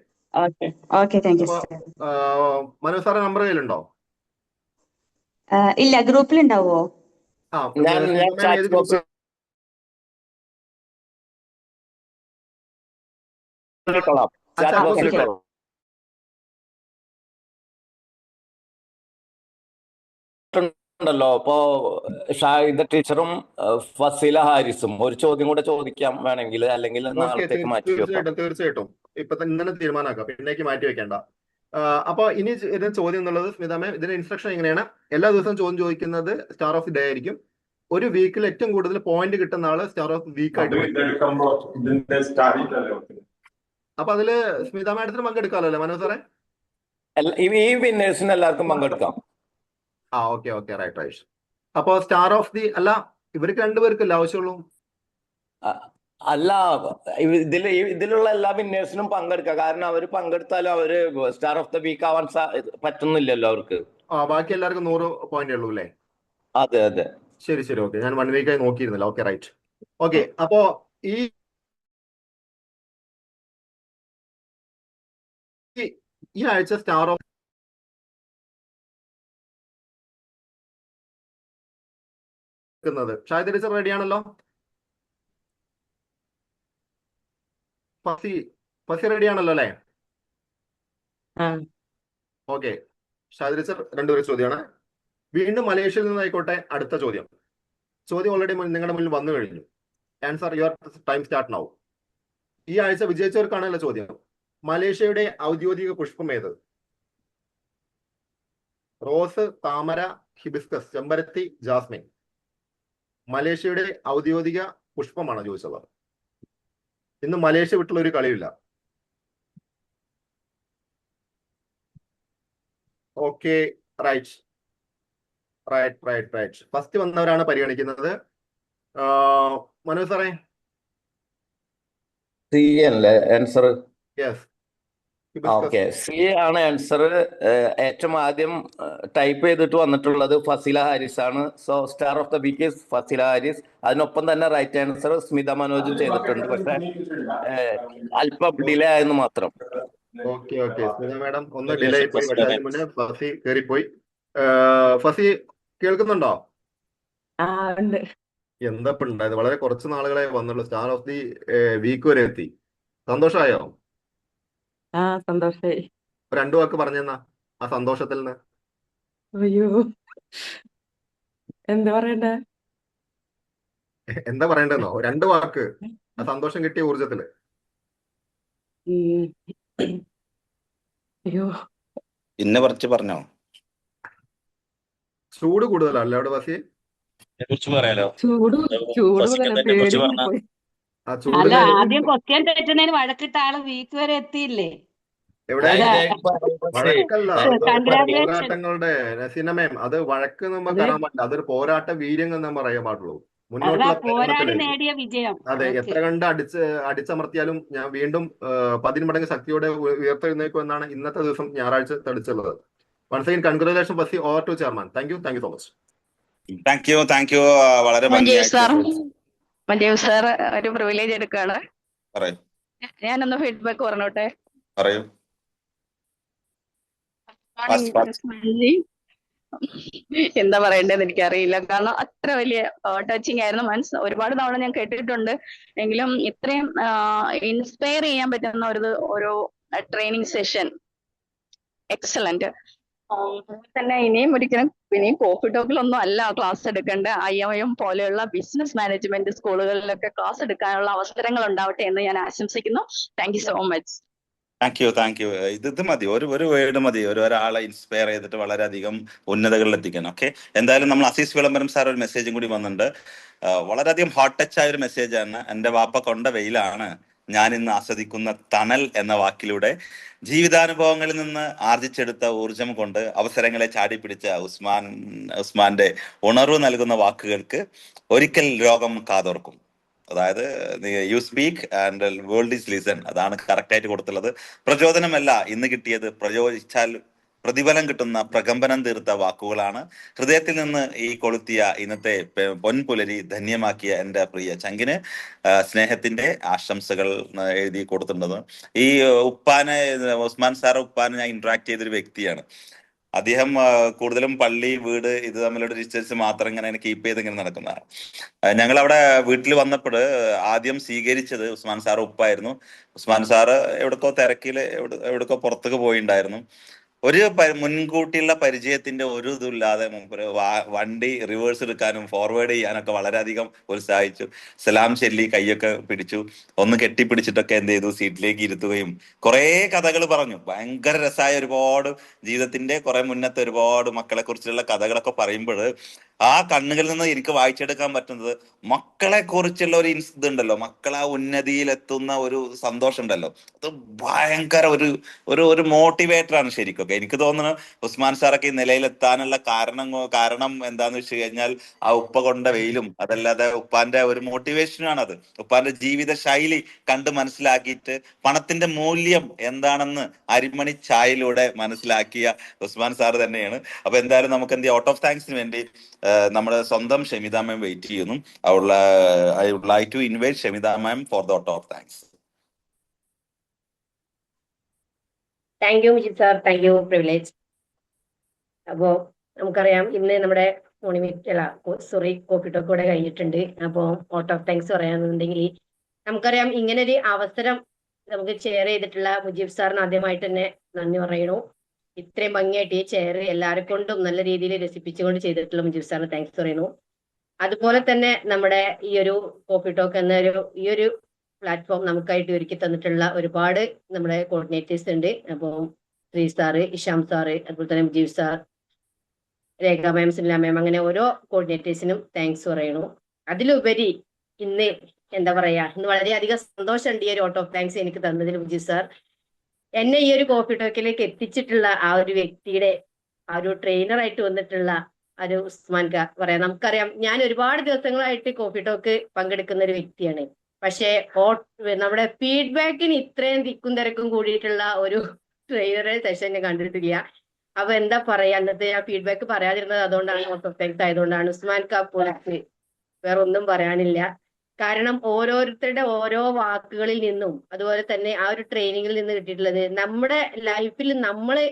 Speaker 22: മനോജ് സാറിന്റെ നമ്പർ കയ്യിലുണ്ടോ?
Speaker 17: ഇല്ല, ഗ്രൂപ്പിലുണ്ടാവോ?
Speaker 12: ണ്ടല്ലോ. അപ്പോ ഷാഹിദ ടീച്ചറും ഫസീല ഹാരിസും ഒരു ചോദ്യം കൂടെ ചോദിക്കാം വേണമെങ്കിൽ, അല്ലെങ്കിൽ നാളത്തേക്ക് മാറ്റി വെക്കാം.
Speaker 22: തീർച്ചയായിട്ടും ഇപ്പൊ ഇന്നലെ തീരുമാനമാക്കാം, പിന്നേക്ക് മാറ്റി വെക്കേണ്ട. അപ്പൊ ഇനി ഇതിന് ചോദ്യം എന്നുള്ളത് സ്മിത മാം, ഇതിന്റെ ഇൻസ്ട്രക്ഷൻ എങ്ങനെയാണ്? എല്ലാ ദിവസവും ചോദ്യം ചോദിക്കുന്നത് സ്റ്റാർ ഓഫ് ദി ഡേ ആയിരിക്കും. ഒരു വീക്കിൽ ഏറ്റവും കൂടുതൽ പോയിന്റ് കിട്ടുന്ന ആള് സ്റ്റാർ ഓഫ് വീക്ക് ആയിട്ട്. അപ്പൊ അതില് സ്മിത മാഡത്തിന് പങ്കെടുക്കാമല്ലോ അല്ലേ മനോജ് സാറേ?
Speaker 12: ഈ വിന്നേഴ്സിന് എല്ലാവർക്കും പങ്കെടുക്കാം.
Speaker 22: Okay, right. അപ്പൊ സ്റ്റാർ ഓഫ് ദി അല്ല, ഇവർക്ക് രണ്ടുപേർക്കല്ലേ ആവശ്യമുള്ളൂ?
Speaker 12: അല്ല, ഇതിലുള്ള എല്ലാ വിന്നേഴ്സിനും പങ്കെടുക്കാം. കാരണം അവര് പങ്കെടുത്താലും അവര് സ്റ്റാർ ഓഫ് ദ വീക്ക് ആവാൻ പറ്റുന്നില്ലല്ലോ അവർക്ക്.
Speaker 22: ബാക്കി എല്ലാവർക്കും 100 പോയിന്റ് ഉള്ളൂ അല്ലേ?
Speaker 12: അതെ.
Speaker 22: ശരി, ഓക്കെ. ഞാൻ 1 വീക്കായി നോക്കിയിരുന്നില്ല. Okay, right. ഓക്കെ, അപ്പോ ഈ ആഴ്ച സ്റ്റാർ ഓഫ് ഷാഹിദ ടീച്ചർ റെഡിയാണല്ലോ? ഫസി റെഡിയാണല്ലോ അല്ലേ? ഓക്കെ, ഷാഹിദ ടീച്ചർ രണ്ടുപേരും ചോദ്യമാണ്. വീണ്ടും മലേഷ്യയിൽ നിന്നായിക്കോട്ടെ അടുത്ത ചോദ്യം. ഓൾറെഡി നിങ്ങളുടെ മുന്നിൽ വന്നു കഴിഞ്ഞു. Answer your time start now. ഈ ആഴ്ച വിജയിച്ചവർക്കാണല്ലോ ചോദ്യം. മലേഷ്യയുടെ ഔദ്യോഗിക പുഷ്പം ഏത്? റോസ്, താമര, ഹിബിസ്കസ്, ചെമ്പരത്തി, ജാസ്മിൻ. മലേഷ്യയുടെ ഔദ്യോഗിക പുഷ്പമാണ് ചോദിച്ചത്. ഇന്ന് മലേഷ്യ വിട്ടുള്ള ഒരു കളിയില്ല. Okay, right right right right. First വന്നവരാണ് പരിഗണിക്കുന്നത്. മനോജ് സാറേ.
Speaker 12: സി അല്ലേ ആൻസർ?
Speaker 22: യെസ്.
Speaker 12: ഓക്കെ, സി ആണ് ആൻസർ. ഏറ്റവും ആദ്യം ടൈപ്പ് ചെയ്തിട്ട് വന്നിട്ടുള്ളത് ഫസില ഹാരിസ് ആണ്. So star of the week is Fazila Haris. അതിനൊപ്പം തന്നെ റൈറ്റ് ആൻസർ സ്മിത മനോജും ചെയ്തിട്ടുണ്ട്. പക്ഷെ അല്പം ഡിലേ ആയെന്ന് മാത്രം.
Speaker 22: ഓക്കെ ഓക്കെ, സ്മിത മാഡം ഒന്ന് ഡിലേ ആയി പോയി. പക്ഷെ അതിന് മുന്നേ ഫസി കയറിപ്പോയി. ഫസി കേൾക്കുന്നുണ്ടോ? എന്താ ഇപ്പൊ ഉണ്ടായത്? വളരെ കുറച്ച് നാളുകളെ വന്നുള്ളൂ. സ്റ്റാർ ഓഫ് ദി വീക്ക് വരെ എത്തി. സന്തോഷമായോ?
Speaker 7: സന്തോഷായി.
Speaker 22: രണ്ടു വാക്ക് പറഞ്ഞെന്നാ ആ സന്തോഷത്തിൽ നിന്ന്.
Speaker 7: അയ്യോ, എന്താ പറയണ്ടേ?
Speaker 22: എന്താ പറയണ്ടെന്നോ? രണ്ടു വാക്ക് ആ സന്തോഷം കിട്ടിയ ഊർജത്തില്.
Speaker 7: അയ്യോ,
Speaker 3: പിന്നെ കുറച്ച് പറഞ്ഞോ.
Speaker 22: ചൂട് കൂടുതലല്ലേ അവിടെ ഫസി?
Speaker 4: പറയാലോ.
Speaker 7: ചൂട് പേടി പോയി.
Speaker 22: ആ
Speaker 14: അല്ല,
Speaker 22: ചൂടില്
Speaker 14: ആദ്യം ക്വസ്റ്റ്യൻ തെറ്റുന്നതിന് വഴക്കിട്ട ആള് വീക്ക് വരെ എത്തിയില്ലേ?
Speaker 22: എവിടെ വഴക്കല്ല,
Speaker 14: കൺഗ്രാജുലേഷൻ.
Speaker 22: പോരാട്ടങ്ങളുടെ സിനിമയും അത് വഴക്ക് നമ്മൾ കാണാൻ പറ്റില്ല. അതൊരു പോരാട്ട വീര്യം എന്ന് പറയാൻ പാടുള്ളൂ.
Speaker 14: അതാ
Speaker 22: മുന്നോട്ടുള്ള
Speaker 14: പോരാടി
Speaker 22: പ്രകടനത്തിലേക്ക്.
Speaker 14: നേടിയ വിജയം.
Speaker 22: അതെ,
Speaker 14: ഓക്കെ.
Speaker 22: എത്ര കണ്ട് അടിച്ചമർത്തിയാലും ഞാൻ വീണ്ടും 10 മടങ്ങ് ശക്തിയോടെ ഉയർത്തെഴുന്നേക്കും എന്നാണ് ഇന്നത്തെ ദിവസം ഞായറാഴ്ച തെളിച്ചുള്ളത്. Once again congratulation Fazi. Over to chairman. Thank you so much.
Speaker 3: Thank you. വളരെ
Speaker 9: മഞ്ജീവ് സാർ,
Speaker 3: ഭംഗിയായിട്ട്
Speaker 9: മഞ്ജീവ് സാർ ഒരു പ്രിവിലേജ് എടുക്കാണ്.
Speaker 3: പറയൂ.
Speaker 9: ഞാനൊന്ന് ഫീഡ്ബാക്ക് പറഞ്ഞോട്ടെ.
Speaker 3: പറയൂ.
Speaker 9: എന്താ പറയണ്ടേന്ന് എനിക്കറിയില്ല. കാരണം അത്ര വലിയ ടച്ചിങ് ആയിരുന്നു. ഒരുപാട് തവണ ഞാൻ കേട്ടിട്ടുണ്ട്. എങ്കിലും ഇത്രയും ഇൻസ്പയർ ചെയ്യാൻ പറ്റുന്ന ഒരു ട്രെയിനിങ് സെഷൻ എക്സലന്റ്. തന്നെ ഇനിയും കോഫി ടോക്കിലൊന്നും അല്ല ക്ലാസ് എടുക്കേണ്ട. IIM പോലെയുള്ള ബിസിനസ് മാനേജ്മെന്റ് സ്കൂളുകളിലൊക്കെ ക്ലാസ് എടുക്കാനുള്ള അവസരങ്ങൾ ഉണ്ടാവട്ടെ എന്ന് ഞാൻ ആശംസിക്കുന്നു. Thank you so much.
Speaker 3: Thank U. ഇത് മതി, ഒരു വേർഡ് മതി ഒരാളെ ഇൻസ്പയർ ചെയ്തിട്ട് വളരെയധികം ഉന്നതകളിൽ എത്തിക്കാൻ. ഓക്കെ, എന്തായാലും നമ്മൾ അസീസ് വിളംബരം സാർ ഒരു മെസ്സേജും കൂടി വന്നിട്ടുണ്ട്. വളരെയധികം ഹോട്ട് ടച്ച് ആയ ഒരു മെസ്സേജാണ്. എൻ്റെ വാപ്പ കൊണ്ട വെയിലാണ് ഞാൻ ഇന്ന് ആസ്വദിക്കുന്ന തണൽ എന്ന വാക്കിലൂടെ ജീവിതാനുഭവങ്ങളിൽ നിന്ന് ആർജിച്ചെടുത്ത ഊർജം കൊണ്ട് അവസരങ്ങളെ ചാടി പിടിച്ച ഉസ്മാന്റെ ഉണർവ് നൽകുന്ന വാക്കുകൾക്ക് ഒരിക്കൽ ലോകം കാതോർക്കും. അതായത് you speak and world is listen. അതാണ് കറക്റ്റ് ആയിട്ട് കൊടുത്തുള്ളത്. പ്രചോദനമല്ല ഇന്ന് കിട്ടിയത്, പ്രചോദിച്ചാൽ പ്രതിഫലം കിട്ടുന്ന പ്രകമ്പനം തീർത്ത വാക്കുകളാണ്. ഹൃദയത്തിൽ നിന്ന് ഈ കൊളുത്തിയ ഇന്നത്തെ പൊൻപുലരി ധന്യമാക്കിയ എൻ്റെ പ്രിയ ചങ്കിന് സ്നേഹത്തിന്റെ ആശംസകൾ എഴുതി കൊടുത്തിട്ടുള്ളത്. ഈ ഉസ്മാൻ സാർ ഉപ്പാനെ ഞാൻ ഇന്ററാക്ട് ചെയ്തൊരു വ്യക്തിയാണ്. അദ്ദേഹം കൂടുതലും പള്ളി വീട് ഇത് തമ്മിലുള്ള ഡിസ്റ്റൻസ് മാത്രം ഇങ്ങനെ കീപ്പ് ചെയ്ത് ഇങ്ങനെ നടക്കുന്നതാണ്. ഞങ്ങൾ അവിടെ വീട്ടിൽ വന്നപ്പോൾ ആദ്യം സ്വീകരിച്ചത് ഉസ്മാൻ സാർ ഉപ്പായിരുന്നു. ഉസ്മാൻ സാറ് എവിടേക്കോ തിരക്കിൽ എവിടേക്കോ പുറത്തേക്ക് പോയിണ്ടായിരുന്നു. ഒരു മുൻകൂട്ടിയുള്ള പരിചയത്തിന്റെ ഒരു ഇതുമില്ലാതെ വണ്ടി റിവേഴ്സ് എടുക്കാനും ഫോർവേഡ് ചെയ്യാനൊക്കെ വളരെയധികം ഉത്സാഹിച്ചു. സലാം ചൊല്ലി കൈയൊക്കെ പിടിച്ചു, ഒന്ന് കെട്ടിപ്പിടിച്ചിട്ടൊക്കെ എന്ത് ചെയ്തു, സീറ്റിലേക്ക് ഇരുത്തുകയും കുറേ കഥകൾ പറഞ്ഞു. ഭയങ്കര രസമായ ഒരുപാട് ജീവിതത്തിന്റെ കുറെ മുന്നത്തെ ഒരുപാട് മക്കളെ കുറിച്ചുള്ള കഥകളൊക്കെ പറയുമ്പോൾ ആ കണ്ണുകളിൽ നിന്ന് എനിക്ക് വായിച്ചെടുക്കാൻ പറ്റുന്നത് മക്കളെ കുറിച്ചുള്ള ഒരു ഇതുണ്ടല്ലോ, മക്കളെ ആ ഉന്നതിയിലെത്തുന്ന ഒരു സന്തോഷം ഉണ്ടല്ലോ, അത് ഭയങ്കര ഒരു മോട്ടിവേറ്ററാണ് ശരിക്കൊക്കെ. എനിക്ക് തോന്നുന്നു ഉസ്മാൻ സാറൊക്കെ ഈ നിലയിലെത്താനുള്ള കാരണം എന്താന്ന് വെച്ച് കഴിഞ്ഞാൽ ആ ഉപ്പ കൊണ്ട വെയിലും അതല്ലാതെ ഉപ്പാന്റെ ഒരു മോട്ടിവേഷനാണത്. ഉപ്പാന്റെ ജീവിത ശൈലി കണ്ട് മനസ്സിലാക്കിയിട്ട് പണത്തിന്റെ മൂല്യം എന്താണെന്ന് അരിമണി ചായയിലൂടെ മനസ്സിലാക്കിയ ഉസ്മാൻ സാർ തന്നെയാണ്. അപ്പൊ എന്തായാലും നമുക്ക് എന്ത് ഔട്ട് ഓഫ് താങ്ക്സിന് വേണ്ടി നമ്മുടെ സ്വന്തം ഷെമിത മാം വെയിറ്റ് ചെയ്യുന്നു. I would like to invite Shemitha ma'am for the vote of thanks.
Speaker 10: Thank you Mijith sir, thank you privilege. അപ്പോ നമുക്കറിയാം ഇന്ന് നമ്മുടെ കോഫി ടോക്ക് കൂടെ കഴിഞ്ഞിട്ടുണ്ട്. അപ്പോൾ വോട്ട് ഓഫ് താങ്ക്സ് പറയാന്നുണ്ടെങ്കിൽ നമുക്കറിയാം ഇങ്ങനൊരു അവസരം നമുക്ക് ഷെയർ ചെയ്തിട്ടുള്ള മുജീബ് സാറിന് ആദ്യമായിട്ട് തന്നെ നന്ദി പറയണു. ഇത്രയും ഭംഗിയായിട്ട് ഈ ചെയർ എല്ലാവരെ കൊണ്ടും നല്ല രീതിയിൽ രസിപ്പിച്ചുകൊണ്ട് ചെയ്തിട്ടുള്ള മുജീബ് സാറിന് താങ്ക്സ് പറയുന്നു. അതുപോലെ തന്നെ നമ്മുടെ ഈ ഒരു കോഫി ടോക്ക് എന്ന ഈ ഒരു പ്ലാറ്റ്ഫോം നമുക്കായിട്ട് ഒരുക്കി തന്നിട്ടുള്ള ഒരുപാട് നമ്മുടെ കോർഡിനേറ്റേഴ്സ് ഉണ്ട്. അപ്പോൾ ശ്രീ സാറ്, ഇഷാം സാറ്, അതുപോലെ തന്നെ മുജീബ് സാർ, രേഖ മാം, സുനില മാം, അങ്ങനെ ഓരോ കോർഡിനേറ്റേഴ്സിനും താങ്ക്സ് പറയണു. അതിലുപരി ഇന്ന് എന്താ പറയാ, ഇന്ന് വളരെയധികം സന്തോഷമുണ്ട് ഈ ഒരു വോട്ട് ഓഫ് താങ്ക്സ് എനിക്ക് തന്നതിൽ മുജീബ് സാർ. എന്നെ ഈ ഒരു കോഫി ടോക്കിലേക്ക് എത്തിച്ചിട്ടുള്ള ആ ഒരു വ്യക്തിയുടെ ആ ഒരു ട്രെയിനറായിട്ട് വന്നിട്ടുള്ള ഒരു ഉസ്മാൻ ക പറയാം. നമുക്കറിയാം, ഞാൻ ഒരുപാട് ദിവസങ്ങളായിട്ട് കോഫി ടോക്ക് പങ്കെടുക്കുന്ന ഒരു വ്യക്തിയാണ്. പക്ഷേ നമ്മുടെ ഫീഡ്ബാക്കിന് ഇത്രയും തിക്കും തിരക്കും കൂടിയിട്ടുള്ള ഒരു ട്രെയിനറെ സെഷൻ ഞാൻ കണ്ടിട്ടില്ല. അപ്പൊ എന്താ പറയാ, അന്നത്തെ ആ ഫീഡ്ബാക്ക് പറയാതിരുന്നത് അതുകൊണ്ടാണ്, ഔട്ട് ഓഫ് താങ്ക്സ് ആയതുകൊണ്ടാണ്. ഉസ്മാൻ ക പുറത്ത് വേറെ ഒന്നും പറയാനില്ല. കാരണം ഓരോരുത്തരുടെ ഓരോ വാക്കുകളിൽ നിന്നും അതുപോലെ തന്നെ ആ ഒരു ട്രെയിനിങ്ങിൽ നിന്ന് കിട്ടിയിട്ടുള്ളത് നമ്മുടെ ലൈഫിൽ നമ്മള്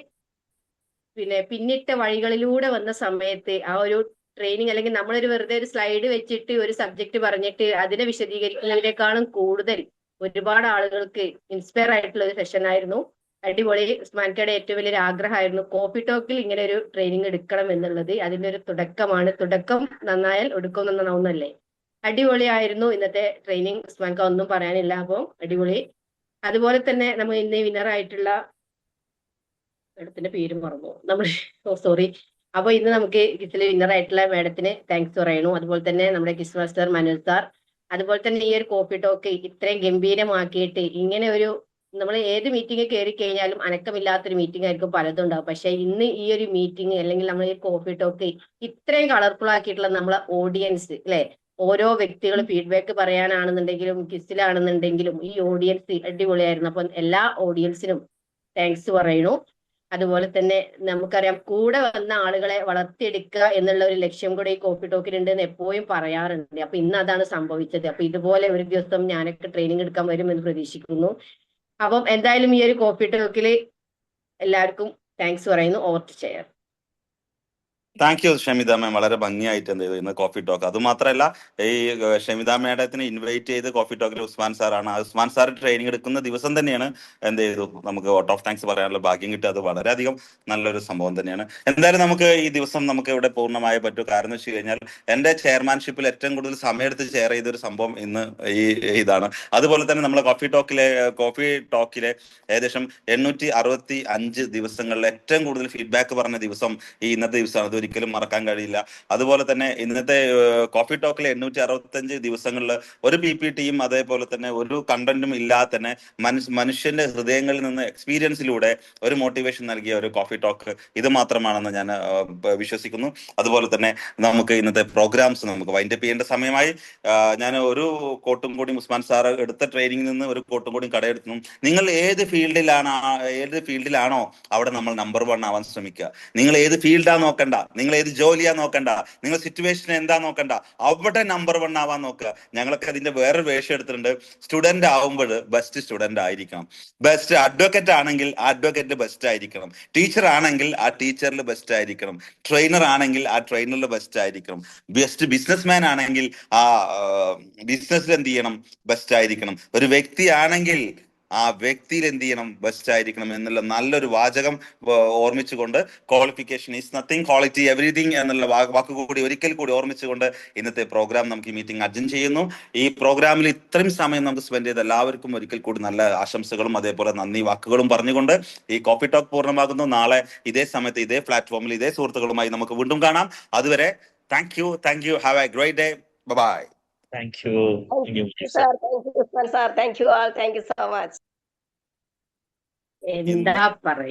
Speaker 10: പിന്നിട്ട വഴികളിലൂടെ വന്ന സമയത്ത് ആ ഒരു ട്രെയിനിങ്, അല്ലെങ്കിൽ നമ്മളൊരു വെറുതെ ഒരു സ്ലൈഡ് വെച്ചിട്ട് ഒരു സബ്ജക്ട് പറഞ്ഞിട്ട് അതിനെ വിശദീകരിക്കുന്നതിനേക്കാളും കൂടുതൽ ഒരുപാട് ആളുകൾക്ക് ഇൻസ്പയർ ആയിട്ടുള്ള ഒരു സെഷൻ ആയിരുന്നു. അടിപൊളി. ഉസ്മാൻകയുടെ ഏറ്റവും വലിയൊരു ആഗ്രഹമായിരുന്നു കോഫി ടോക്കിൽ ഇങ്ങനെ ഒരു ട്രെയിനിങ് എടുക്കണം എന്നുള്ളത്. അതിന്റെ ഒരു തുടക്കമാണ്. തുടക്കം നന്നായാൽ ഒടുക്കം നന്നാവുന്നല്ലേ. അടിപൊളിയായിരുന്നു ഇന്നത്തെ ട്രെയിനിങ്. ഉസ്മാൻക ഒന്നും പറയാനില്ല. അപ്പോൾ അടിപൊളി. അതുപോലെ തന്നെ നമ്മൾ ഇന്ന് വിന്നറായിട്ടുള്ള മാഡത്തിന്റെ പേര് മറന്നു നമ്മൾ, സോറി. അപ്പൊ ഇന്ന് നമുക്ക് കിസിലെ വിന്നറായിട്ടുള്ള മാഡത്തിന് താങ്ക്സ് പറയണു. അതുപോലെ തന്നെ നമ്മുടെ കിസ് മാസ്റ്റർ മനോജ് സാർ, അതുപോലെ തന്നെ ഈ ഒരു കോഫി ടോക്ക് ഇത്രയും ഗംഭീരമാക്കിയിട്ട് ഇങ്ങനെ ഒരു, നമ്മൾ ഏത് മീറ്റിംഗ് കയറി കഴിഞ്ഞാലും അനക്കമില്ലാത്തൊരു മീറ്റിംഗ് ആയിരിക്കും പലതും ഉണ്ടാവും. പക്ഷെ ഇന്ന് ഈ ഒരു മീറ്റിംഗ് അല്ലെങ്കിൽ നമ്മൾ ഈ കോഫി ടോക്ക് ഇത്രയും കളർഫുൾ ആക്കിയിട്ടുള്ള നമ്മളെ ഓഡിയൻസ് അല്ലെ, ഓരോ വ്യക്തികൾ ഫീഡ്ബാക്ക് പറയാനാണെന്നുണ്ടെങ്കിലും കിസിലാണെന്നുണ്ടെങ്കിലും ഈ ഓഡിയൻസ് അടിപൊളിയായിരുന്നു. അപ്പൊ എല്ലാ ഓഡിയൻസിനും താങ്ക്സ് പറയണു. അതുപോലെ തന്നെ നമുക്കറിയാം, കൂടെ വന്ന ആളുകളെ വളർത്തിയെടുക്കുക എന്നുള്ള ഒരു ലക്ഷ്യം കൂടെ ഈ കോഫി ടോക്കിലുണ്ട് എന്ന് എപ്പോഴും പറയാറുണ്ട്. അപ്പൊ ഇന്ന് അതാണ് സംഭവിച്ചത്. അപ്പൊ ഇതുപോലെ ഒരു ദിവസം ഞാനൊക്കെ ട്രെയിനിങ് എടുക്കാൻ വരുമെന്ന് പ്രതീക്ഷിക്കുന്നു. അപ്പം എന്തായാലും ഈ ഒരു കോഫി ടോക്കിൽ എല്ലാവർക്കും താങ്ക്സ് പറയുന്നു. Over to chair.
Speaker 3: Thank you Shamitha ma'am, വളരെ ഭംഗിയായിട്ട് എന്ത് ചെയ്തു ഇന്ന് കോഫി ടോക്ക്. അത് മാത്രമല്ല, ഈ ഷമിത മാഡത്തിനെ ഇൻവൈറ്റ് ചെയ്ത് കോഫി ടോക്കിൽ ഉസ്മാൻ സാറാണ്. ആ ഉസ്മാൻ സാർ ട്രെയിനിങ് എടുക്കുന്ന ദിവസം തന്നെയാണ് എന്ത് ചെയ്തു നമുക്ക് വോട്ട് ഓഫ് താങ്ക്സ് പറയാനുള്ള ഭാഗ്യം കിട്ടുക. അത് വളരെയധികം നല്ലൊരു സംഭവം തന്നെയാണ്. എന്തായാലും നമുക്ക് ഈ ദിവസം നമുക്ക് ഇവിടെ പൂർണ്ണമായി പറ്റൂ. കാരണം എന്ന് വെച്ച് കഴിഞ്ഞാൽ എന്റെ ചെയർമാൻഷിപ്പിൽ ഏറ്റവും കൂടുതൽ സമയമെടുത്ത് ചെയർ ചെയ്തൊരു സംഭവം ഇന്ന് ഇതാണ്. അതുപോലെ തന്നെ നമ്മളെ കോഫി ടോക്കിലെ ഏകദേശം 865 ദിവസങ്ങളിൽ ഏറ്റവും കൂടുതൽ ഫീഡ്ബാക്ക് പറഞ്ഞ ദിവസം ഈ ഇന്നത്തെ ദിവസമാണ്. ഒരിക്കലും മറക്കാൻ കഴിയില്ല. അതുപോലെ തന്നെ ഇന്നത്തെ കോഫി ടോക്കിലെ 865 ദിവസങ്ങളിൽ ഒരു PPTയും അതേപോലെ തന്നെ ഒരു കണ്ടന്റും ഇല്ലാതെ തന്നെ മനുഷ്യന്റെ ഹൃദയങ്ങളിൽ നിന്ന് എക്സ്പീരിയൻസിലൂടെ ഒരു മോട്ടിവേഷൻ നൽകിയ ഒരു കോഫി ടോക്ക് ഇത് മാത്രമാണെന്ന് ഞാൻ വിശ്വസിക്കുന്നു. അതുപോലെ തന്നെ നമുക്ക് ഇന്നത്തെ പ്രോഗ്രാംസ് നമുക്ക് വൈൻഡപ്പ് ചെയ്യേണ്ട സമയമായി. ഞാൻ ഒരു കോട്ടും കൂടി ഉസ്മാൻ സാർ എടുത്ത ട്രെയിനിങ്ങിൽ നിന്ന് ഒരു കോട്ടും കൂടി കടയെടുത്തു. നിങ്ങൾ ഏത് ഫീൽഡിലാണോ അവിടെ നമ്മൾ നമ്പർ 1 ആവാൻ ശ്രമിക്കുക. നിങ്ങൾ ഏത് ഫീൽഡാ നോക്കണ്ട, നിങ്ങൾ ഏത് ജോലിയാ നോക്കണ്ട, നിങ്ങൾ സിറ്റുവേഷൻ എന്താ നോക്കണ്ട, അവിടെ നമ്പർ 1 ആവാൻ നോക്കുക. ഞങ്ങളൊക്കെ അതിന്റെ വേറൊരു വേഷം എടുത്തിട്ടുണ്ട്. സ്റ്റുഡന്റ് ആവുമ്പോൾ ബെസ്റ്റ് സ്റ്റുഡന്റ് ആയിരിക്കണം. ബെസ്റ്റ് അഡ്വക്കേറ്റ് ആണെങ്കിൽ ആ അഡ്വക്കേറ്റ് ബെസ്റ്റ് ആയിരിക്കണം. ടീച്ചർ ആണെങ്കിൽ ആ ടീച്ചറിൽ ബെസ്റ്റ് ആയിരിക്കണം. ട്രെയിനർ ആണെങ്കിൽ ആ ട്രെയിനറിൽ ബെസ്റ്റ് ആയിരിക്കണം. ബെസ്റ്റ് ബിസിനസ്മാൻ ആണെങ്കിൽ ആ ബിസിനസ്സിൽ എന്ത് ചെയ്യണം, ബെസ്റ്റ് ആയിരിക്കണം. ഒരു വ്യക്തി ആണെങ്കിൽ ആ വ്യക്തിയിൽ എന്ത് ചെയ്യണം, ബെസ്റ്റ് ആയിരിക്കണം എന്നുള്ള നല്ലൊരു വാചകം ഓർമ്മിച്ചുകൊണ്ട്, qualification is nothing, quality everything എന്നുള്ള വാക്കുകൂടി ഒരിക്കൽ കൂടി ഓർമ്മിച്ചുകൊണ്ട് ഇന്നത്തെ പ്രോഗ്രാം നമുക്ക് ഈ മീറ്റിംഗ് അഡ്ജൻ ചെയ്യുന്നു. ഈ പ്രോഗ്രാമിൽ ഇത്രയും സമയം നമുക്ക് സ്പെൻഡ് ചെയ്ത എല്ലാവർക്കും ഒരിക്കൽ കൂടി നല്ല ആശംസകളും അതേപോലെ നന്ദി വാക്കുകളും പറഞ്ഞുകൊണ്ട് ഈ കോഫി ടോക്ക് പൂർണ്ണമാകുന്നു. നാളെ ഇതേ സമയത്ത് ഇതേ പ്ലാറ്റ്ഫോമിൽ ഇതേ സുഹൃത്തുക്കളുമായി നമുക്ക് വീണ്ടും കാണാം. അതുവരെ thank you. Have a great day. Bye.
Speaker 4: Thank you.
Speaker 21: Thank you, sir. Thank you, Usman sir. Thank you all. Thank you so much.
Speaker 10: എന്താ പറയ